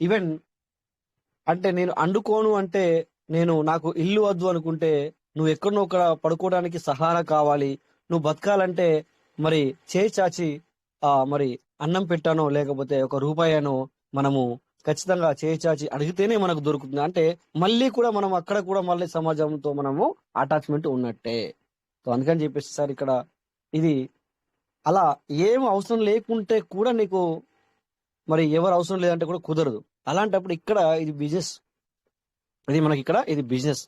ఈవెన్ అంటే నేను అండుకోను అంటే, నాకు ఇల్లు వద్దు అనుకుంటే, నువ్వు ఎక్కడనో ఒక పడుకోవడానికి సహారా కావాలి, నువ్వు బతకాలంటే మరి చేయి చాచి మరి అన్నం పెట్టానో లేకపోతే ఒక రూపాయనో మనము ఖచ్చితంగా చేయి చాచి అడిగితేనే మనకు దొరుకుతుంది. అంటే మళ్ళీ కూడా మనం అక్కడ కూడా మళ్ళీ సమాజంతో మనము అటాచ్మెంట్ ఉన్నట్టే. సో అందుకని చెప్పేసి సార్ ఇక్కడ ఇది అలా ఏం అవసరం లేకుంటే కూడా నీకు మరి ఎవరు అవసరం లేదంటే కూడా కుదరదు. అలాంటప్పుడు ఇక్కడ ఇది బిజినెస్, ఇది బిజినెస్.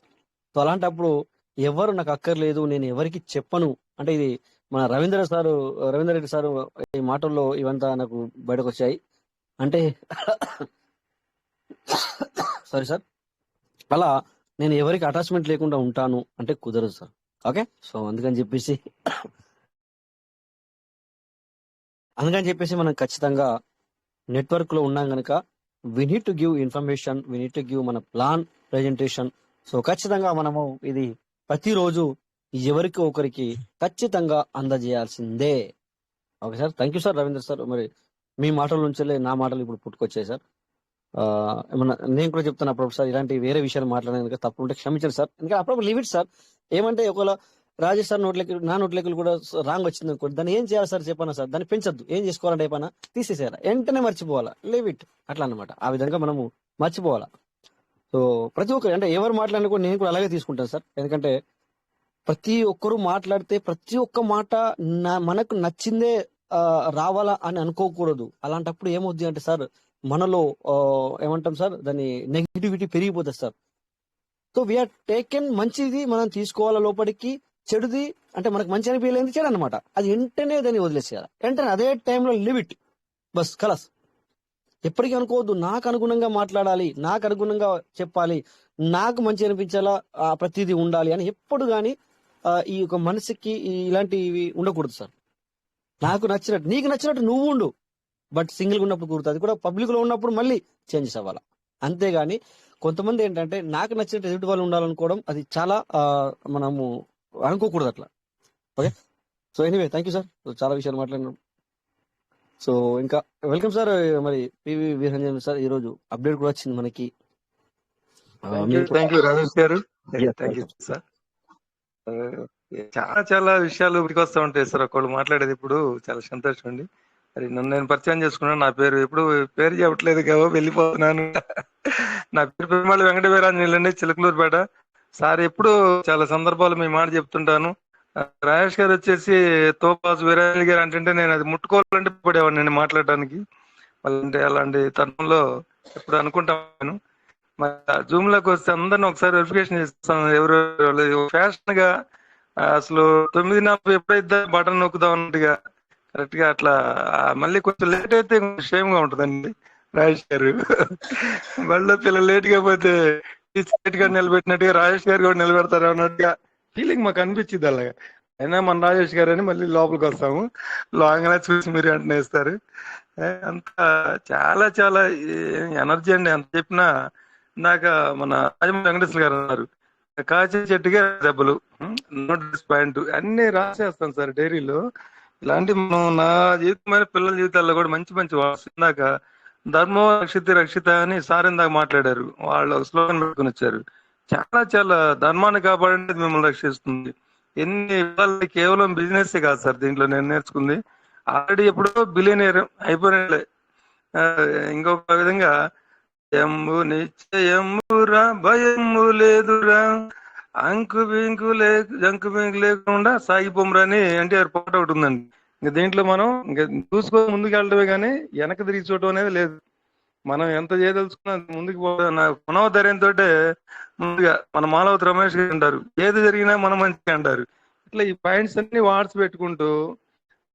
సో అలాంటప్పుడు ఎవరు నాకు అక్కర్లేదు, నేను ఎవరికి చెప్పను అంటే, ఇది మన రవీందర్ రెడ్డి సారు ఈ మాటల్లో ఇవంతా నాకు బయటకు వచ్చాయి. అంటే సారీ సార్, అలా నేను ఎవరికి అటాచ్మెంట్ లేకుండా ఉంటాను అంటే కుదరదు సార్. ఓకే, సో అందుకని చెప్పేసి మనం ఖచ్చితంగా నెట్వర్క్ లో ఉన్నాం కనుక we need to give information, we need to give మన ప్లాన్ ప్రెజెంటేషన్. సో ఖచ్చితంగా మనము ఇది ప్రతిరోజు ఎవరికి ఒకరికి ఖచ్చితంగా అందజేయాల్సిందే. Okay sir, thank you sir Ravindra sir. మరి మీ మాటల నుంచే నా మాటలు ఇప్పుడు పుట్టుకొచ్చాయి సార్. ఏమన్నా నేను కూడా చెప్తాను అప్పుడప్పుడు సార్, ఇలాంటి వేరే విషయాలు మాట్లాడడానికి తప్పు ఉంటే క్షమించండి సార్. ఎందుకంటే అప్పుడప్పుడు లిమిట్ సార్. ఏమంటే ఒకవేళ రాజేష్ సార్ నా నోట్లెక్కలు కూడా రాంగ్ వచ్చింది అనుకోండి, దాన్ని ఏం చేయాలి సార్ చెప్పాను సార్, దాన్ని పెంచొద్దు. ఏం చేసుకోవాలంటే అయిపోయినా తీసేసేయాలి, వెంటనే మర్చిపోవాలా, లిమిట్ అట్లా అనమాట. ఆ విధంగా మనము మర్చిపోవాలా. సో ప్రతి ఒక్కరు అంటే ఎవరు మాట్లాడినా కూడా నేను కూడా అలాగే తీసుకుంటాను సార్. ఎందుకంటే ప్రతి ఒక్కరు మాట్లాడితే ప్రతి ఒక్క మాట మనకు నచ్చిందే రావాలా అని అనుకోకూడదు. అలాంటప్పుడు ఏమవుద్ది అంటే సార్, మనలో ఏమంటాం సార్, దాని నెగిటివిటీ పెరిగిపోతుంది సార్. సో వీఆర్ టేకెన్ మంచిది మనం తీసుకోవాలా లోపలికి, చెడుది అంటే మనకు మంచి అనిపించలేదు చెడు అనమాట, అది వెంటనే దాన్ని వదిలేసేయాలి. వెంటనే అదే టైంలో లిమిట్, బస్ కలాస్. ఎప్పటికీ అనుకోవద్దు నాకు అనుగుణంగా మాట్లాడాలి, నాకు అనుగుణంగా చెప్పాలి, నాకు మంచి అనిపించేలా ప్రతిదీ ఉండాలి అని ఎప్పుడు కానీ ఈ యొక్క మనసుకి ఇలాంటివి ఉండకూడదు సార్. నాకు నచ్చినట్టు నీకు నచ్చినట్టు నువ్వు ఉండు, బట్ సింగిల్గా ఉన్నప్పుడు కుదురుతుంది, అది కూడా పబ్లిక్ లో ఉన్నప్పుడు మళ్ళీ చేంజెస్ అవ్వాలి. అంతేగాని కొంతమంది ఏంటంటే నాకు నచ్చినట్టు ఎదుటి వాళ్ళు ఉండాలనుకోవడం, అది చాలా మనము అనుకోకూడదు అట్లా. Okay, so anyway thank you sir, చాలా విషయాలు మాట్లాడినాం. సో ఇంకా వెల్కమ్ సార్. మరి పివి వీరంజన్ సార్, ఈ రోజు అప్డేట్ కూడా వచ్చింది మనకి. Thank you Rajesh garu, thank you sir. చాలా విషయాలు ఇప్పటికి వస్తూ ఉంటాయి సార్, ఒకళ్ళు మాట్లాడేది ఇప్పుడు చాలా సంతోషం అండి. మరి నన్ను నేను పరిచయం చేసుకున్నాను. నా పేరు ఎప్పుడు పేరు చెప్పట్లేదు కావో వెళ్ళిపోతున్నాను. నా పేరు పెరుమాళ వెంకట వీరాంజనేయులండి, చిలకలూరుపేట. సార్ ఎప్పుడు చాలా సందర్భాలు మీ మాట చెప్తుంటాను. రాజేష్ గారు వచ్చేసి తోపాసు వీరాంజనేయ గారు అంటే నేను అది ముట్టుకోవాలంటే పడేవాడిని నేను మాట్లాడడానికి. అలాంటి తరుణంలో ఎప్పుడు అనుకుంటాను. జూమ్ లోకి వస్తే అందరిని ఒకసారి వెరిఫికేషన్ చేస్తాను ఎవరు ఫ్యాషన్ గా అసలు 9:40 ఎప్పుడైతే బటన్ నొక్కుదాం అన్నట్టుగా కరెక్ట్ గా అట్లా మళ్ళీ కొంచెం లేట్ అయితే షేమ్ గా ఉంటుందండి రాజేష్ గారు. మళ్ళీ పిల్లలు లేట్ గా పోతే లేట్ గా నిలబెట్టినట్టుగా రాజేష్ గారు కూడా నిలబెడతారు అన్నట్టుగా ఫీలింగ్ మాకు అనిపించింది. అలాగా అయినా మన రాజేష్ గారు అని మళ్ళీ లోపలికి వస్తాము, లాంగ్ చూసి మీరు వెంటనే ఇస్తారు. అంతా చాలా చాలా ఎనర్జీ అండి. ఎంత చెప్పినా ఇందాక మన రాజమౌళి వెంకటేశ్వర గారు అన్నారు, కాచే చెట్టుగా దెబ్బలు, నోటీస్ పాయింట్ అన్ని రాసేస్తాం సార్ డైరీలో. ఇలాంటి మనం నా జీవితమైన పిల్లల జీవితాల్లో కూడా మంచి మంచి ఇందాక ధర్మో రక్షిత రక్షిత అని సార్ ఇందాక మాట్లాడారు, వాళ్ళు స్లోగన్ పెట్టుకుని వచ్చారు. చాలా చాలా ధర్మాన్ని కాపాడేది మిమ్మల్ని రక్షిస్తుంది. ఎన్ని కేవలం బిజినెస్ కాదు సార్ దీంట్లో నేను నేర్చుకుంది. ఆల్రెడీ ఎప్పుడో బిలియనీర్ అయిపోయినట్లే. ఇంకొక విధంగా ఎంబు నిశ్చయమురా భయము లేదురా అంకు బింకు జంకు బింకు లేకుండా సాగిపోమరా అని ఎన్టీఆర్ పాట ఒకటి ఉందండి. ఇంకా దీంట్లో మనం ఇంకా చూసుకొని ముందుకు వెళ్ళడమే కానీ వెనక తిరిగి చూడటం అనేది లేదు. మనం ఎంత చేయదలుచుకున్నా ముందుకు పోవడం మనోధైర్యంతో ముందుగా మన మాలవతి రమేష్ గారు అంటారు, ఏది జరిగినా మనం మంచిగా అంటారు. ఇట్లా ఈ పాయింట్స్ అన్ని వాడ్స్ పెట్టుకుంటూ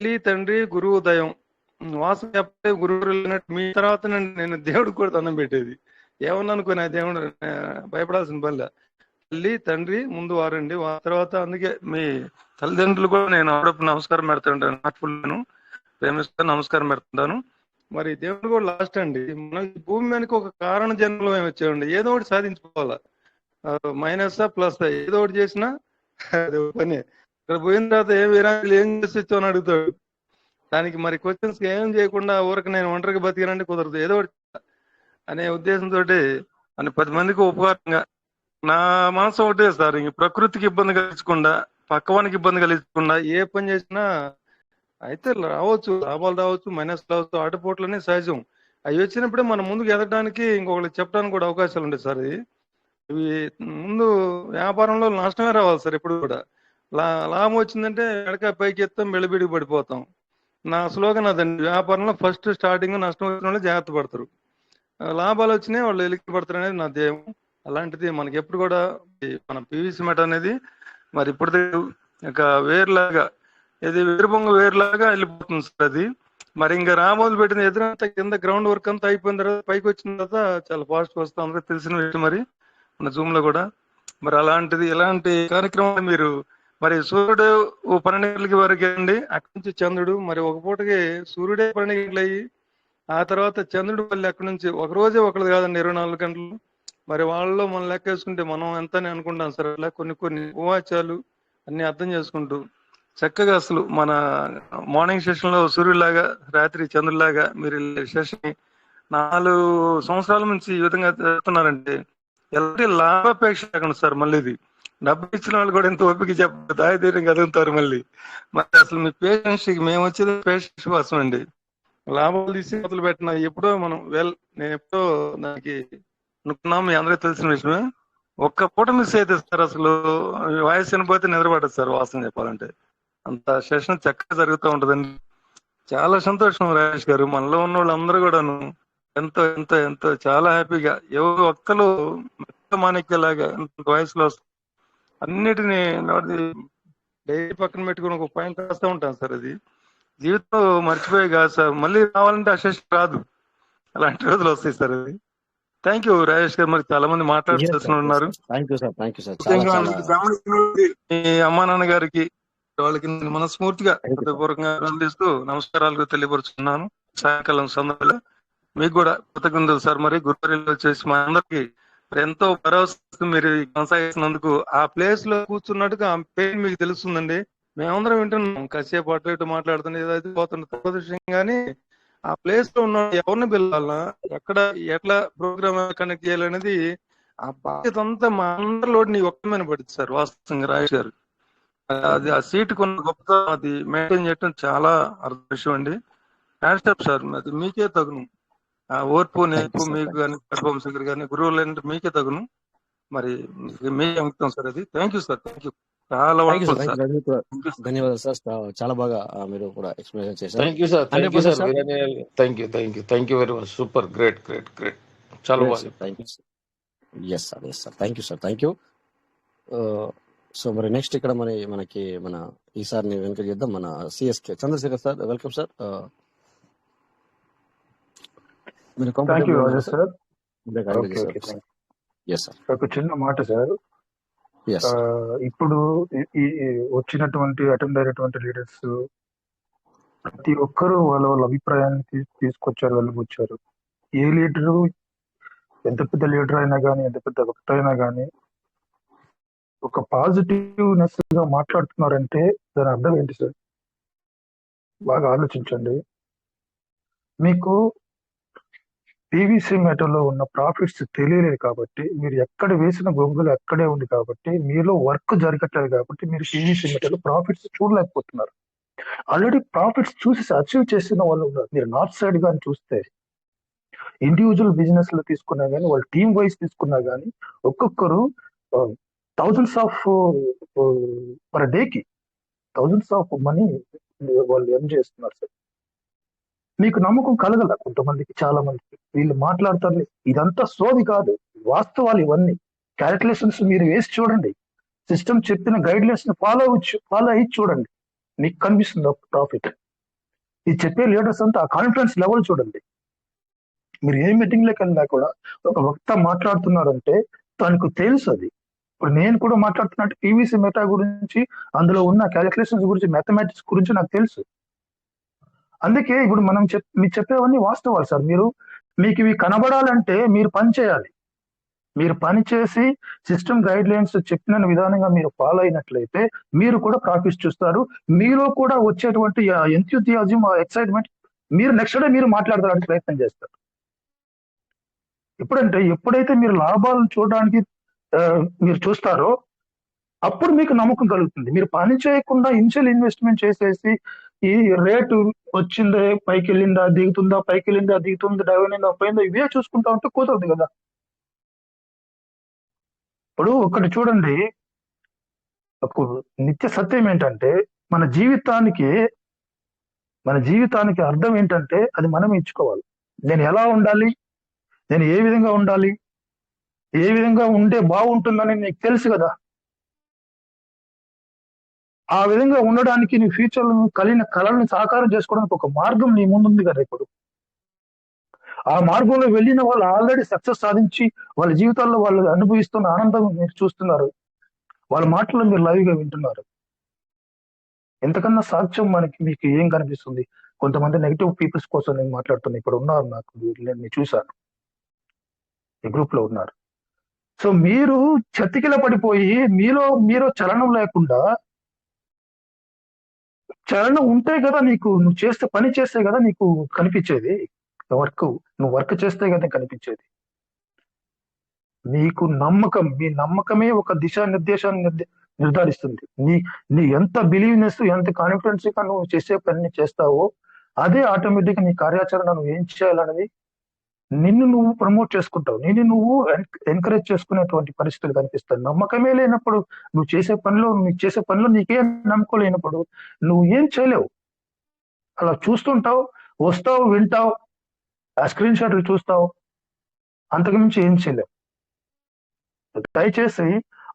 తల్లి తండ్రి గురువు దయం వాసు చెప్పే గురువు మీ తర్వాత నేను దేవుడికి కూడా దండం పెట్టేది. ఏమన్నా అనుకున్నా దేవుడు భయపడాల్సిన పనిలే. తల్లి తండ్రి ముందు వారండి, తర్వాత అందుకే మీ తల్లిదండ్రులు కూడా నేను అప్పుడప్పుడు నమస్కారం పెడుతుంటాను, హార్ట్ఫుల్ ప్రేమిస్తాను, నమస్కారం పెడుతుంటాను. మరి దేవుడు కూడా లాస్ట్ అండి. మనం భూమి మీదకి ఒక కారణ జన్మలో మేము వచ్చామండి, ఏదో ఒకటి సాధించుకోవాలా, మైనస్ ప్లస్ ఏదో ఒకటి చేసినా అది పని. ఇక్కడ పోయిన తర్వాత ఏం విరాంగులు ఏం చేసి వచ్చామని అడుగుతాడు. దానికి మరి క్వశ్చన్స్ ఏం చేయకుండా ఊరికి నేను ఒంటరికి బతికినంటే కుదరదు, ఏదో ఒకటి అనే ఉద్దేశంతో అని 10 మందికి ఉపకారంగా నా మనసు ఒకటే సార్, ఇంక ప్రకృతికి ఇబ్బంది కలిగించకుండా పక్కవానికి ఇబ్బంది కలిగించకుండా ఏ పని చేసినా అయితే రావచ్చు, లాభాలు రావచ్చు, మైనస్ రావచ్చు, ఆటపోట్లనే సహజం. అవి వచ్చినప్పుడే మనం ముందుకు ఎదగడానికి ఇంకొకరికి చెప్పడానికి కూడా అవకాశాలు ఉంటాయి సార్. ఇవి ముందు వ్యాపారంలో నష్టమే రావాలి సార్. ఎప్పుడు కూడా లాభం వచ్చిందంటే ఎడక పైకి ఎత్తాం, మెళ్ళబిడికి పడిపోతాం. నా స్లోగన్ అదండి, వ్యాపారంలో ఫస్ట్ స్టార్టింగ్ నష్టం వచ్చిన వాళ్ళు జాగ్రత్త పడతారు, లాభాలు వచ్చినాయి వాళ్ళు ఎలికి పడతారు అనేది నా ధ్యేయం. అలాంటిది మనకి ఎప్పుడు కూడా మన పీవీసీ మెట అనేది మరి ఇప్పుడు ఇక వేరులాగా ఇది వేరుబొంగ వేరులాగా వెళ్ళిపోతుంది సార్. అది మరి ఇంకా రామోజులు పెట్టిన ఎదురంతా కింద గ్రౌండ్ వర్క్ అంతా అయిపోయిన తర్వాత పైకి వచ్చిన తర్వాత చాలా ఫాస్ట్ వస్తాం, అందరికీ తెలిసిన విషయం మరి మన జూమ్ లో కూడా. మరి అలాంటిది ఇలాంటి కార్యక్రమాలు మీరు మరి సూర్యుడు 12 గంటలకి వరకు అండి, అక్కడి నుంచి చంద్రుడు మరి ఒక పూటకి సూర్యుడే 12 గంటలు అయ్యి ఆ తర్వాత చంద్రుడు మళ్ళీ అక్కడి నుంచి ఒక రోజే ఒకటి కాదండి 24 గంటలు. మరి వాళ్ళలో మనం లెక్క వేసుకుంటే మనం ఎంతని అనుకుంటాం సార్. అలా కొన్ని కొన్ని ఉపవాచాలు అన్ని అర్థం చేసుకుంటూ చక్కగా అసలు మన మార్నింగ్ సెషన్ లో సూర్యులాగా రాత్రి చంద్రులాగా మీరు సెషన్ 4 సంవత్సరాల నుంచి ఈ విధంగా జరుగుతున్నారంటే ఎలాంటి లాభాపేక్ష లేకుండా సార్. మళ్ళీ ఇది డబ్బు ఇచ్చిన వాళ్ళు కూడా ఎంత ఓపిక చెప్పారు, దాయధైర్యం కదులుతారు. మళ్ళీ మరి అసలు మీ పేషెన్స్ మేము వచ్చేది పేషెన్స్ కోసం అండి. లాభాలు తీసి మొదలు పెట్టిన ఎప్పుడో మనం నేను ఎప్పుడో దానికి అనుకున్నాం, మీ అందరికీ తెలిసిన విషయమే. ఒక్క పూట మిస్ అయితే సార్ అసలు వాయిస్ వినిపోతే నిద్రపడదు సార్. వాసన చెప్పాలంటే అంత సెషన్ చక్కగా జరుగుతూ ఉంటుందండి. చాలా సంతోషం రాజేష్ గారు, మనలో ఉన్న వాళ్ళందరూ కూడాను ఎంతో ఎంతో ఎంతో చాలా హ్యాపీగా ఎవరు ఒక్కరు మాణిక్యలాగా ఎంత వయసులో అన్నిటినీ డైలీ పక్కన పెట్టుకుని ఒక పాయింట్ రాస్తూ ఉంటాను సార్. అది జీవితం మర్చిపోయి కాదు సార్, మళ్ళీ రావాలంటే అశేష్ రాదు, అలాంటి రోజులు వస్తాయి సార్. అది థ్యాంక్ యూ రాజేష్ గారు. మరి చాలా మంది మాట్లాడాల్సిన ఉన్నారు. మీ అమ్మా నాన్న గారికి వాళ్ళకి మనస్ఫూర్తిగా హృదయపూర్వకంగా అందిస్తూ నమస్కారాలు తెలియపరుచుకున్నాను. సాయంకాలం సందర్భంలో మీకు కూడా కృతజ్ఞతలు సార్. మరి గురువారిలో వచ్చేసి మా అందరికి ఎంతో భరోసా మీరు కొనసాగిస్తున్నందుకు. ఆ ప్లేస్ లో కూర్చున్నట్టుగా ఆ పెయిన్ మీకు తెలుస్తుందండి. మేమందరం వింటున్నాం, కాసేపు అటు ఇటు మాట్లాడుతున్నా ఏదైతే పోతున్న తప్ప విషయం. కానీ ఆ ప్లేస్ లో ఉన్న ఎవరిని పిలవాలా, ఎక్కడ ఎట్లా ప్రోగ్రామ్ కనెక్ట్ చేయాలనేది ఆ బాధ్యత అంతా మా అందరిలో నీ ఒక్కమైన పడుతుంది సార్. వాస్తవంగా రాజేష్ గారు అది ఆ సీట్ కొన్న గొప్ప అది మెయింటైన్ చేయడం చాలా అర్థ విషయం అండి. హ్యాండ్స్టాప్ సార్, అది మీకే తగును. ఆ ఓర్పు నేర్పు మీకు కానీ పరమశంకర్ గారిని గురువులు అంటే మీకే తగును. మరి మీకే అంకితం సార్ అది. Thank you sir, thank you. చాలా ధన్యవాదాలు సార్, చాలా బాగా మీరు కూడా ఎక్స్ప్లెయిన్ చేశారు. Thank you sir, thank you sir, thank you very much. Super, great great great, చాలా బాగా. Thank you. Yes sir thank you sir, thank you. So మరి నెక్స్ట్ ఇక్కడ మనకి ఈసారి వెనుక చేద్దాం మన CSK Chandrashekar sir. Welcome sir. మీరు థ్యాంక్ యూ కంఫర్టబుల్ రాజా ఉన్నారు sir? Sir. Okay okay thank yes sir. You. ఒక చిన్న మాట సార్. ఎస్. ఇప్పుడు ఈ వచ్చినటువంటి అటెండ్ అయినటువంటి లీడర్స్ ప్రతి ఒక్కరూ వాళ్ళ వాళ్ళ అభిప్రాయాన్ని తీసుకొచ్చారు, వెళ్ళబుచ్చారు. ఏ లీడరు ఎంత పెద్ద లీడర్ అయినా కానీ, ఎంత పెద్ద వక్త అయినా కానీ ఒక పాజిటివ్నెస్ గా మాట్లాడుతున్నారంటే దాని అర్థం ఏంటి సార్? బాగా ఆలోచించండి. మీకు పీవీసీ మెటల్లో ఉన్న ప్రాఫిట్స్ తెలియలేదు కాబట్టి, మీరు ఎక్కడ వేసిన గొంగులు అక్కడే ఉంది కాబట్టి, మీలో వర్క్ జరగట్లేదు కాబట్టి మీరు పీవీసీ మెటల్లో ప్రాఫిట్స్ చూడలేకపోతున్నారు. ఆల్రెడీ ప్రాఫిట్స్ చూసి అచీవ్ చేసిన వాళ్ళు ఉన్నారు. మీరు నార్త్ సైడ్ కానీ చూస్తే ఇండివిజువల్ బిజినెస్ లో తీసుకున్నా కానీ, వాళ్ళు టీమ్ వైజ్ తీసుకున్నా కానీ ఒక్కొక్కరు థౌజండ్స్ ఆఫ్ పర్ డేకి థౌజండ్స్ ఆఫ్ మనీ వాళ్ళు ఎర్న్ చేస్తున్నారు సార్. మీకు నమ్మకం కలగల కొంతమందికి, చాలా మందికి. వీళ్ళు మాట్లాడతారు, ఇదంతా సోది కాదు, వాస్తవాలు ఇవన్నీ. క్యాలిక్యులేషన్స్ మీరు వేసి చూడండి, సిస్టమ్ చెప్పిన గైడ్ లైన్స్ ని ఫాలో అయ్యి చూడండి, మీకు కనిపిస్తుంది ప్రాఫిట్. ఇది చెప్పే లీడర్స్ అంతా ఆ కాన్ఫిడెన్స్ లెవెల్ చూడండి. మీరు ఏ మీటింగ్ లోకి వెళ్ళినా కూడా ఒక వక్త మాట్లాడుతున్నారంటే తనకు తెలుసు అది. ఇప్పుడు నేను కూడా మాట్లాడుతున్నా అంటే పీవీసీ మెటా గురించి, అందులో ఉన్న క్యాలిక్యులేషన్స్ గురించి, మ్యాథమెటిక్స్ గురించి నాకు తెలుసు. అందుకే ఇప్పుడు మనం మీరు చెప్పేవన్నీ వాస్తవాలు సార్. మీకు ఇవి కనబడాలంటే మీరు పని చేయాలి. మీరు పని చేసి సిస్టమ్ గైడ్ లైన్స్ చెప్పిన విధానంగా మీరు ఫాలో అయినట్లయితే మీరు కూడా ప్రాఫిట్స్ చూస్తారు. మీలో కూడా వచ్చేటువంటి ఎంథ్యూజియాజం, ఎక్సైట్మెంట్ మీరు నెక్స్ట్ డే మీరు మాట్లాడడానికి ప్రయత్నం చేస్తారు. ఎప్పుడైతే మీరు లాభాలను చూడడానికి మీరు చూస్తారో అప్పుడు మీకు నమ్మకం కలుగుతుంది. మీరు పని చేయకుండా ఇనిషియల్ ఇన్వెస్ట్మెంట్ చేసేసి ఈ రేటు వచ్చిందే, పైకి వెళ్ళిందా దిగుతుందా, పైకి వెళ్ళిందా దిగుతుందా, డైవర్ అయిందా పోయిందా, ఇవే చూసుకుంటా ఉంటే కుదరదు కదా. ఇప్పుడు ఒకటి చూడండి, నిత్య సత్యం ఏంటంటే మన జీవితానికి అర్థం ఏంటంటే అది మనం ఇచ్చుకోవాలి. నేను ఎలా ఉండాలి, నేను ఏ విధంగా ఉండాలి, ఏ విధంగా ఉంటే బాగుంటుందని నీకు తెలుసు కదా. ఆ విధంగా ఉండడానికి నీ ఫ్యూచర్ లో కలిగిన కళలను సాకారం చేసుకోవడానికి ఒక మార్గం నీ ముందుంది కదా. ఇప్పుడు ఆ మార్గంలో వెళ్ళిన వాళ్ళు ఆల్రెడీ సక్సెస్ సాధించి వాళ్ళ జీవితాల్లో వాళ్ళు అనుభవిస్తున్న ఆనందం మీరు చూస్తున్నారు. వాళ్ళ మాటలు మీరు లైవ్ గా వింటున్నారు. ఎంతకన్నా సాక్ష్యం మీకు ఏం కనిపిస్తుంది? కొంతమంది నెగిటివ్ పీపుల్స్ కోసం నేను మాట్లాడుతున్నా. ఇప్పుడు ఉన్నారు, నాకు నేను చూశాను, ఈ గ్రూప్ లో ఉన్నారు. సో మీరు చతికిల పడిపోయి మీలో చలనం లేకుండా, చలనం ఉంటే కదా నువ్వు పని చేస్తే కదా నీకు కనిపించేది. నువ్వు వర్క్ చేస్తే కదా కనిపించేది. మీకు మీ నమ్మకమే ఒక దిశానిర్దేశాన్ని నిర్ధారిస్తుంది. నీ ఎంత బిలీవ్నెస్, ఎంత కాన్ఫిడెన్స్ గా నువ్వు చేసే పని చేస్తావో అదే ఆటోమేటిక్ నీ కార్యాచరణ నువ్వు ఏం చేయాలనేది నిన్ను నువ్వు ప్రమోట్ చేసుకుంటావు, నిన్ను నువ్వు ఎంకరేజ్ చేసుకునేటువంటి పరిస్థితులు కనిపిస్తాయి. నమ్మకమే లేనప్పుడు నువ్వు చేసే పనిలో నీకే నమ్మకం లేనప్పుడు నువ్వు ఏం చేయలేవు. అలా చూస్తుంటావు, వస్తావు, వింటావు, ఆ స్క్రీన్ షాట్లు చూస్తావు, అంతకుమించి ఏం చేయలేవు. దయచేసి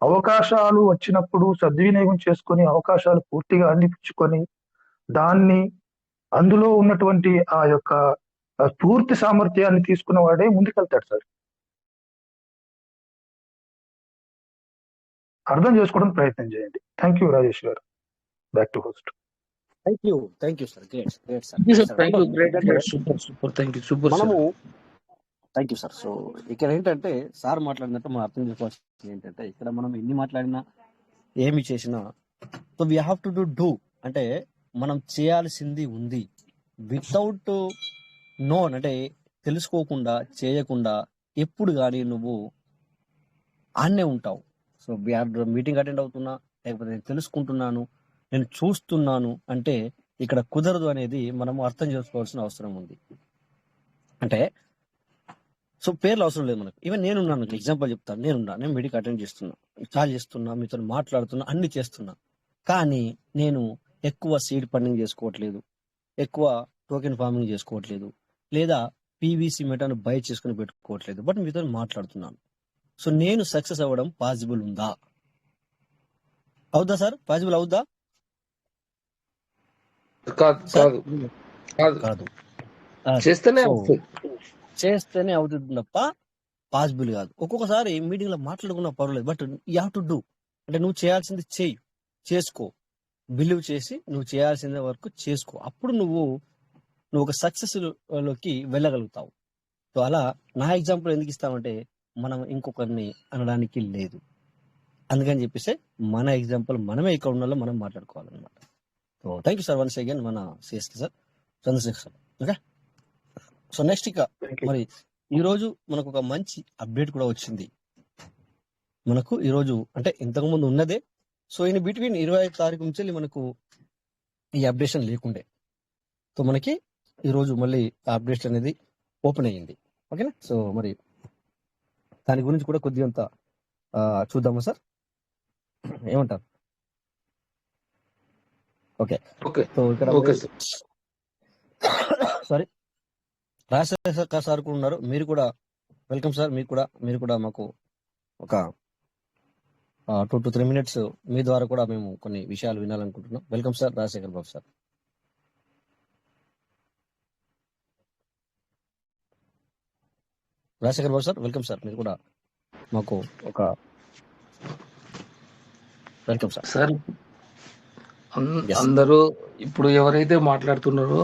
అవకాశాలు వచ్చినప్పుడు సద్వినియోగం చేసుకొని, అవకాశాలు పూర్తిగా అందిపుచ్చుకొని, అందులో ఉన్నటువంటి ఆ యొక్క పూర్తి సామర్థ్యాన్ని తీసుకున్న వాడే ముందుకెళ్తాడు సార్. అర్థం చేసుకోవడం ప్రయత్నం చేయండి. థ్యాంక్ యూ రాజేష్ గారు. Back to host. Thank you sir. Great sir. Super thank you మనము థ్యాంక్ యూ సార్. సో ఇక్కడ ఏంటంటే సార్ మాట్లాడినట్టు మనం అర్థం చేసుకోవాల్సింది ఏంటంటే, ఇక్కడ మనం ఎన్ని మాట్లాడినా ఏమి చేసినా so we have to do అంటే మనం చేయాల్సింది ఉంది. వితౌట్ నోన్ అంటే తెలుసుకోకుండా, చేయకుండా ఎప్పుడు కానీ నువ్వు ఆన్నే ఉంటావు. సో మీటింగ్ అటెండ్ అవుతున్నా, లేకపోతే నేను తెలుసుకుంటున్నాను, నేను చూస్తున్నాను అంటే ఇక్కడ కుదరదు అనేది మనము అర్థం చేసుకోవాల్సిన అవసరం ఉంది. అంటే సో పేర్లు అవసరం లేదు మనకు. ఈవెన్ నేనున్నాను, ఎగ్జాంపుల్ చెప్తాను. నేను మీటింగ్ అటెండ్ చేస్తున్నా, కాల్ చేస్తున్నా, మీతో మాట్లాడుతున్నా, అన్ని చేస్తున్నా. కానీ నేను ఎక్కువ సీడ్ ఫండింగ్ చేసుకోవట్లేదు, ఎక్కువ టోకెన్ ఫార్మింగ్ చేసుకోవట్లేదు, లేదా పీవీసీ మెటాను బై చేసుకుని పెట్టుకోవట్లేదు. బట్ మీతో మాట్లాడుతున్నాను. సో నేను సక్సెస్ అవ్వడం పాసిబుల్ ఉందా? అవుదా సార్? పాసిబుల్ అవుద్దా కాదు సార్? కాదు కాదు కాదు. అది. చేస్తేనే సో వస్తుంది. చేస్తేనే అవుతుంది తప్ప పాసిబుల్ కాదు. ఒక్కొక్కసారి మీటింగ్ లో మాట్లాడుకున్నా పర్వాలేదు, but you have to do. అంటే నువ్వు చేయాల్సింది చెయ్యి, చేసుకో, బిలీవ్ చేసి నువ్వు చేయాల్సిన వరకు చేసుకో. అప్పుడు నువ్వు ఒక సక్సెస్ లోకి వెళ్ళగలుగుతావు. సో అలా నా ఎగ్జాంపుల్ ఎందుకు ఇస్తామంటే మనం ఇంకొకరిని అనడానికి లేదు. అందుకని చెప్పేసి మన ఎగ్జాంపుల్ మనమే ఇక్కడ ఉన్న మనం మాట్లాడుకోవాలన్నమాట. So thank you sir once again మన సిఎస్కి sir, Chandrasekhar sir. Okay, so next ఇక మరి ఈ రోజు మనకు ఒక మంచి అప్డేట్ కూడా వచ్చింది. మనకు ఈ రోజు అంటే ఇంతకు ముందు ఉన్నదే, సో ఇన్ బిట్వీన్ 25 తారీఖు నుంచి మనకు ఈ అప్డేషన్ లేకుండే. సో మనకి ఈ రోజు మళ్ళీ ఆ అప్డేషన్ అనేది ఓపెన్ అయ్యింది. ఓకేనా? సో మరి దాని గురించి కూడా కొద్దిగంత చూద్దామా సార్, ఏమంటారు? ఓకే, ఓకే సో ఇక్కడ okay sir. Sorry Rajasekhar sir కూడా ఉన్నారు. మీరు కూడా వెల్కమ్ సార్. మీరు కూడా మాకు ఒక 2 to 3 minutes మీ ద్వారా కూడా మేము కొన్ని విషయాలు వినాలనుకుంటున్నాం. వెల్కమ్ సార్ రాజశేఖర్ బాబు సార్. రాజశేఖర్ బాబు సార్ వెల్కమ్ సార్. మీరు కూడా మాకు ఒక వెల్కమ్ సార్. Sir Yes. అందరూ ఇప్పుడు ఎవరైతే మాట్లాడుతున్నారో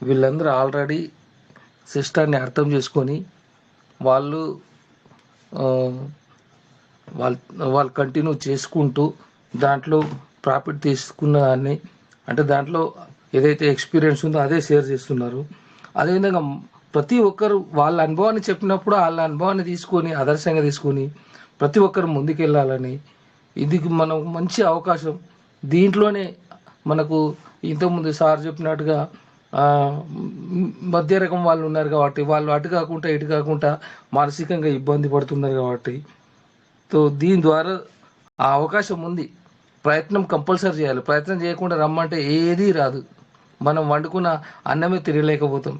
వీళ్ళందరూ ఆల్రెడీ సిస్టాన్ని అర్థం చేసుకొని వాళ్ళు ఆ, వాళ్ళు కంటిన్యూ చేసుకుంటూ దాంట్లో ప్రాఫిట్ తీసుకున్న దాన్ని, అంటే దాంట్లో ఏదైతే ఎక్స్పీరియన్స్ ఉందో అదే షేర్ చేస్తున్నారు. అదేవిధంగా ప్రతి ఒక్కరు వాళ్ళ అనుభవాన్ని చెప్పినప్పుడు వాళ్ళ అనుభవాన్ని తీసుకొని ఆదర్శంగా తీసుకొని ప్రతి ఒక్కరు ముందుకెళ్ళాలని, ఇది మనకు మంచి అవకాశం. దీంట్లోనే మనకు ఇంతకుముందు సార్ చెప్పినట్టుగా ఆ, మధ్య రకం వాళ్ళు ఉన్నారు కాబట్టి వాళ్ళు అటు కాకుండా ఇటు కాకుండా మానసికంగా ఇబ్బంది పడుతున్నారు కాబట్టి, సో దీని ద్వారా ఆ అవకాశం ఉంది. ప్రయత్నం కంపల్సరీ చేయాలి. ప్రయత్నం చేయకుండా రమ్మంటే ఏదీ రాదు. మనం వండుకున్న అన్నమే తినలేకపోతాం.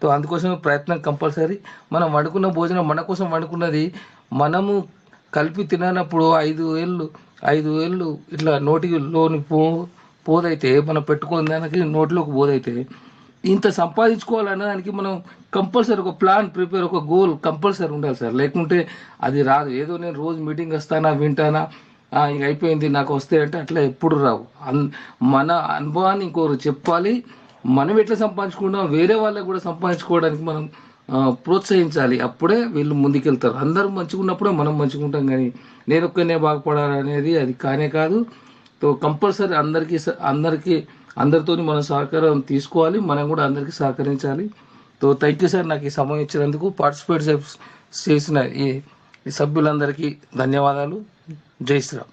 సో అందుకోసమే ప్రయత్నం కంపల్సరీ. మనం వండుకున్న భోజనం మన కోసం వండుకున్నది మనము కలిపి తిననప్పుడు 5 వేళ్ళు ఇట్లా నోటికి లోని పోదైతే, మనం పెట్టుకున్న దానికి నోటిలోకి పోదైతే, ఇంత సంపాదించుకోవాలన్న దానికి మనం కంపల్సరీ ఒక ప్లాన్ ప్రిపేర్, ఒక గోల్ కంపల్సరీ ఉండాలి సార్. లేకుంటే అది రాదు. ఏదో నేను రోజు మీటింగ్ వస్తానా వింటానా ఇక అయిపోయింది నాకు వస్తే అంటే అట్లా ఎప్పుడు రావు. మన అనుభవాన్ని ఇంకొకరు చెప్పాలి. మనం ఎట్లా సంపాదించుకుంటాం వేరే వాళ్ళకి కూడా సంపాదించుకోవడానికి మనం ప్రోత్సహించాలి. అప్పుడే వీళ్ళు ముందుకెళ్తారు. అందరూ మంచిగా ఉన్నప్పుడే మనం మంచిగా ఉంటాం. కానీ నేను ఒక్కనే బాగుపడాలనేది అది కానే కాదు. సో కంపల్సరీ అందరితో మనం సహకారం తీసుకోవాలి. మనం కూడా అందరికీ సహకరించాలి. సో థ్యాంక్ యూ సార్, నాకు ఈ సమయం ఇచ్చినందుకు. పార్టిసిపేట్ చేసిన ఈ సభ్యులందరికీ ధన్యవాదాలు. జై Shriram.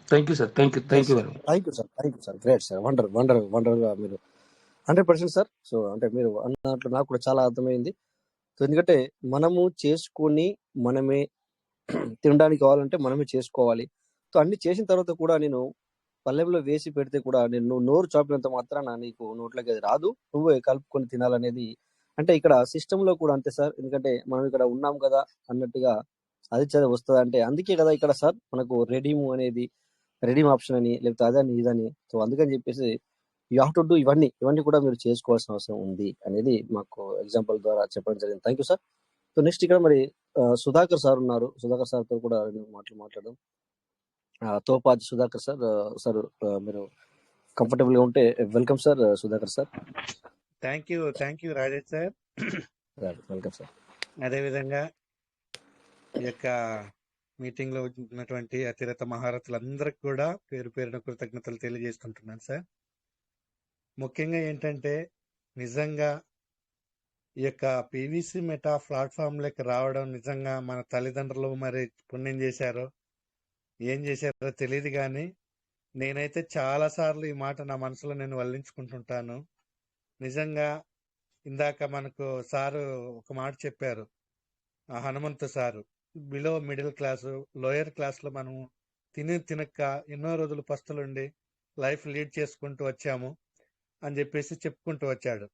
Thank you sir. Thank you very much. Thank you sir. Great sir. Wonder గా మీరు 100% సార్. సో అంటే మీరు అన్నట్లు నాకు కూడా చాలా అర్థమైంది. సో ఎందుకంటే మనము చేసుకొని మనమే తినడానికి కావాలంటే మనమే చేసుకోవాలి. సో అన్ని చేసిన తర్వాత కూడా నేను పల్లెంలో వేసి పెడితే కూడా నువ్వు నోరు చాపినంత మాత్రాన నీకు నోట్లోకి అది రాదు. నువ్వే కలుపుకొని తినాలనేది అంటే ఇక్కడ సిస్టమ్ లో కూడా అంతే సార్. ఎందుకంటే మనం ఇక్కడ ఉన్నాం కదా అన్నట్టుగా అది చదివి వస్తుంది అంటే అందుకే కదా ఇక్కడ సార్ మనకు రెడీమ్ ఆప్షన్ అని, లేకపోతే అదని ఇదని. సో అందుకని చెప్పేసి యూ హ్యావ్ టు డూ ఇవన్నీ కూడా మీరు చేసుకోవాల్సిన అవసరం ఉంది అనేది మాకు ఎగ్జాంపుల్ ద్వారా చెప్పడం జరిగింది. Thank you sir. So next ఇక్కడ మరి సుధాకర్ సార్ ఉన్నారు. సుధాకర్ సార్ తో కూడా మాట్లాడదాం. తోపాజి సుధాకర్ సార్. సార్ మీరు కంఫర్టబుల్ గా ఉంటే welcome sir. Sudhakar sir. Thank you Rajesh sir. Welcome sir. అదేవిధంగా ఈ యొక్క మీటింగ్ లో ఉన్నటువంటి అతిరథ మహారథులందరికీ కూడా పేరు పేరున కృతజ్ఞతలు తెలియజేస్తుంటున్నాను సార్. ముఖ్యంగా ఏంటంటే నిజంగా ఈ యొక్క పీవీసీ మెటా ప్లాట్ఫామ్లోకి రావడం నిజంగా మన తల్లిదండ్రులు మరి పుణ్యం చేశారో ఏం చేశారో తెలియదు. కానీ నేనైతే చాలా సార్లు ఈ మాట నా మనసులో నేను వల్లించుకుంటుంటాను. నిజంగా ఇందాక మనకు సారు ఒక మాట చెప్పారు, Hanumanthu sir, below middle class lower క్లాస్లో మనం తినక ఎన్నో రోజులు పస్తులుండి లైఫ్ లీడ్ చేసుకుంటూ వచ్చాము అని చెప్పేసి చెప్పుకుంటూ వచ్చాడు.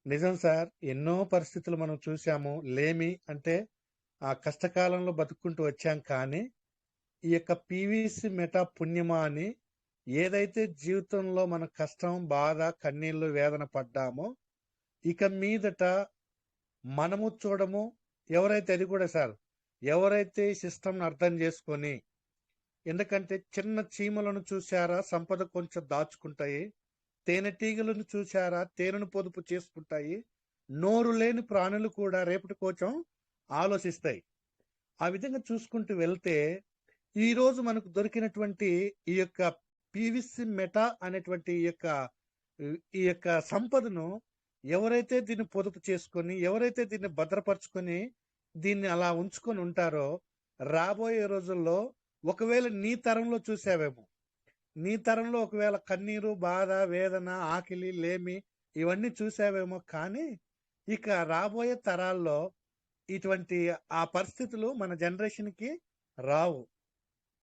నిజం సార్, ఎన్నో పరిస్థితులు మనం చూసాము. లేమి అంటే ఆ కష్టకాలంలో బతుక్కుంటూ వచ్చాం. కానీ ఈ యొక్క పీవీసీ మెటా పుణ్యమా అని ఏదైతే జీవితంలో మన కష్టం, బాధ, కన్నీళ్లు, వేదన పడ్డామో ఇక మీదట మనము చూడము. ఎవరైతే అది కూడా సార్, ఎవరైతే ఈ సిస్టమ్ని అర్థం చేసుకొని, ఎందుకంటే చిన్న చీమలను చూశారా సంపద కొంచెం దాచుకుంటాయి, తేనెటీగలను చూశారా తేనెను పొదుపు చేసుకుంటాయి, నోరు లేని ప్రాణులు కూడా రేపటి కోసం ఆలోచిస్తాయి. ఆ విధంగా చూసుకుంటూ వెళ్తే ఈరోజు మనకు దొరికినటువంటి ఈ యొక్క పీవీసీ మెటా అనేటువంటి ఈ యొక్క సంపదను ఎవరైతే దీన్ని పొదుపు చేసుకొని, ఎవరైతే దీన్ని భద్రపరుచుకొని దీన్ని అలా ఉంచుకొని ఉంటారో రాబోయే రోజుల్లో ఒకవేళ నీ తరంలో చూసావేమో, నీ తరంలో ఒకవేళ కన్నీరు, బాధ, వేదన, ఆకలి, లేమి ఇవన్నీ చూసావేమో, కానీ ఇక రాబోయే తరాల్లో ఇటువంటి ఆ పరిస్థితులు మన జనరేషన్కి రావు.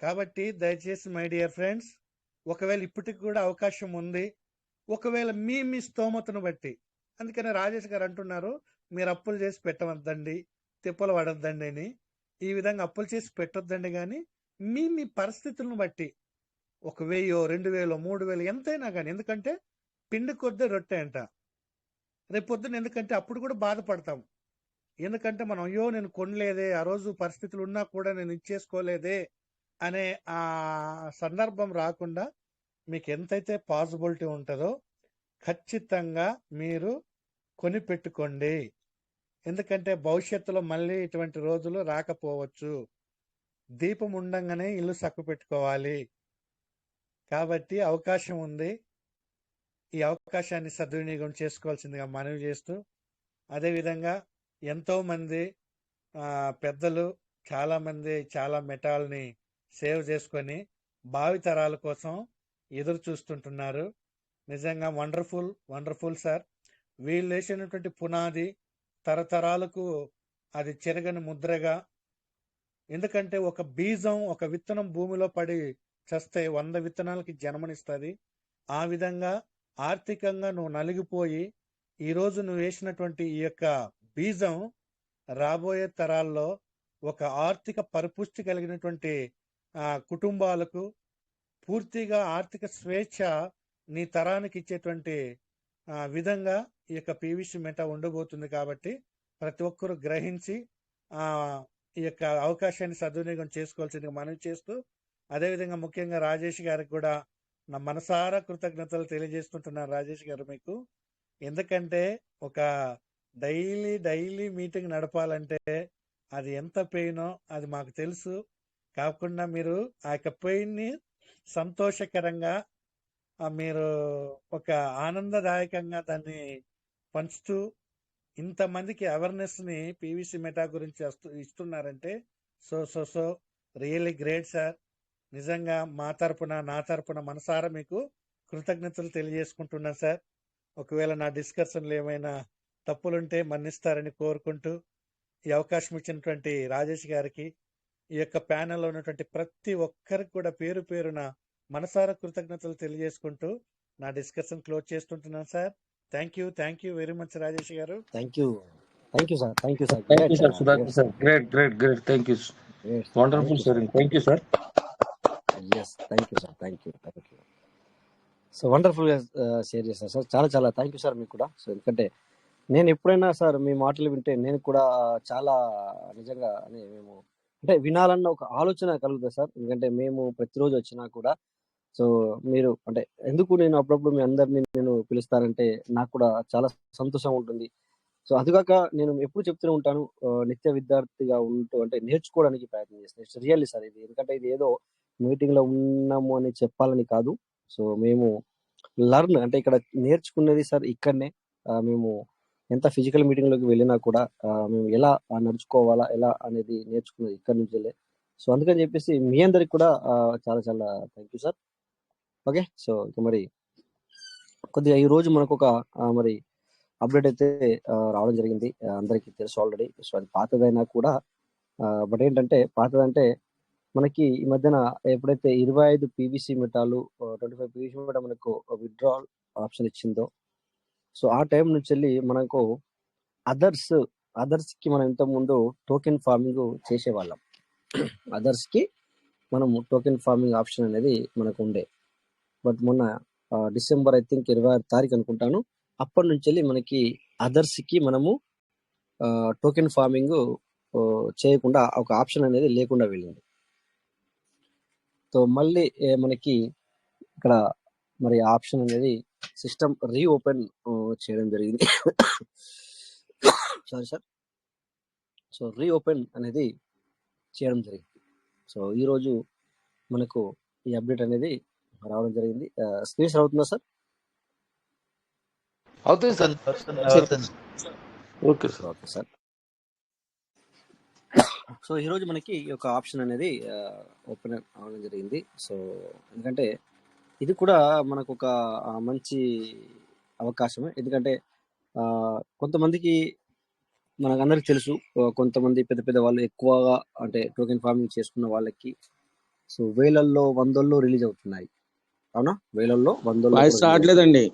కాబట్టి దయచేసి మై డియర్ ఫ్రెండ్స్, ఒకవేళ ఇప్పటికి కూడా అవకాశం ఉంది, ఒకవేళ మీ స్తోమతను బట్టి, అందుకనే రాజేష్ గారు అంటున్నారు మీరు అప్పులు చేసి పెట్టవద్దండి, తిప్పలు పడొద్దండి అని. ఈ విధంగా అప్పులు చేసి పెట్టొద్దండి, కానీ మీ పరిస్థితులను బట్టి 1000, 2000, 3000 ఎంతైనా కానీ, ఎందుకంటే పిండి కొద్ది రొట్టె అంట. రేపొద్దున ఎందుకంటే అప్పుడు కూడా బాధపడతాం, ఎందుకంటే మనం అయ్యో నేను కొనలేదే, ఆ రోజు పరిస్థితులు ఉన్నా కూడా నేను ఇచ్చేసుకోలేదే అనే ఆ సందర్భం రాకుండా మీకు ఎంతైతే పాసిబిలిటీ ఉంటుందో ఖచ్చితంగా మీరు కొని పెట్టుకోండి. ఎందుకంటే భవిష్యత్తులో మళ్ళీ ఇటువంటి రోజులు రాకపోవచ్చు. దీపం ఉండంగానే ఇల్లు సక్కు పెట్టుకోవాలి. కాబట్టి అవకాశం ఉంది, ఈ అవకాశాన్ని సద్వినియోగం చేసుకోవాల్సిందిగా మనవి చేస్తూ, అదేవిధంగా ఎంతోమంది పెద్దలు చాలామంది చాలా మెటాల్ని సేవ్ చేసుకొని భావితరాల కోసం ఎదురు చూస్తుంటున్నారు. నిజంగా వండర్ఫుల్ సార్. వీళ్ళు వేసినటువంటి పునాది తరతరాలకు అది చెరగని ముద్రగా, ఎందుకంటే ఒక బీజం, ఒక విత్తనం భూమిలో పడి చస్తే 100 విత్తనాలకి జన్మనిస్తుంది. ఆ విధంగా ఆర్థికంగా నువ్వు నలిగిపోయి ఈరోజు నువ్వు వేసినటువంటి ఈ యొక్క బీజం రాబోయే తరాల్లో ఒక ఆర్థిక పరిపుష్టి కలిగినటువంటి కుటుంబాలకు పూర్తిగా ఆర్థిక స్వేచ్ఛ నీ తరానికి ఇచ్చేటువంటి విధంగా ఈ యొక్క పీవీసీ మెటా ఉండబోతుంది. కాబట్టి ప్రతి ఒక్కరూ గ్రహించి ఈ యొక్క అవకాశాన్ని సద్వినియోగం చేసుకోవాల్సిందిగా మనవి చేస్తూ, అదేవిధంగా ముఖ్యంగా రాజేష్ గారికి కూడా నా మనసారా కృతజ్ఞతలు తెలియజేస్తుంటున్నాను. రాజేష్ గారు మీకు, ఎందుకంటే ఒక డైలీ మీటింగ్ నడపాలంటే అది ఎంత పెయినో అది మాకు తెలుసు. కాకుండా మీరు ఆ యొక్క పెయిన్ని సంతోషకరంగా మీరు ఒక ఆనందదాయకంగా దాన్ని పంచుతూ ఇంతమందికి అవేర్నెస్ని పీవీసీ మెటా గురించి ఇస్తున్నారంటే సో రియల్లీ గ్రేట్ సార్. నిజంగా మా తరపున, నా తరపున మనసారా మీకు కృతజ్ఞతలు తెలియజేసుకుంటున్నాను సార్. ఒకవేళ నా డిస్కషన్లు ఏమైనా తప్పులుంటే మన్నిస్తారని కోరుకుంటూ, ఈ అవకాశం ఇచ్చినటువంటి రాజేష్ గారికి, ఈ యొక్క ప్యానెల్లో ఉన్నటువంటి ప్రతి ఒక్కరికి కూడా పేరు పేరున మనసారా కృతజ్ఞతలు తెలియజేసుకుంటూ నా డిస్కషన్ క్లోజ్ చేస్తుంటున్నాను sir. Thank you very much Rajesh garu. Thank you sir. Sudhakar sir, great. Thank you. Wonderful sharing. Thank you sir. Thank you. So wonderful గా షేర్ చేశారు సార్. చాలా థ్యాంక్ యూ సార్ మీకు కూడా. సో ఎందుకంటే నేను ఎప్పుడైనా సార్ మీ మాటలు వింటే నేను కూడా చాలా నిజంగా మేము అంటే వినాలన్న ఒక ఆలోచన కలుగుతుంది సార్. ఎందుకంటే మేము ప్రతిరోజు వచ్చినా కూడా సో మీరు అంటే ఎందుకు నేను అప్పుడప్పుడు మీ అందరినీ నేను పిలుస్తానంటే నాకు కూడా చాలా సంతోషం ఉంటుంది. సో అదిగాక నేను ఎప్పుడు చెప్తూనే ఉంటాను, నిత్య విద్యార్థిగా ఉంటూ అంటే నేర్చుకోవడానికి ప్రయత్నం చేస్తాను. ఇట్స్ రియల్లీ సార్ ఇది. ఎందుకంటే ఇది ఏదో మీటింగ్ లో ఉన్నాము అని చెప్పాలని కాదు. సో మేము లర్న్ అంటే ఇక్కడ నేర్చుకునేది సార్ ఇక్కడనే. మేము ఎంత ఫిజికల్ మీటింగ్ లోకి వెళ్ళినా కూడా మేము ఎలా నడుచుకోవాలా ఎలా అనేది నేర్చుకున్నది ఇక్కడి నుంచే. సో అందుకని చెప్పేసి మీ అందరికి కూడా చాలా thank you sir. Okay, so ఇక మరి కొద్దిగా ఈ రోజు మనకు ఒక మరి అప్డేట్ అయితే రావడం జరిగింది. అందరికీ తెలుసు ఆల్రెడీ. సో అది పాతదైనా కూడా బట్ ఏంటంటే పాతదంటే మనకి ఈ మధ్యన ఎప్పుడైతే 25 పీవీసీ మెటాలు 25 పీవీసీ మెటా మనకు విత్డ్రాల్ ఆప్షన్ ఇచ్చిందో, సో ఆ టైం నుంచి వెళ్ళి మనకు అదర్స్ అదర్స్ కి మనం ఇంతకు ముందు టోకెన్ ఫార్మింగ్ చేసేవాళ్ళం. అదర్స్ కి మనము టోకెన్ ఫార్మింగ్ ఆప్షన్ అనేది మనకు ఉండే. బట్ మొన్న డిసెంబర్ ఐ థింక్ 26 తారీఖు అనుకుంటాను, అప్పటి నుంచి వెళ్ళి మనకి అదర్స్ కి మనము టోకెన్ ఫార్మింగ్ చేయకుండా ఒక ఆప్షన్ అనేది లేకుండా వెళ్ళింది. సో మళ్ళీ మనకి ఇక్కడ మరి ఆప్షన్ అనేది సిస్టమ్ రీఓపెన్ చేయడం జరిగింది. Sorry sir. సో రీఓపెన్ అనేది చేయడం జరిగింది. సో ఈరోజు మనకు ఈ అప్డేట్ అనేది రావడం జరిగింది. స్క్రీన్ షేర్ అవుతుందా సార్? అవుతుంది సార్. అవుతుంది. Okay sir. Okay sir. So ఈరోజు మనకి ఈ యొక్క ఆప్షన్ అనేది ఓపెన్ అవ్వడం జరిగింది. సో ఎందుకంటే ఇది కూడా మనకు ఒక మంచి అవకాశమే. ఎందుకంటే కొంతమందికి మనకు అందరికి తెలుసు, కొంతమంది పెద్ద పెద్ద వాళ్ళు ఎక్కువగా అంటే టోకెన్ ఫార్మింగ్ చేసుకున్న వాళ్ళకి సో వేలల్లో వందల్లో రిలీజ్ అవుతున్నాయి. అవునా? వేలల్లో వందల్లో వాయిస్ రావట్లేదండి.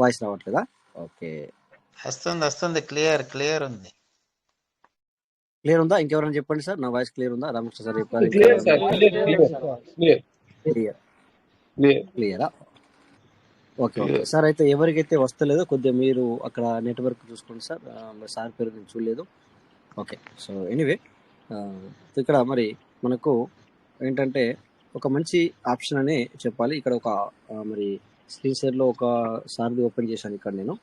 వాయిస్ రావట్లేదా? ఓకే, వస్తుంది క్లియర్ ఉంది. క్లియర్ ఉందా? ఇంకెవరైనా చెప్పండి సార్. నా వాయిస్ క్లియర్ ఉందా? రామకృష్ణ సార్ చెప్పారు. Clear sir. క్లియరా? Okay okay sir. అయితే ఎవరికైతే వస్తలేదో కొద్దిగా మీరు అక్కడ నెట్వర్క్ చూసుకోండి సార్. సార్ పేరు నేను చూడలేదు. ఓకే. సో ఎనీవే ఇక్కడ మరి మనకు ఏంటంటే ఒక మంచి ఆప్షన్ అనే చెప్పాలి. ఇక్కడ ఒక మరి స్క్రీన్ షేర్లో ఒక సార్ది ఓపెన్ చేశాను. ఇక్కడ నేను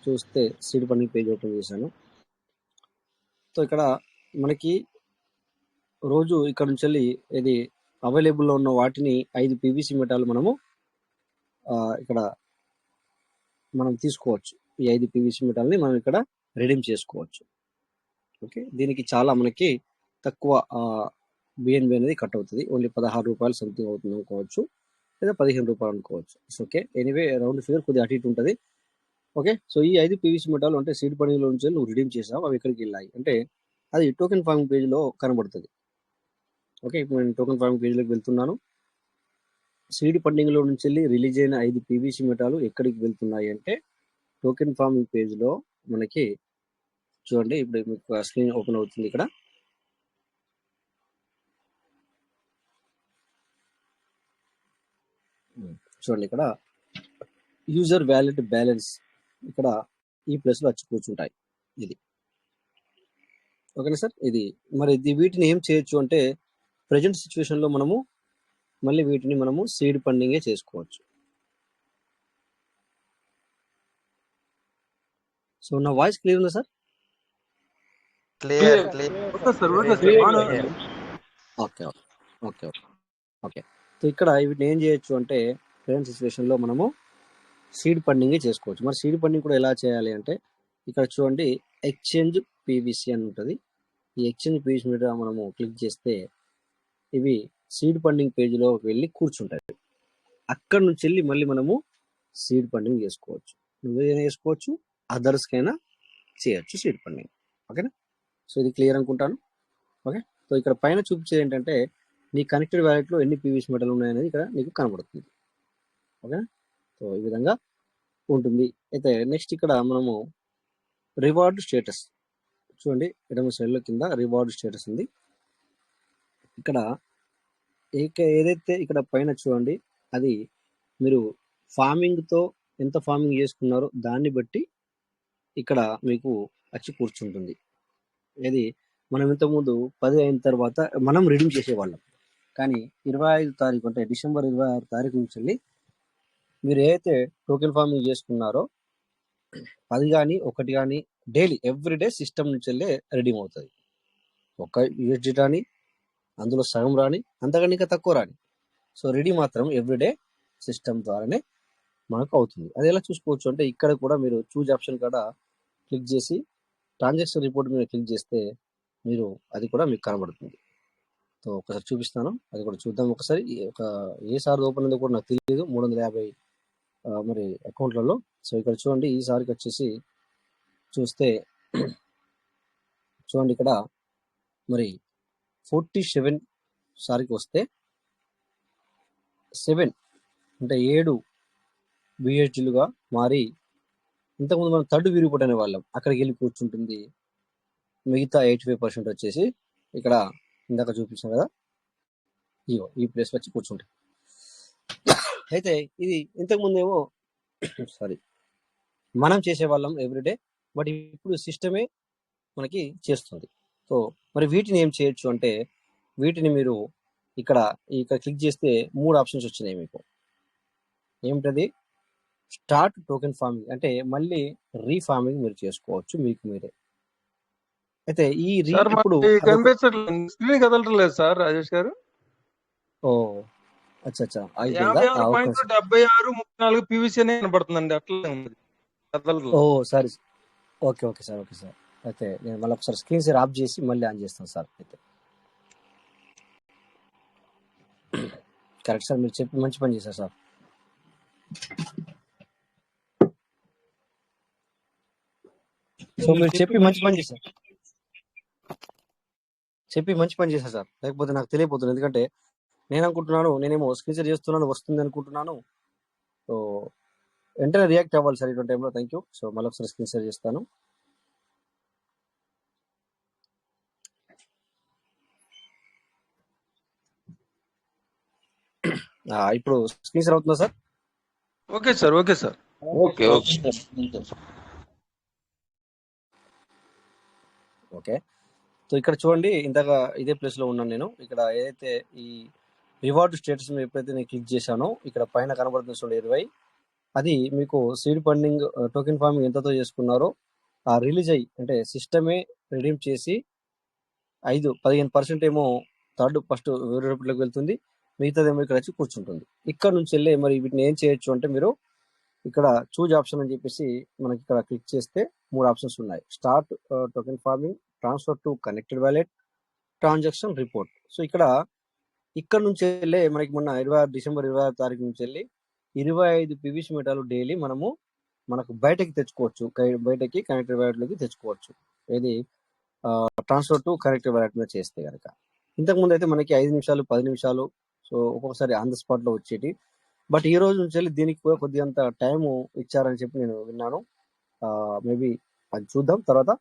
చూస్తే సీడ్ ఫండింగ్ పేజ్ ఓపెన్ చేశాను. సో ఇక్కడ మనకి రోజు ఇక్కడ నుంచి వెళ్ళి ఇది అవైలబుల్లో ఉన్న వాటిని 5 పీవీసీ మెటాలు మనము ఇక్కడ మనం తీసుకోవచ్చు. ఈ 5 పీవీసీ మెటాల్ని మనం ఇక్కడ రిడీమ్ చేసుకోవచ్చు. ఓకే, దీనికి చాలా మనకి తక్కువ బిఎన్బి అనేది కట్ అవుతుంది. ఓన్లీ 16 రూపాయలు సంథింగ్ అవుతుంది అనుకోవచ్చు, లేదా 15 రూపాయలు అనుకోవచ్చు. ఓకే, ఎనీవే రౌండ్ ఫిగర్ కొద్దిగా అటు ఇటు ఉంటుంది. ఓకే, సో ఈ 5 పీవీసీ మెటాలు అంటే సీడ్ ఫండింగ్లో నుంచి నువ్వు రిడీమ్ చేసావు, అవి ఎక్కడికి వెళ్ళాయి అంటే అది టోకెన్ ఫార్మింగ్ పేజ్లో కనబడుతుంది. ఓకే, ఇప్పుడు నేను టోకెన్ ఫార్మింగ్ పేజ్లోకి వెళ్తున్నాను. సీడ్ ఫండింగ్లో నుంచి వెళ్ళి రిలీజ్ అయిన 5 పీవీసీ మెటాలు ఎక్కడికి వెళ్తున్నాయి అంటే టోకెన్ ఫార్మింగ్ పేజ్లో మనకి చూడండి. ఇప్పుడు మీకు స్క్రీన్ ఓపెన్ అవుతుంది. ఇక్కడ చూడండి, ఇక్కడ యూజర్ వ్యాలెట్ బ్యాలెన్స్ ఇక్కడ ఈ ప్లేస్లో వచ్చి కూర్చుంటాయి. ఇది ఓకేనా సార్? ఇది మరి వీటిని ఏం చేయొచ్చు అంటే ప్రజెంట్ సిచ్యువేషన్లో మనము మళ్ళీ వీటిని మనము సీడ్ ఫండింగే చేసుకోవచ్చు. సో నా వాయిస్ క్లియర్ ఉందా sir? Clear okay okay okay okay. So ఇక్కడ వీటిని ఏం చేయొచ్చు అంటే ప్రజెంట్ సిచ్యువేషన్లో మనము సీడ్ ఫండింగే చేసుకోవచ్చు. మరి సీడ్ ఫండింగ్ కూడా ఎలా చేయాలి అంటే ఇక్కడ చూడండి, ఎక్స్చేంజ్ పీవీసీ అని ఉంటుంది. ఈ ఎక్స్చేంజ్ పీవీసీ మీద మనము క్లిక్ చేస్తే ఇవి సీడ్ ఫండింగ్ పేజ్లో వెళ్ళి కూర్చుంటాయి. అక్కడ నుంచి వెళ్ళి మళ్ళీ మనము సీడ్ ఫండింగ్ చేసుకోవచ్చు. నువ్వేదైనా చేసుకోవచ్చు, అదర్స్కైనా చేయొచ్చు సీడ్ ఫండింగ్. ఓకేనా? సో ఇది క్లియర్ అనుకుంటాను. ఓకే, సో ఇక్కడ పైన చూపించేది ఏంటంటే నీ కనెక్టెడ్ వ్యాలెట్లో ఎన్ని పీవీసీ మెటల్ ఉన్నాయనేది ఇక్కడ నీకు కనబడుతుంది. ఓకేనా? సో ఈ విధంగా ఉంటుంది. అయితే నెక్స్ట్ ఇక్కడ మనము రివార్డ్ స్టేటస్ చూడండి, ఎడమ సైడ్లో కింద రివార్డ్ స్టేటస్ ఉంది. ఇక్కడ ఏదైతే ఇక్కడ పైన చూడండి, అది మీరు ఫార్మింగ్తో ఎంత ఫార్మింగ్ చేసుకున్నారో దాన్ని బట్టి ఇక్కడ మీకు వచ్చి కూర్చుంటుంది. ఇది మనం ఇంతకుముందు 10 అయిన తర్వాత మనం రిడీమ్ చేసేవాళ్ళం. కానీ 25 తారీఖు అంటే డిసెంబర్ 26 తారీఖు నుంచి వెళ్ళి మీరు ఏదైతే టోకెన్ ఫార్మింగ్ చేసుకున్నారో 10 కానీ 1 కానీ డైలీ ఎవ్రీడే సిస్టమ్ నుంచి వెళ్ళి రిడీమ్ అవుతుంది. ఒక యూఎస్డి రాని, అందులో సగం రాని, అంతకన్నా ఇంకా తక్కువ రాని. సో రెడీ మాత్రం ఎవ్రీడే సిస్టమ్ ద్వారానే మనకు అవుతుంది. అది ఎలా చూసుకోవచ్చు అంటే ఇక్కడ కూడా మీరు చూజ్ ఆప్షన్ కాడ క్లిక్ చేసి ట్రాన్సాక్షన్ రిపోర్ట్ మీద క్లిక్ చేస్తే మీరు అది కూడా మీకు కనబడుతుంది. సో ఒకసారి చూపిస్తాను, అది కూడా చూద్దాం ఒకసారి. ఏ సారి ఓపెన్ ఉందో కూడా నాకు తెలియదు. 350 మరి అకౌంట్లలో. సో ఇక్కడ చూడండి, ఈసారికి వచ్చేసి చూస్తే చూడండి ఇక్కడ మరి 47 సారికి వస్తే 7 అంటే 7 బిఎస్డీలుగా మారి ఇంతకుముందు మనం థర్డ్ వ్యూ రిపోర్ట్ అనే వాళ్ళం, అక్కడికి వెళ్ళి కూర్చుంటుంది. మిగతా 85% వచ్చేసి ఇక్కడ ఇందాక చూపించాం కదా, ఇగో ఈ ప్లేస్ వచ్చి కూర్చుంటుంది. అయితే ఇది ఇంతకుముందేమో సారీ మనం చేసేవాళ్ళం ఎవ్రీడే, బట్ ఇప్పుడు సిస్టమే మనకి చేస్తుంది. సో మరి వీటిని ఏం చేయొచ్చు అంటే, వీటిని మీరు ఇక్కడ క్లిక్ చేస్తే 3 ఆప్షన్స్ వచ్చినాయి మీకు. ఏమిటది? స్టార్ట్ టోకెన్ ఫార్మింగ్, అంటే మళ్ళీ రీఫార్మింగ్ మీరు చేసుకోవచ్చు మీకు మీరే. అయితే ఈ సార్ ఇప్పుడు మనకి కనిపించట్లేదు, స్క్రీన్ కదలట్లేదు సార్ రాజేష్ గారు. ఓ అచ్చా అయిపోయిందా? 56/76/34 PVC అనే కనబడుతుందండి, అట్లనే ఉంది, కదలట్లేదు. ఓ సరే, ఓకే సార్. అయితే నేను మళ్ళీ ఒకసారి స్క్రీన్ షేర్ ఆఫ్ చేసి మళ్ళీ ఆన్ చేస్తాను సార్. అయితే కరెక్ట్ సార్, మీరు చెప్పి మంచి పని చేశారు సార్. సో మీరు చెప్పి మంచి పని చేశారు సార్, లేకపోతే నాకు తెలియపోతుంది. ఎందుకంటే నేను అనుకుంటున్నాను, నేనేమో స్క్రీన్ షేర్ చేస్తున్నాను, వస్తుంది అనుకుంటున్నాను. సో వెంటనే రియాక్ట్ అవ్వాలి సార్ ఇటువంటి టైంలో. Thank you. సో మళ్ళీ ఒకసారి స్క్రీన్ షేర్ చేస్తాను. ఇప్పుడు స్క్రీన్ షేర్ అవుతుందా sir? Okay sir. Okay. Okay. So ఇక్కడ చూడండి, ఇంతగా ఇదే ప్లేస్ లో ఉన్నాను నేను. ఇక్కడ ఏదైతే ఈ రివార్డ్ స్టేటస్ ఎప్పుడైతే నేను క్లిక్ చేశానో, ఇక్కడ పైన కనబడుతుంది చూడండి 20, అది మీకు సీడ్ ఫండింగ్ టోకెన్ ఫార్మింగ్ ఎంతతో చేసుకున్నారో ఆ రిలీజ్ అయ్యి, అంటే సిస్టమే రిడీమ్ చేసి 15% ఏమో ఫస్ట్ వేరే రూపంలోకి వెళ్తుంది, మిగతాదేమో ఇక్కడ వచ్చి కూర్చుంటుంది. ఇక్కడ నుంచి వెళ్ళి మరి వీటిని ఏం చేయొచ్చు అంటే, మీరు ఇక్కడ చూజ్ ఆప్షన్ అని చెప్పేసి మనకి ఇక్కడ క్లిక్ చేస్తే 3 ఆప్షన్స్ ఉన్నాయి. Start token farming, transfer to connected wallet, transaction report. So ఇక్కడ నుంచి వెళ్ళి మనకి మొన్న డిసెంబర్ 26 తారీఖు నుంచి వెళ్ళి 25 PVC మీటర్లు డైలీ మనకు బయటకి తెచ్చుకోవచ్చు, బయటకి కనెక్టెడ్ వ్యాలెట్లోకి తెచ్చుకోవచ్చు. ఏది ట్రాన్స్ఫర్ టు కనెక్టెడ్ వ్యాలెట్ మీద చేస్తే కనుక. ఇంతకుముందు అయితే మనకి 5 నిమిషాలు 10 నిమిషాలు సో ఒక్కొక్కసారి ఆన్ ద స్పాట్ లో వచ్చేటి. బట్ ఈ రోజు నుంచి వెళ్ళి దీనికి కూడా కొద్దిగంత టైం ఇచ్చారని చెప్పి నేను విన్నాను. మేబీ అది చూద్దాం తర్వాత.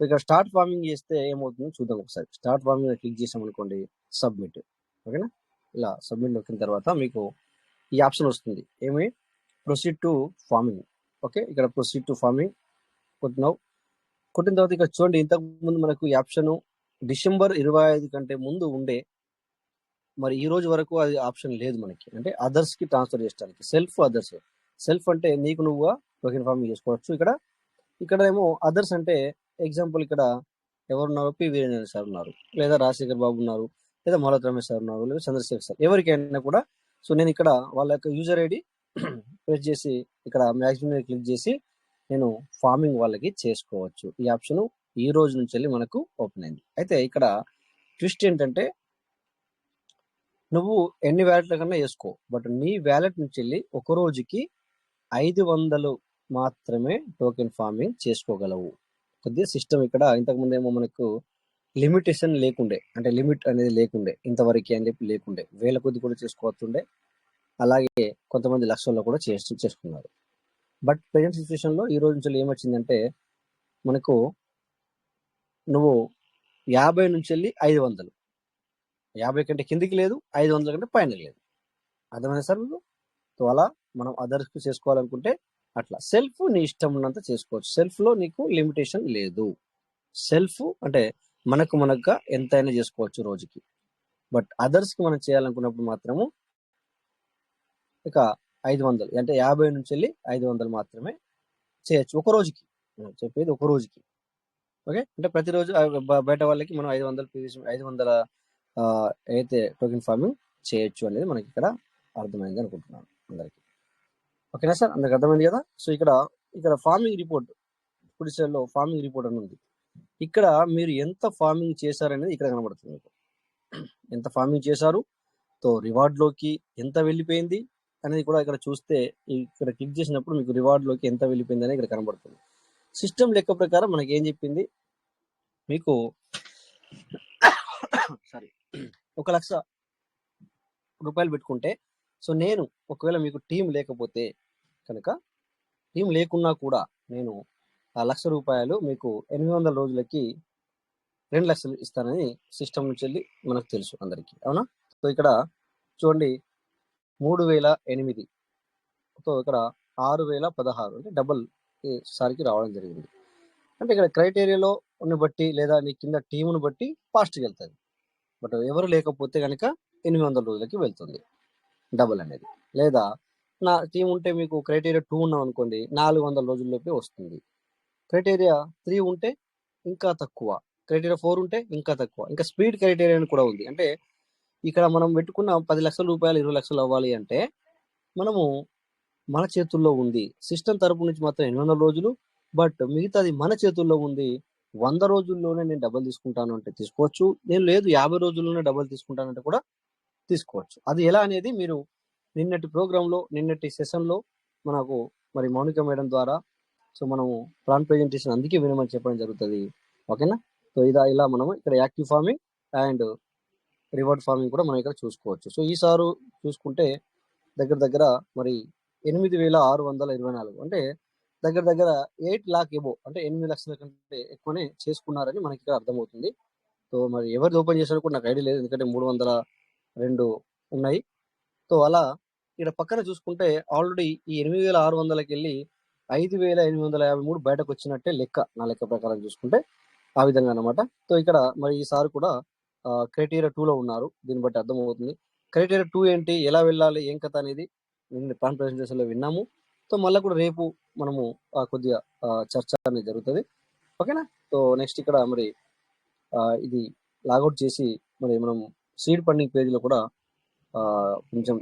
ఇక్కడ స్టార్ట్ ఫార్మింగ్ చేస్తే ఏమవుతుందో చూద్దాం ఒకసారి. స్టార్ట్ ఫార్మింగ్ క్లిక్ చేసాం అనుకోండి, సబ్మిట్. ఓకేనా? ఇలా సబ్మిట్ నొక్కిన తర్వాత మీకు ఈ ఆప్షన్ వస్తుంది, ఏమి? Proceed to farming. ఓకే, ఇక్కడ ప్రొసీడ్ టు ఫార్మింగ్ కొట్టిన తర్వాత ఇక్కడ చూడండి, ఇంతకు ముందు మనకు ఈ ఆప్షన్ డిసెంబర్ 25 కంటే ముందు ఉండే, మరి ఈ రోజు వరకు అది ఆప్షన్ లేదు మనకి. అంటే అదర్స్ కి ట్రాన్స్ఫర్ చేయడానికి సెల్ఫ్ అంటే నీకు నువ్వుగా టోకెన్ ఫార్మింగ్ చేసుకోవచ్చు. ఇక్కడ ఏమో అదర్స్ అంటే ఎగ్జాంపుల్ ఇక్కడ ఎవరున్నారు? పి వీరేంద్ర సార్ ఉన్నారు, లేదా రాజశేఖర్ బాబు ఉన్నారు, లేదా మౌలత్ రమేష్ సార్ ఉన్నారు, లేదా చంద్రశేఖర్ సార్, ఎవరికైనా కూడా. సో నేను ఇక్కడ వాళ్ళ యొక్క యూజర్ ఐడి ప్రెస్ చేసి ఇక్కడ మ్యాక్సిమం క్లిక్ చేసి నేను ఫార్మింగ్ వాళ్ళకి చేసుకోవచ్చు. ఈ ఆప్షన్ ఈ రోజు నుంచి వెళ్ళి మనకు ఓపెన్ అయింది. అయితే ఇక్కడ ట్విస్ట్ ఏంటంటే, నువ్వు ఎన్ని వ్యాలెట్ల కన్నా వేసుకో, బట్ నీ వ్యాలెట్ నుంచి వెళ్ళి ఒక రోజుకి 500 మాత్రమే టోకెన్ ఫార్మింగ్ చేసుకోగలవు. కొద్దిగా సిస్టమ్ ఇక్కడ ఇంతకుముందు ఏమో మనకు లిమిటేషన్ లేకుండే, అంటే లిమిట్ అనేది లేకుండే, ఇంతవరకు అని చెప్పి లేకుండే, వేల కొద్ది కూడా చేసుకోవచ్చుండే, అలాగే కొంతమంది లక్షల్లో కూడా చేసుకున్నారు. బట్ ప్రజెంట్ సిచ్యువేషన్ లో ఈ రోజు నుంచి ఏమొచ్చిందంటే, మనకు నువ్వు 50 నుంచి వెళ్ళి 500, 50 కంటే కిందికి లేదు, 500 కంటే పైన లేదు. అర్థమైంది సార్ మీకు? సో అలా మనం అదర్స్ కు చేసుకోవాలనుకుంటే అట్లా సెల్ఫ్ నీ ఇష్టం ఉన్నంత చేసుకోవచ్చు. సెల్ఫ్ లో నీకు లిమిటేషన్ లేదు. సెల్ఫ్ అంటే మనకుగా ఎంతైనా చేసుకోవచ్చు రోజుకి. బట్ అదర్స్ కి మనం చేయాలనుకున్నప్పుడు మాత్రము ఇక 500, అంటే 50 నుంచి వెళ్ళి 500 మాత్రమే చేయొచ్చు ఒక రోజుకి. చెప్పేది ఒక రోజుకి. ఓకే, అంటే ప్రతిరోజు బయట వాళ్ళకి మనం 500 అయితే టోకెన్ ఫార్మింగ్ చేయొచ్చు అనేది మనకి ఇక్కడ అర్థమైంది అనుకుంటున్నాను అందరికి. ఓకేనా సార్? అందరికి అర్థమైంది కదా? సో ఇక్కడ ఫార్మింగ్ రిపోర్ట్, పుడిసెల్లో ఫార్మింగ్ రిపోర్ట్ అని ఉంది. ఇక్కడ మీరు ఎంత ఫార్మింగ్ చేశారనేది ఇక్కడ కనబడుతుంది మీకు. ఎంత ఫార్మింగ్ చేశారు, తో రివార్డ్ లోకి ఎంత వెళ్ళిపోయింది అనేది కూడా ఇక్కడ చూస్తే, ఇక్కడ క్లిక్ చేసినప్పుడు మీకు రివార్డ్ లోకి ఎంత వెళ్ళిపోయింది అనేది ఇక్కడ కనబడుతుంది. సిస్టమ్ లెక్క ప్రకారం మనకి ఏం చెప్పింది, మీకు సారీ 1,00,000 రూపాయలు పెట్టుకుంటే, సో నేను ఒకవేళ మీకు టీం లేకపోతే కనుక, టీం లేకున్నా కూడా నేను ఆ ₹1,00,000 మీకు 800 రోజులకి 2,00,000 ఇస్తానని సిస్టమ్ నుంచి వెళ్ళి మనకు తెలుసు అందరికీ, అవునా? సో ఇక్కడ చూడండి 3,008 సో ఇక్కడ 6,016 అంటే డబుల్ ఈసారికి రావడం జరిగింది. అంటే ఇక్కడ క్రైటీరియాలో బట్టి లేదా నీ కింద టీమును బట్టి ఫాస్ట్గా వెళ్తుంది. బట్ ఎవరు లేకపోతే కనుక 800 రోజులకి వెళ్తుంది డబుల్ అనేది. లేదా నా టీం ఉంటే మీకు క్రైటీరియా 2 ఉన్నాం అనుకోండి 400 రోజుల్లోపే వస్తుంది. క్రైటీరియా 3 ఉంటే ఇంకా తక్కువ, క్రైటీరియా 4 ఉంటే ఇంకా తక్కువ. ఇంకా స్పీడ్ క్రైటీరియా కూడా ఉంది. అంటే ఇక్కడ మనం పెట్టుకున్న ₹10,00,000 20,00,000 అవ్వాలి అంటే మనము మన చేతుల్లో ఉంది. సిస్టమ్ తరపు నుంచి మాత్రం 800 రోజులు, బట్ మిగతాది మన చేతుల్లో ఉంది. 100 రోజుల్లోనే నేను డబుల్ తీసుకుంటాను అంటే తీసుకోవచ్చు, నేను లేదు 50 రోజుల్లోనే డబుల్ తీసుకుంటానంటే కూడా తీసుకోవచ్చు. అది ఎలా అనేది మీరు నిన్నటి ప్రోగ్రాంలో నిన్నటి సెషన్లో మనకు మరి మౌనిక మేడం ద్వారా సో మనము ప్లాన్ ప్రెజెంటేషన్ అందుకే వినమని చెప్పడం జరుగుతుంది, ఓకేనా? సో ఇలా మనము ఇక్కడ active farming and reward farming కూడా మనం ఇక్కడ చూసుకోవచ్చు. సో ఈసారి చూసుకుంటే దగ్గర మరి 8,624 అంటే దగ్గర 8 లాక్ ఎబో అంటే 8 లక్షల కంటే ఎక్కువనే చేసుకున్నారని మనకి ఇక్కడ అర్థమవుతుంది. సో మరి ఎవరిది ఓపెన్ చేశారో కూడా నాకు ఐడియా లేదు, ఎందుకంటే 302 ఉన్నాయి. సో అలా ఇక్కడ పక్కన చూసుకుంటే ఆల్రెడీ ఈ 8,600కి వెళ్ళి 5,853 బయటకు వచ్చినట్టే లెక్క, నా లెక్క ప్రకారం చూసుకుంటే ఆ విధంగా అనమాట. సో ఇక్కడ మరి ఈసారి కూడా క్రైటీరియా 2లో ఉన్నారు, దీన్ని బట్టి అర్థమవుతుంది. క్రైటీరియా 2 ఏంటి, ఎలా వెళ్ళాలి, ఏం కథ అనేది నిన్న ప్లాన్ ప్రెజెంటేషన్లో విన్నాము. సో మళ్ళీ కూడా రేపు మనము కొద్దిగా చర్చ అనేది జరుగుతుంది, ఓకేనా? సో నెక్స్ట్ ఇక్కడ మరి ఇది లాగౌట్ చేసి మరి మనం సీడ్ ఫండింగ్ పేజ్లో కూడా కొంచెం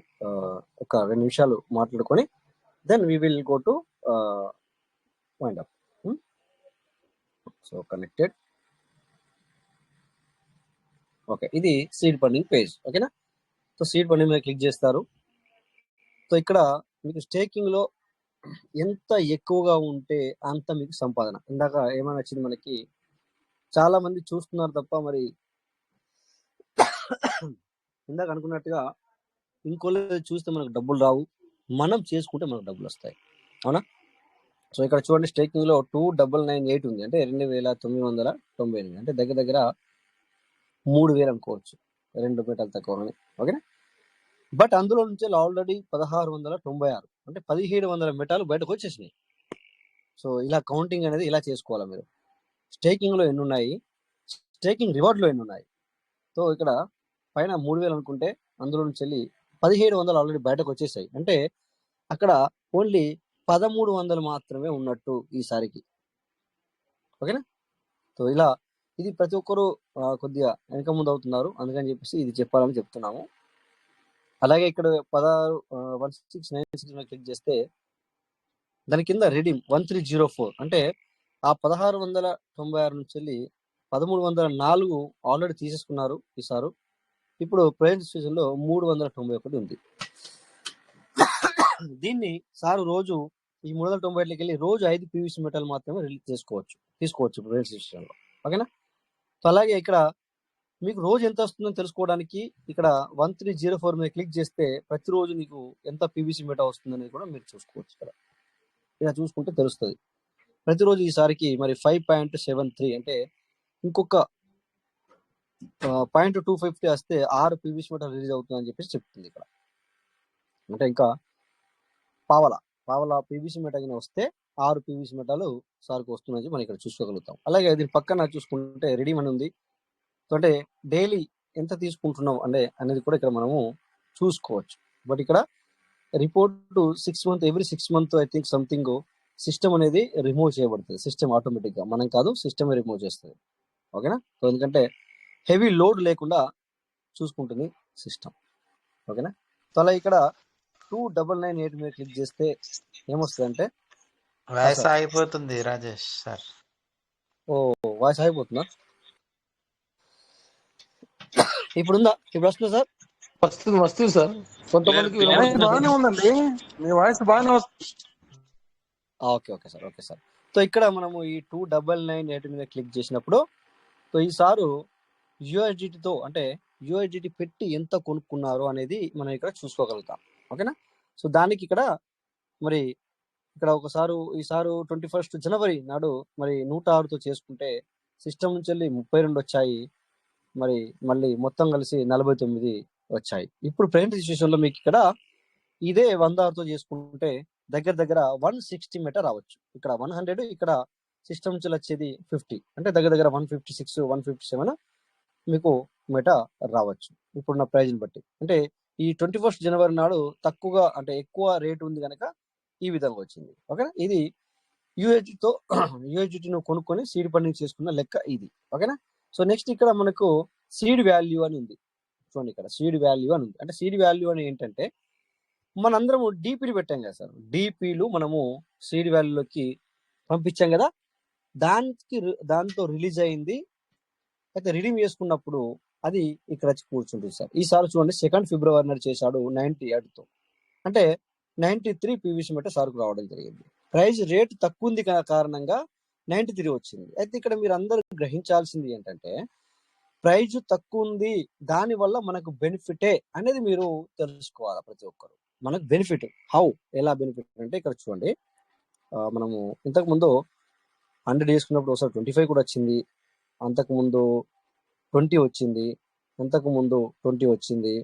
ఒక 2 నిమిషాలు మాట్లాడుకొని then we will go to wind up. So connected, okay, ఇది సీడ్ ఫండింగ్ పేజ్, ఓకేనా? సో సీడ్ ఫండింగ్ మీద క్లిక్ చేస్తారు. సో ఇక్కడ మీకు స్టేకింగ్లో ఎంత ఎక్కువగా ఉంటే అంత మీకు సంపాదన. ఇందాక ఏమైనా వచ్చింది, మనకి చాలా మంది చూస్తున్నారు తప్ప మరి ఇందాక అనుకున్నట్టుగా ఇంకోళ్ళు చూస్తే మనకు డబ్బులు రావు, మనం చేసుకుంటే మనకు డబ్బులు వస్తాయి, అవునా? సో ఇక్కడ చూడండి స్టేకింగ్లో 2,998 ఉంది, అంటే 2,998 అంటే దగ్గర 3,000 అనుకోవచ్చు, 2 మీటర్లు తక్కువ, ఓకేనా? బట్ అందులో నుంచి ఆల్రెడీ 1,696 అంటే 1,700 మెటాలు బయటకు వచ్చేసినాయి. సో ఇలా కౌంటింగ్ అనేది ఇలా చేసుకోవాలి మీరు. స్టేకింగ్లో ఎన్ని ఉన్నాయి, స్టేకింగ్ రివార్డ్లో ఎన్ని ఉన్నాయి. సో ఇక్కడ పైన 3,000 అనుకుంటే అందులో నుంచి వెళ్ళి 1,700 ఆల్రెడీ బయటకు వచ్చేసాయి, అంటే అక్కడ ఓన్లీ 1,300 మాత్రమే ఉన్నట్టు ఈసారికి, ఓకేనా? సో ఇలా ఇది ప్రతి ఒక్కరు కొద్దిగా వెనక ముందు అవుతున్నారు, అందుకని చెప్పేసి ఇది చెప్పాలని చెప్తున్నాము. అలాగే ఇక్కడ 1696 క్లిక్ చేస్తే దాని కింద రెడీమ్ 1304 అంటే ఆ 1,696 నుంచి వెళ్ళి 1,304 ఆల్రెడీ తీసేసుకున్నారు ఈసారి. ఇప్పుడు ప్రైజ్ స్టేషన్లో 391 ఉంది. దీన్ని సారు రోజు ఈ 398కి వెళ్ళి రోజు 5 పీవీసీ మెటల్ మాత్రమే రిలీజ్ తీసుకోవచ్చు ప్రైజ్ స్టేషన్లో, ఓకేనా? సో అలాగే ఇక్కడ మీకు రోజు ఎంత వస్తుందో తెలుసుకోవడానికి ఇక్కడ 1304 మీద క్లిక్ చేస్తే ప్రతిరోజు మీకు ఎంత పీవీసీ మెటల్ వస్తుందనేది కూడా మీరు చూసుకోవచ్చు. ఇక్కడ ఇలా చూసుకుంటే తెలుస్తుంది. ప్రతిరోజు ఈసారికి మరి 5.73 అంటే ఇంకొక 0.250 వస్తే 6 పీవీసీ మెటల్ రిలీజ్ అవుతుందని చెప్పేసి చెప్తుంది ఇక్కడ. అంటే ఇంకా పావలా పీవీసీ మెటల్ వస్తే 6 పీవీసీ మెటల్ సార్కి వస్తుందని మనం ఇక్కడ చూసుకోగలుగుతాం. అలాగే దీని పక్కన చూసుకుంటే రెడీమ్ అని ఉంది. అంటే డైలీ ఎంత తీసుకుంటున్నాం అనేది కూడా ఇక్కడ మనము చూసుకోవచ్చు. బట్ ఇక్కడ report 6 months every 6 months I think something system అనేది రిమూవ్ చేయబడుతుంది. సిస్టమ్ ఆటోమేటిక్గా, మనం కాదు, సిస్టమే రిమూవ్ చేస్తుంది, ఓకేనా? సో ఎందుకంటే హెవీ లోడ్ లేకుండా చూసుకుంటుంది సిస్టమ్, ఓకేనా? సో అలా ఇక్కడ 2,998 మీద క్లిక్ చేస్తే ఏమొస్తుంది అంటే వాయిస్ ఆగిపోతుంది రాజేష్ సార్. వాయిస్ ఆగిపోతుందా? ఇప్పుడు వస్తుందా సార్? వస్తుంది సార్, కొంతమందికి బాగానే ఉందండి, మీ వాయిస్ బాగానే వస్తుంది. Okay sir. సో ఇక్కడ మనము ఈ 2,998 మీద క్లిక్ చేసినప్పుడు సో ఈసారి యూఎస్డిటీతో అంటే యూఎస్డిటీ పెట్టి ఎంత కొనుక్కున్నారు అనేది మనం ఇక్కడ చూసుకోగలుగుతాం, ఓకేనా? సో దానికి ఇక్కడ మరి ఇక్కడ ఈసారి 21 జనవరి నాడు మరి 106తో చేసుకుంటే సిస్టమ్ నుంచి వెళ్ళి 32 వచ్చాయి. మరి మళ్ళీ మొత్తం కలిసి 49 వచ్చాయి. ఇప్పుడు ప్రెజెంట్ సిచ్యువేషన్ లో మీకు ఇక్కడ ఇదే 106తో చేసుకుంటే దగ్గర దగ్గర 160 మెటా రావచ్చు. ఇక్కడ 100, ఇక్కడ సిస్టమ్ నుంచి వచ్చేది 50, అంటే దగ్గర దగ్గర 156 157 మీకు మెటా రావచ్చు ఇప్పుడున్న ప్రైజ్ బట్టి. అంటే ఈ 21 జనవరి నాడు తక్కువగా అంటే ఎక్కువ రేట్ ఉంది కనుక ఈ విధంగా వచ్చింది. ఓకేనా, ఇది యూఎస్డితో యూఎస్డిను కొనుక్కొని సీడ్ ఫండింగ్ చేసుకున్న లెక్క ఇది. ఓకేనా, సో నెక్స్ట్ ఇక్కడ మనకు సీడ్ వాల్యూ అని ఉంది. చూడండి, ఇక్కడ సీడ్ వాల్యూ అని ఉంది. అంటే సీడ్ వాల్యూ అని ఏంటంటే మనందరము డీపీలు పెట్టాం కదా సార్, డీపీలు మనము సీడ్ వాల్యూలోకి పంపించాం కదా, దాంతో రిలీజ్ అయింది. అయితే రిడీమ్ చేసుకున్నప్పుడు అది ఇక్కడ వచ్చి కూర్చుంటుంది సార్. ఈసారి చూడండి 2 ఫిబ్రవరి నాడు చేశాడు 98తో, అంటే 93 పీవీసీ మెటా సార్కు రావడం జరిగింది. ప్రైస్ రేట్ తక్కువ ఉంది కారణంగా 93 వచ్చింది. అయితే ఇక్కడ మీరు అందరూ గ్రహించాల్సింది ఏంటంటే ప్రైజ్ తక్కువ ఉంది, దాని వల్ల మనకు బెనిఫిటే అనేది మీరు తెలుసుకోవాలి. ప్రతి ఒక్కరు మనకు బెనిఫిట్ ఎలా బెనిఫిట్ అంటే ఇక్కడ చూడండి, మనము ఇంతకు ముందు 100 చేసుకున్నప్పుడు ఒకసారి 25 కూడా వచ్చింది, అంతకుముందు 20 వచ్చింది, అంతకుముందు 20 వచ్చింది,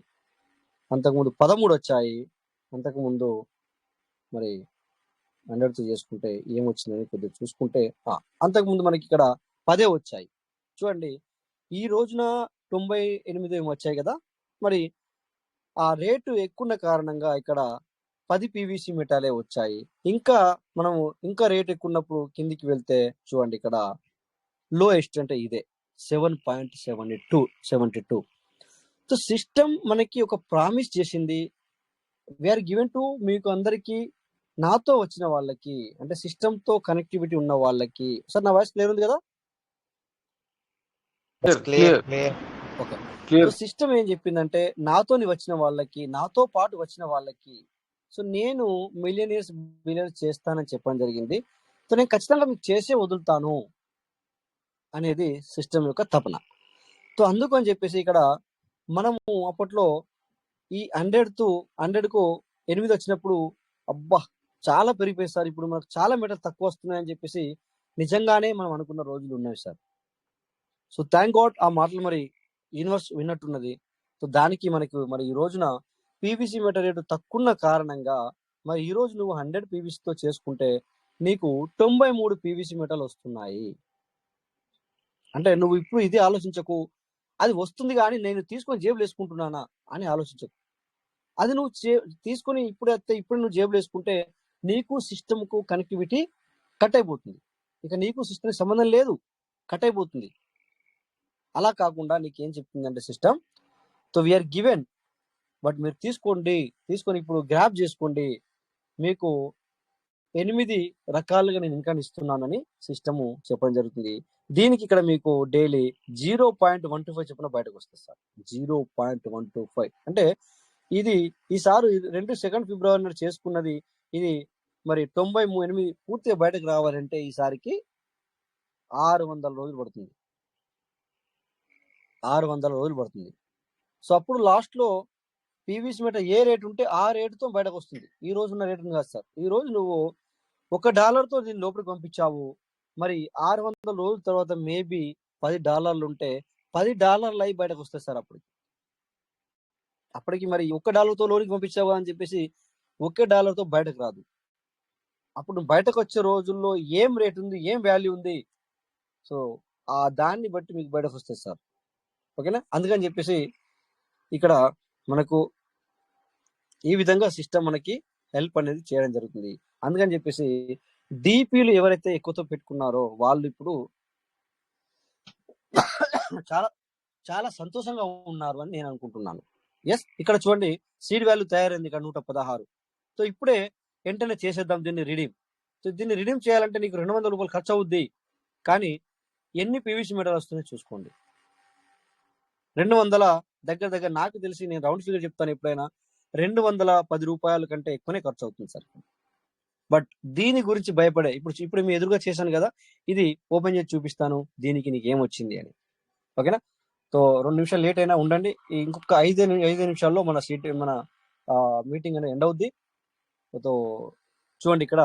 అంతకుముందు 13 వచ్చాయి, అంతకుముందు మరి 100తో చేసుకుంటే ఏమొచ్చిందని కొద్దిగా చూసుకుంటే అంతకుముందు మనకి ఇక్కడ 10 వచ్చాయి. చూడండి, ఈ రోజున 98 ఏమో వచ్చాయి కదా, మరి ఆ రేటు ఎక్కువ కారణంగా ఇక్కడ 10 పీవీసీ మెటాలే వచ్చాయి. ఇంకా రేట్ ఎక్కువ ఉన్నప్పుడు కిందికి వెళ్తే చూడండి, ఇక్కడ లోయెస్ట్ అంటే ఇదే 7.72. సో సిస్టమ్ మనకి ఒక ప్రామిస్ చేసింది, వీఆర్ గివెన్ టు మీకు అందరికి, నాతో వచ్చిన వాళ్ళకి, అంటే సిస్టమ్ తో కనెక్టివిటీ ఉన్న వాళ్ళకి. సార్ నా వాయిస్ క్లియర్ ఉంది కదా? ఓకే, సిస్టమ్ ఏం చెప్పిందంటే నాతోని వచ్చిన వాళ్ళకి, నాతో పాటు వచ్చిన వాళ్ళకి, సో నేను బిలియనర్స్ చేస్తానని చెప్పడం జరిగింది. సో నేను ఖచ్చితంగా మీకు చేసే వదులుతాను అనేది సిస్టమ్ యొక్క తపన. సో అందుకని చెప్పేసి ఇక్కడ మనము అప్పట్లో ఈ 100కు 8 వచ్చినప్పుడు అబ్బా చాలా పెరిగిపోయి సార్, ఇప్పుడు మనకు చాలా మీటర్ తక్కువ వస్తున్నాయని చెప్పేసి నిజంగానే మనం అనుకున్న రోజులు ఉన్నాయి సార్. సో థ్యాంక్ గాడ్ ఆ మాటలు మరి యూనివర్స్ విన్నట్టున్నది. సో దానికి మనకు మరి ఈ రోజున పీవీసీ మీటర్ రేటు తక్కువ కారణంగా మరి ఈ రోజు నువ్వు 100 పీవీసీతో చేసుకుంటే నీకు 93 పీవీసీ మీటర్లు వస్తున్నాయి. అంటే నువ్వు ఇప్పుడు ఇది ఆలోచించకు, అది వస్తుంది కానీ నేను తీసుకొని జేబులు వేసుకుంటున్నానా అని ఆలోచించకు. అది నువ్వు తీసుకొని ఇప్పుడు నువ్వు జేబులు వేసుకుంటే నీకు సిస్టమ్కు కనెక్టివిటీ కట్ అయిపోతుంది. ఇక నీకు సిస్టమ్ సంబంధం లేదు, కట్ అయిపోతుంది. అలా కాకుండా నీకేం చెప్తుందంటే system, so we are given, but మీరు తీసుకొని ఇప్పుడు గ్రాప్ చేసుకోండి, మీకు 8 రకాలుగా నేను ఇన్కమ్ ఇస్తున్నానని సిస్టమ్ చెప్పడం జరుగుతుంది. దీనికి ఇక్కడ మీకు డైలీ 0.125 చొప్పున బయటకు వస్తుంది సార్. 0.125 అంటే ఇది ఈసారి 2 ఫిబ్రవరి నాడు చేసుకున్నది, ఇది మరి 98 పూర్తిగా బయటకు రావాలంటే ఈసారికి 600 రోజులు పడుతుంది. 600 రోజులు పడుతుంది. సో అప్పుడు లాస్ట్ లో పీవీసీ మీటర్ ఏ రేట్ ఉంటే ఆ రేటుతో బయటకు వస్తుంది. ఈ రోజు ఉన్న రేటు కాదు సార్. ఈ రోజు నువ్వు $1తో దీన్ని లోపలికి పంపించావు, మరి 600 రోజుల తర్వాత మేబీ $10 ఉంటే $10 అయి బయటకు వస్తాయి సార్. అప్పటికి మరి $1తో లోనికి పంపించావు అని చెప్పేసి $1తో బయటకు రాదు. అప్పుడు బయటకు వచ్చే రోజుల్లో ఏం రేట్ ఉంది, ఏం వాల్యూ ఉంది, సో ఆ దాన్ని బట్టి మీకు బయటకు వస్తుంది సార్. ఓకేనా, అందుకని చెప్పేసి ఇక్కడ మనకు ఈ విధంగా సిస్టమ్ మనకి హెల్ప్ అనేది చేయడం జరుగుతుంది. అందుకని చెప్పేసి డీపీలు ఎవరైతే ఎక్కువతో పెట్టుకున్నారో వాళ్ళు ఇప్పుడు చాలా చాలా సంతోషంగా ఉన్నారు అని నేను అనుకుంటున్నాను. ఎస్, ఇక్కడ చూడండి సీడ్ వాల్యూ తయారైంది ఇక్కడ 116. సో ఇప్పుడే వెంటనే చేసేద్దాం దీన్ని రిడీమ్. సో దీన్ని రిడీమ్ చేయాలంటే నీకు $200 ఖర్చు అవుద్ది, కానీ ఎన్ని పీవీసీ మీటర్లు వస్తున్నాయో చూసుకోండి. 200 దగ్గర నాకు తెలిసి, నేను రౌండ్ ఫిగర్ చెప్తాను, ఎప్పుడైనా $210 కంటే ఎక్కువనే ఖర్చు అవుతుంది సార్. బట్ దీని గురించి భయపడే ఇప్పుడు మీ ఎదురుగా చేశాను కదా, ఇది ఓపెన్ చేసి చూపిస్తాను దీనికి నీకు ఏమొచ్చింది అని. ఓకేనా, సో 2 నిమిషాలు లేట్ అయినా ఉండండి, ఇంకొక 5 నిమిషాల్లో మన మీటింగ్ అనేది ఎండ్ అవుద్ది. సో చూడండి, ఇక్కడ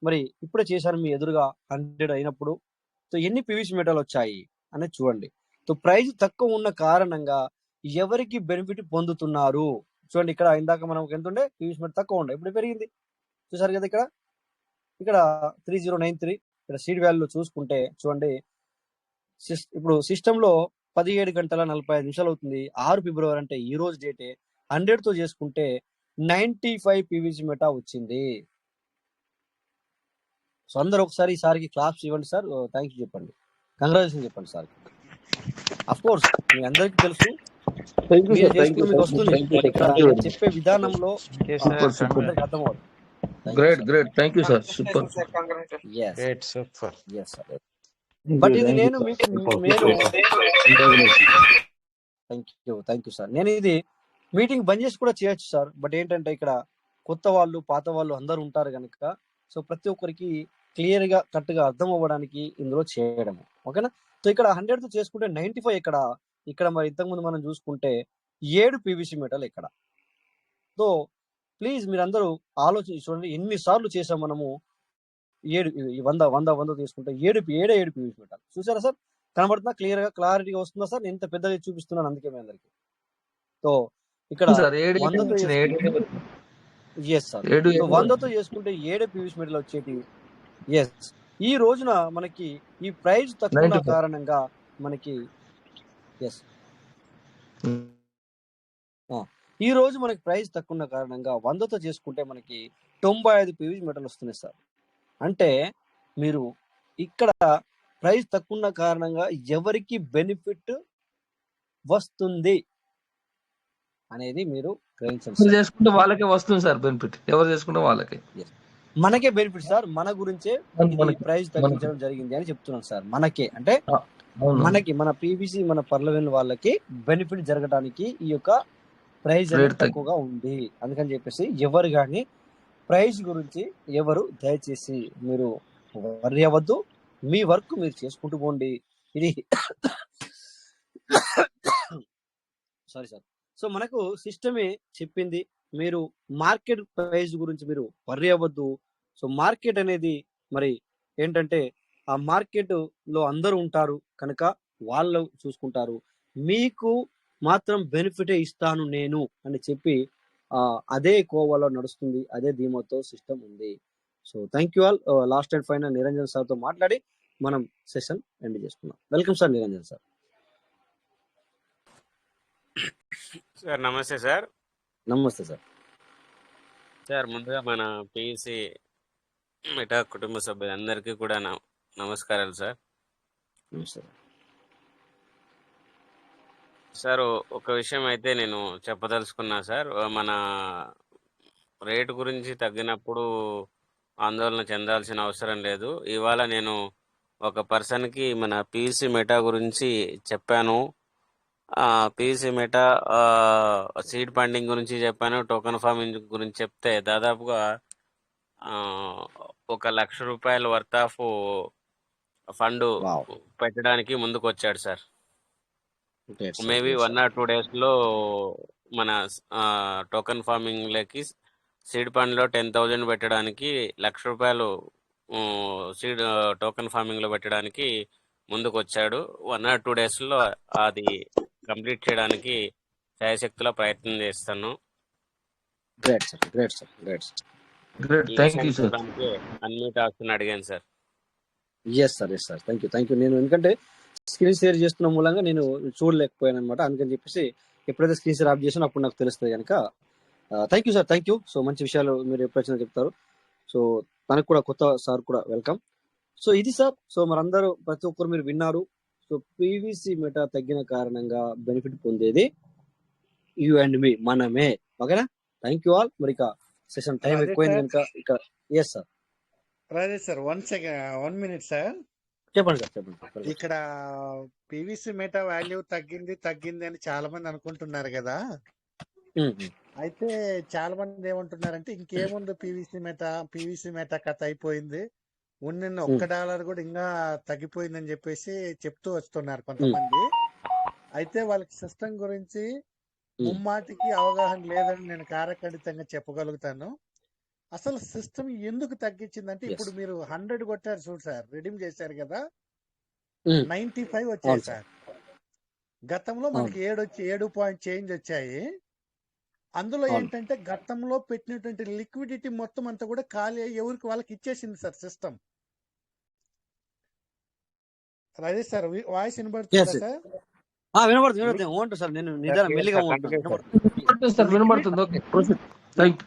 మరి ఇప్పుడే చేశాను మీ ఎదురుగా 100 అయినప్పుడు సో ఎన్ని పీవీసీ మెటల్ వచ్చాయి అనేది చూడండి. సో ప్రైస్ తక్కువ ఉన్న కారణంగా ఎవరికి బెనిఫిట్ పొందుతున్నారు చూడండి. ఇక్కడ ఇందాక మనం ఎంత ఉండే పీవీసీ మెటల్ తక్కువ ఉండే, ఇప్పుడు పెరిగింది చూసారు కదా. ఇక్కడ 3093 ఇక్కడ సీడ్ వాల్యూ చూసుకుంటే చూడండి. ఇప్పుడు సిస్టంలో 17 గంటల 45 నిమిషాలు అవుతుంది. 6 ఫిబ్రవరి అంటే ఈ రోజు డేటే. 100తో చేసుకుంటే 95 పీవీసీ మెటా వచ్చింది. సో అందరూ ఒకసారి ఈసారికి క్లాప్స్ ఇవ్వండి సార్, థ్యాంక్ యూ చెప్పండి, కంగ్రాచులేషన్ చెప్పండి సార్. అఫ్ కోర్స్ మీ అందరికీ తెలుసు, మీరు చేసుకుని మీకు వస్తుంది. ఇక్కడ చెప్పే విధానంలో అందరికి అర్థమవుతుంది. Great thank you sir, super. But ఇది నేను మీకు థ్యాంక్ యూ సార్. నేను ఇది మీటింగ్ బంద్ చేసి కూడా చేయొచ్చు సార్. బట్ ఏంటంటే ఇక్కడ కొత్త వాళ్ళు పాత వాళ్ళు అందరు ఉంటారు కనుక సో ప్రతి ఒక్కరికి క్లియర్ గా కరెక్ట్ గా అర్థం అవ్వడానికి ఇందులో చేయడం ఓకేనా. సో ఇక్కడ 100తో చేసుకుంటే 95 ఇక్కడ మరి ఇంతకుముందు మనం చూసుకుంటే 7 పీవీసీ మెటల్ ఇక్కడ. సో ప్లీజ్ మీరందరూ ఆలోచించి చూడండి ఎన్నిసార్లు చేసాం మనము. 100 తీసుకుంటే 7 పీవీసీ మెటల్ చూసారా సార్, కనబడుతుందా క్లియర్ గా క్లారిటీగా వస్తుందా సార్? నేను ఇంత పెద్దగా చూపిస్తున్నాను అందుకే మీ అందరికి. సో ఇక్కడ 100తో ఎస్ సార్, 100తో చేసుకుంటే 7 పీవీసీ మెటల్ వచ్చేటి. ఎస్ ఈ రోజున మనకి ఈ ప్రైస్ తక్కువ కారణంగా మనకి ఎస్ ఈ రోజు మనకి ప్రైస్ తక్కువ కారణంగా 100తో చేసుకుంటే మనకి 95 పీవీసీ మెటల్ వస్తున్నాయి సార్. అంటే మీరు ఇక్కడ ప్రైస్ తక్కువ కారణంగా ఎవరికి బెనిఫిట్ వస్తుంది అనేది మీరు గ్రహించండి. చేసుకుంటే వాళ్ళకే వస్తుంది సార్ బెనిఫిట్, ఎవరు చేసుకుంటే వాళ్ళకే, మనకే బెనిఫిట్ సార్. మన గురించే ప్రైస్ తగ్గించడం జరిగింది అని చెప్తున్నాను సార్. మనకే అంటే మన పీవీసీ మన పర్లవెన్ వాళ్ళకి బెనిఫిట్ జరగడానికి ఈ యొక్క ప్రైస్ తక్కువగా ఉంది. అందుకని చెప్పేసి ఎవరు కానీ ప్రైస్ గురించి ఎవరు దయచేసి మీరు వర్రీ అవ్వద్దు. మీ వర్క్ మీరు చేసుకుంటూ పోండి. ఇది సారీ సార్. సో మనకు సిస్టమే చెప్పింది, మీరు మార్కెట్ ప్రైస్ గురించి మీరు వర్రీ అవ్వద్దు. సో మార్కెట్ అనేది మరి ఏంటంటే ఆ మార్కెట్ లో అందరూ ఉంటారు కనుక వాళ్ళు చూసుకుంటారు. మీకు మాత్రం బెనిఫిటే ఇస్తాను నేను అని చెప్పి అదే కోవాలో నడుస్తుంది, అదే ధీమాతో సిస్టమ్ ఉంది. So thank you all. Last and final Niranjan sir తో మాట్లాడి మనం సెషన్ ఎండ్ చేసుకున్నాం. Welcome sir Niranjan sir. Sir నమస్తే సార్. నమస్తే సార్. సార్ ముందుగా మన పిఎస్సి మెటా కుటుంబ సభ్యులందరికీ కూడా నమస్కారాలు సార్. సార్ ఒక విషయం అయితే నేను చెప్పదలుచుకున్నా సార్. మన రేటు గురించి తగ్గినప్పుడు ఆందోళన చెందాల్సిన అవసరం లేదు. ఇవాళ నేను ఒక పర్సన్కి మన పిఎస్సి మెటా గురించి చెప్పాను. పిఎస్సి మెటా సీడ్ ఫండింగ్ గురించి చెప్పాను, టోకెన్ ఫార్మింగ్ గురించి చెప్తే దాదాపుగా 1,00,000 రూపాయల వర్త్ ఆఫ్ ఫండ్ పెట్టడానికి ముందుకు వచ్చాడు సార్. మేబీ 1 or 2 days మన టోకెన్ ఫార్మింగ్ లకి సీడ్ ఫండ్ లో 10,000 పెట్టడానికి 1,00,000 రూపాయలు సీడ్ టోకెన్ ఫార్మింగ్ లో పెట్టడానికి ముందుకు వచ్చాడు. 1 or 2 days అది కంప్లీట్ చేయడానికి శాయశక్తిలో ప్రయత్నం చేస్తాను. అన్మ్యూట్ ఆప్షన్ అడిగాను sir. Yes sir thank you. నేను ఎందుకంటే స్క్రీన్ షేర్ చేస్తున్న మూలంగా నేను చూడలేకపోయాను అనమాట. అందుకని చెప్పేసి ఎప్పుడైతే స్క్రీన్ షేర్ ఆఫ్ చేసినా అప్పుడు నాకు తెలుస్తుంది కనుక thank you sir. Thank you. So మంచి విషయాలు మీరు ఎప్పుడైనా చెప్తారు. సో తనకు కూడా కొత్త సార్ కూడా వెల్కమ్. సో ఇది సార్. సో మరందరూ ప్రతి ఒక్కరు మీరు విన్నారు. సో పీవీసీ మెటా తగ్గిన కారణంగా బెనిఫిట్ పొందేది యూ అండ్ మీ, మనమే. ఓకేనా. Thank you all. మరి ఇక సెషన్ టైం ఎక్కువైంది కనుక ఇక్కడ yes sir. Rajesh sir 1 minute sir. చెప్పండి సార్ చెప్పండి. ఇక్కడ పీవీసీ మెటా వాల్యూ తగ్గింది అని చాలా మంది అనుకుంటున్నారు కదా. అయితే చాలా మంది ఏమంటున్నారంటే ఇంకేముంది పీవీసీ మెటా కథ అయిపోయింది, ఉన్న $1 కూడా ఇంకా తగ్గిపోయిందని చెప్పేసి చెప్తూ వస్తున్నారు కొంతమంది. అయితే వాళ్ళకి సిస్టమ్ గురించి ముమ్మాటికి అవగాహన లేదని నేను కారఖండితంగా చెప్పగలుగుతాను. అసలు సిస్టమ్ ఎందుకు తగ్గించిందంటే ఇప్పుడు మీరు 100 కొట్టారు చూడు సార్, రిడీమ్ చేశారు కదా, 95 వచ్చాయి అవును సార్. గతంలో మనకి 7 పాయింట్ చేంజ్ వచ్చాయి. అందులో అవును. ఏంటంటే గతంలో పెట్టినటువంటి లిక్విడిటీ మొత్తం అంతా కూడా ఖాళీ అయ్యి ఎవరికి వాళ్ళకి ఇచ్చేసింది sir system. Rajesh sir voice వినబడుతుందా సార్? వినబడుతుంది. ఓంటు సార్, నేను నిదానం మెల్లిగా వినబడుతుంది. ఓకే,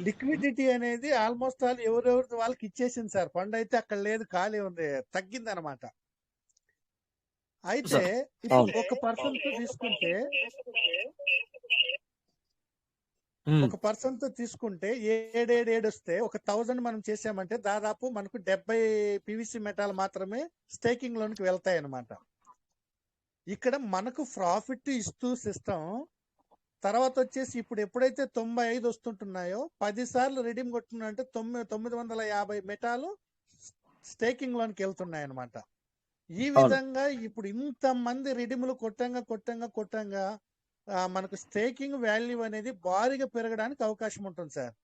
లిక్విడిటీ అనేది ఆల్మోస్ట్ ఆల్ ఎవరెవరి వాళ్ళకి ఇచ్చేసింది సార్. ఫండ్ అయితే అక్కడ లేదు, ఖాళీ ఉంది, తగ్గింది అనమాట. అయితే ఇప్పుడు ఒక పర్సన్ తో తీసుకుంటే ఒక పర్సన్ తో తీసుకుంటే 7 వస్తే ఒక 1000 మనం చేసామంటే దాదాపు మనకు 70 పివిసి మెటాల్ మాత్రమే స్టేకింగ్ లోనికి వెళ్తాయి అన్నమాట. ఇక్కడ మనకు ప్రాఫిట్ ఇస్తూ సిస్టమ్ తర్వాత వచ్చేసి ఇప్పుడు ఎప్పుడైతే 95 వస్తుంటున్నాయో 10 సార్లు రిడీమ్ కొట్టుకున్నంటే 950 మెటాలు స్టేకింగ్ లోనికి వెళ్తున్నాయి అనమాట. ఈ విధంగా ఇప్పుడు ఇంతమంది రిడీములు కొట్టంగా మనకు స్టేకింగ్ వాల్యూ అనేది భారీగా పెరగడానికి అవకాశం ఉంటుంది సార్.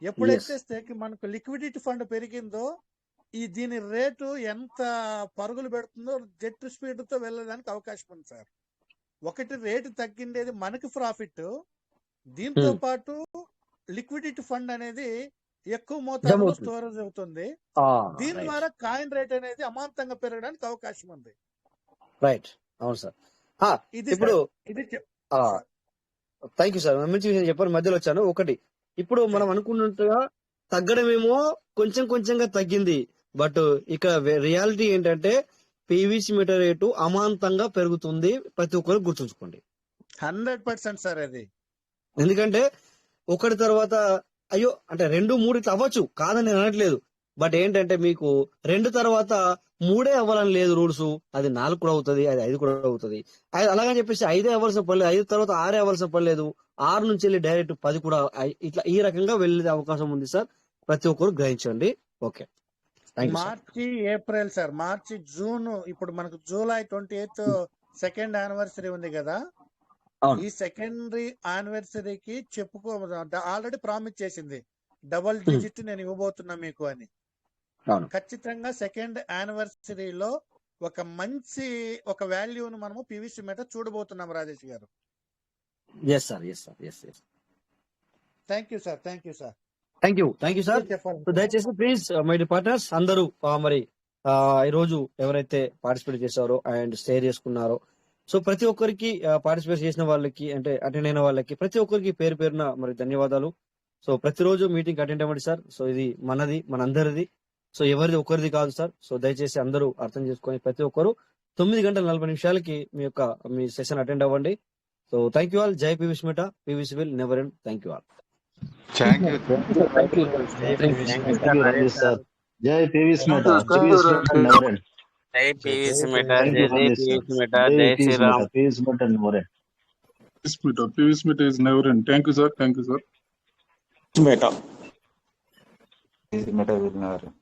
ఎప్పుడైతే స్టేకింగ్ మనకు లిక్విడిటీ ఫండ్ పెరిగిందో దీని రేటు ఎంత పరుగులు పెడుతుందో జెట్ స్పీడ్ తో వెళ్ళడానికి అవకాశం ఉంది సార్. ఒకటి రేటు తగ్గిండేది మనకి ప్రాఫిట్, దీంతో పాటు లిక్విడిటీ ఫండ్ అనేది ఎక్కువ మోతాదులో స్టోరేజ్ అవుతుంది. దీని ద్వారా కాయిన్ రేట్ అనేది అమాంతంగా పెరగడానికి అవకాశం ఉంది. రైట్, అవును సార్. ఇప్పుడు థ్యాంక్ యూ సార్, మంచి విషయం చెప్పారు. మధ్యలో వచ్చాను. ఒకటి, ఇప్పుడు మనం అనుకున్నట్టుగా తగ్గడమేమో కొంచెంగా తగ్గింది, బట్ ఇక్కడ రియాలిటీ ఏంటంటే పీవీసీ మీటర్ రేటు అమాంతంగా పెరుగుతుంది. ప్రతి ఒక్కరు గుర్తుంచుకోండి. 100% సార్ అది. ఎందుకంటే ఒకటి తర్వాత అయ్యో అంటే 2, 3 ఇట్లా అవ్వచ్చు, కాదని నేను అనట్లేదు. బట్ ఏంటంటే మీకు 2 తర్వాత 3 అవ్వాలని లేదు రూల్స్. అది 4 కూడా అవుతుంది, అది 5 కూడా అవుతుంది. అలాగని చెప్పేసి 5 అవ్వాల్సిన పర్లేదు, 5 తర్వాత 6 అవ్వాల్సిన పర్లేదు, 6 నుంచి వెళ్ళి డైరెక్ట్ 10 కూడా ఇట్లా ఈ రకంగా వెళ్ళే అవకాశం ఉంది సార్. ప్రతి ఒక్కరు గ్రహించండి. ఓకే, మార్చి ఏప్రిల్ సార్, మార్చి జూన్, ఇప్పుడు మనకు జూలై 28 సెకండ్ యానివర్సరీ ఉంది కదా, ఈ సెకండరీ యానివర్సరీకి చెప్పుకో ఆల్రెడీ ప్రామిస్ చేసింది డబుల్ డిజిట్ నేను ఇవ్వబోతున్నా మీకు అని. ఖచ్చితంగా సెకండ్ యానివర్సరీలో ఒక మంచి ఒక వాల్యూను మనము పివిసి మీటర్ చూడబోతున్నాం Rajesh garu. Thank you sir. Thank you sir. దయచేసి ప్లీజ్ మై డి పార్ట్నర్స్ అందరూ మరి ఈ రోజు ఎవరైతే పార్టిసిపేట్ చేశారో అండ్ షేర్ చేసుకున్నారో, సో ప్రతి ఒక్కరికి పార్టిసిపేట్ చేసిన వాళ్ళకి అంటే అటెండ్ అయిన వాళ్ళకి ప్రతి ఒక్కరికి పేరు పేరున మరి ధన్యవాదాలు. సో ప్రతిరోజు మీటింగ్ అటెండ్ అవ్వండి సార్. సో ఇది మనది, మనందరిది, సో ఎవరిది ఒకరిది కాదు సార్. సో దయచేసి అందరూ అర్థం చేసుకొని ప్రతి ఒక్కరు 9:40 మీ సెషన్ అటెండ్ అవ్వండి. So thank you all. జై PVC meter, PVC will never end. Thank you all. Thank you sir. జై PVC meter, PVC never end. జై పీవీసీ మీటర్, జై Shriram. PVC meter never end. PVC meter is never end. Thank you sir. PVC meter will never end.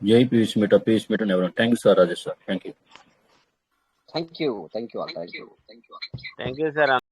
జై PVC meter never end. Thank you sir Rajesh sir. Thank you all. Thank you sir.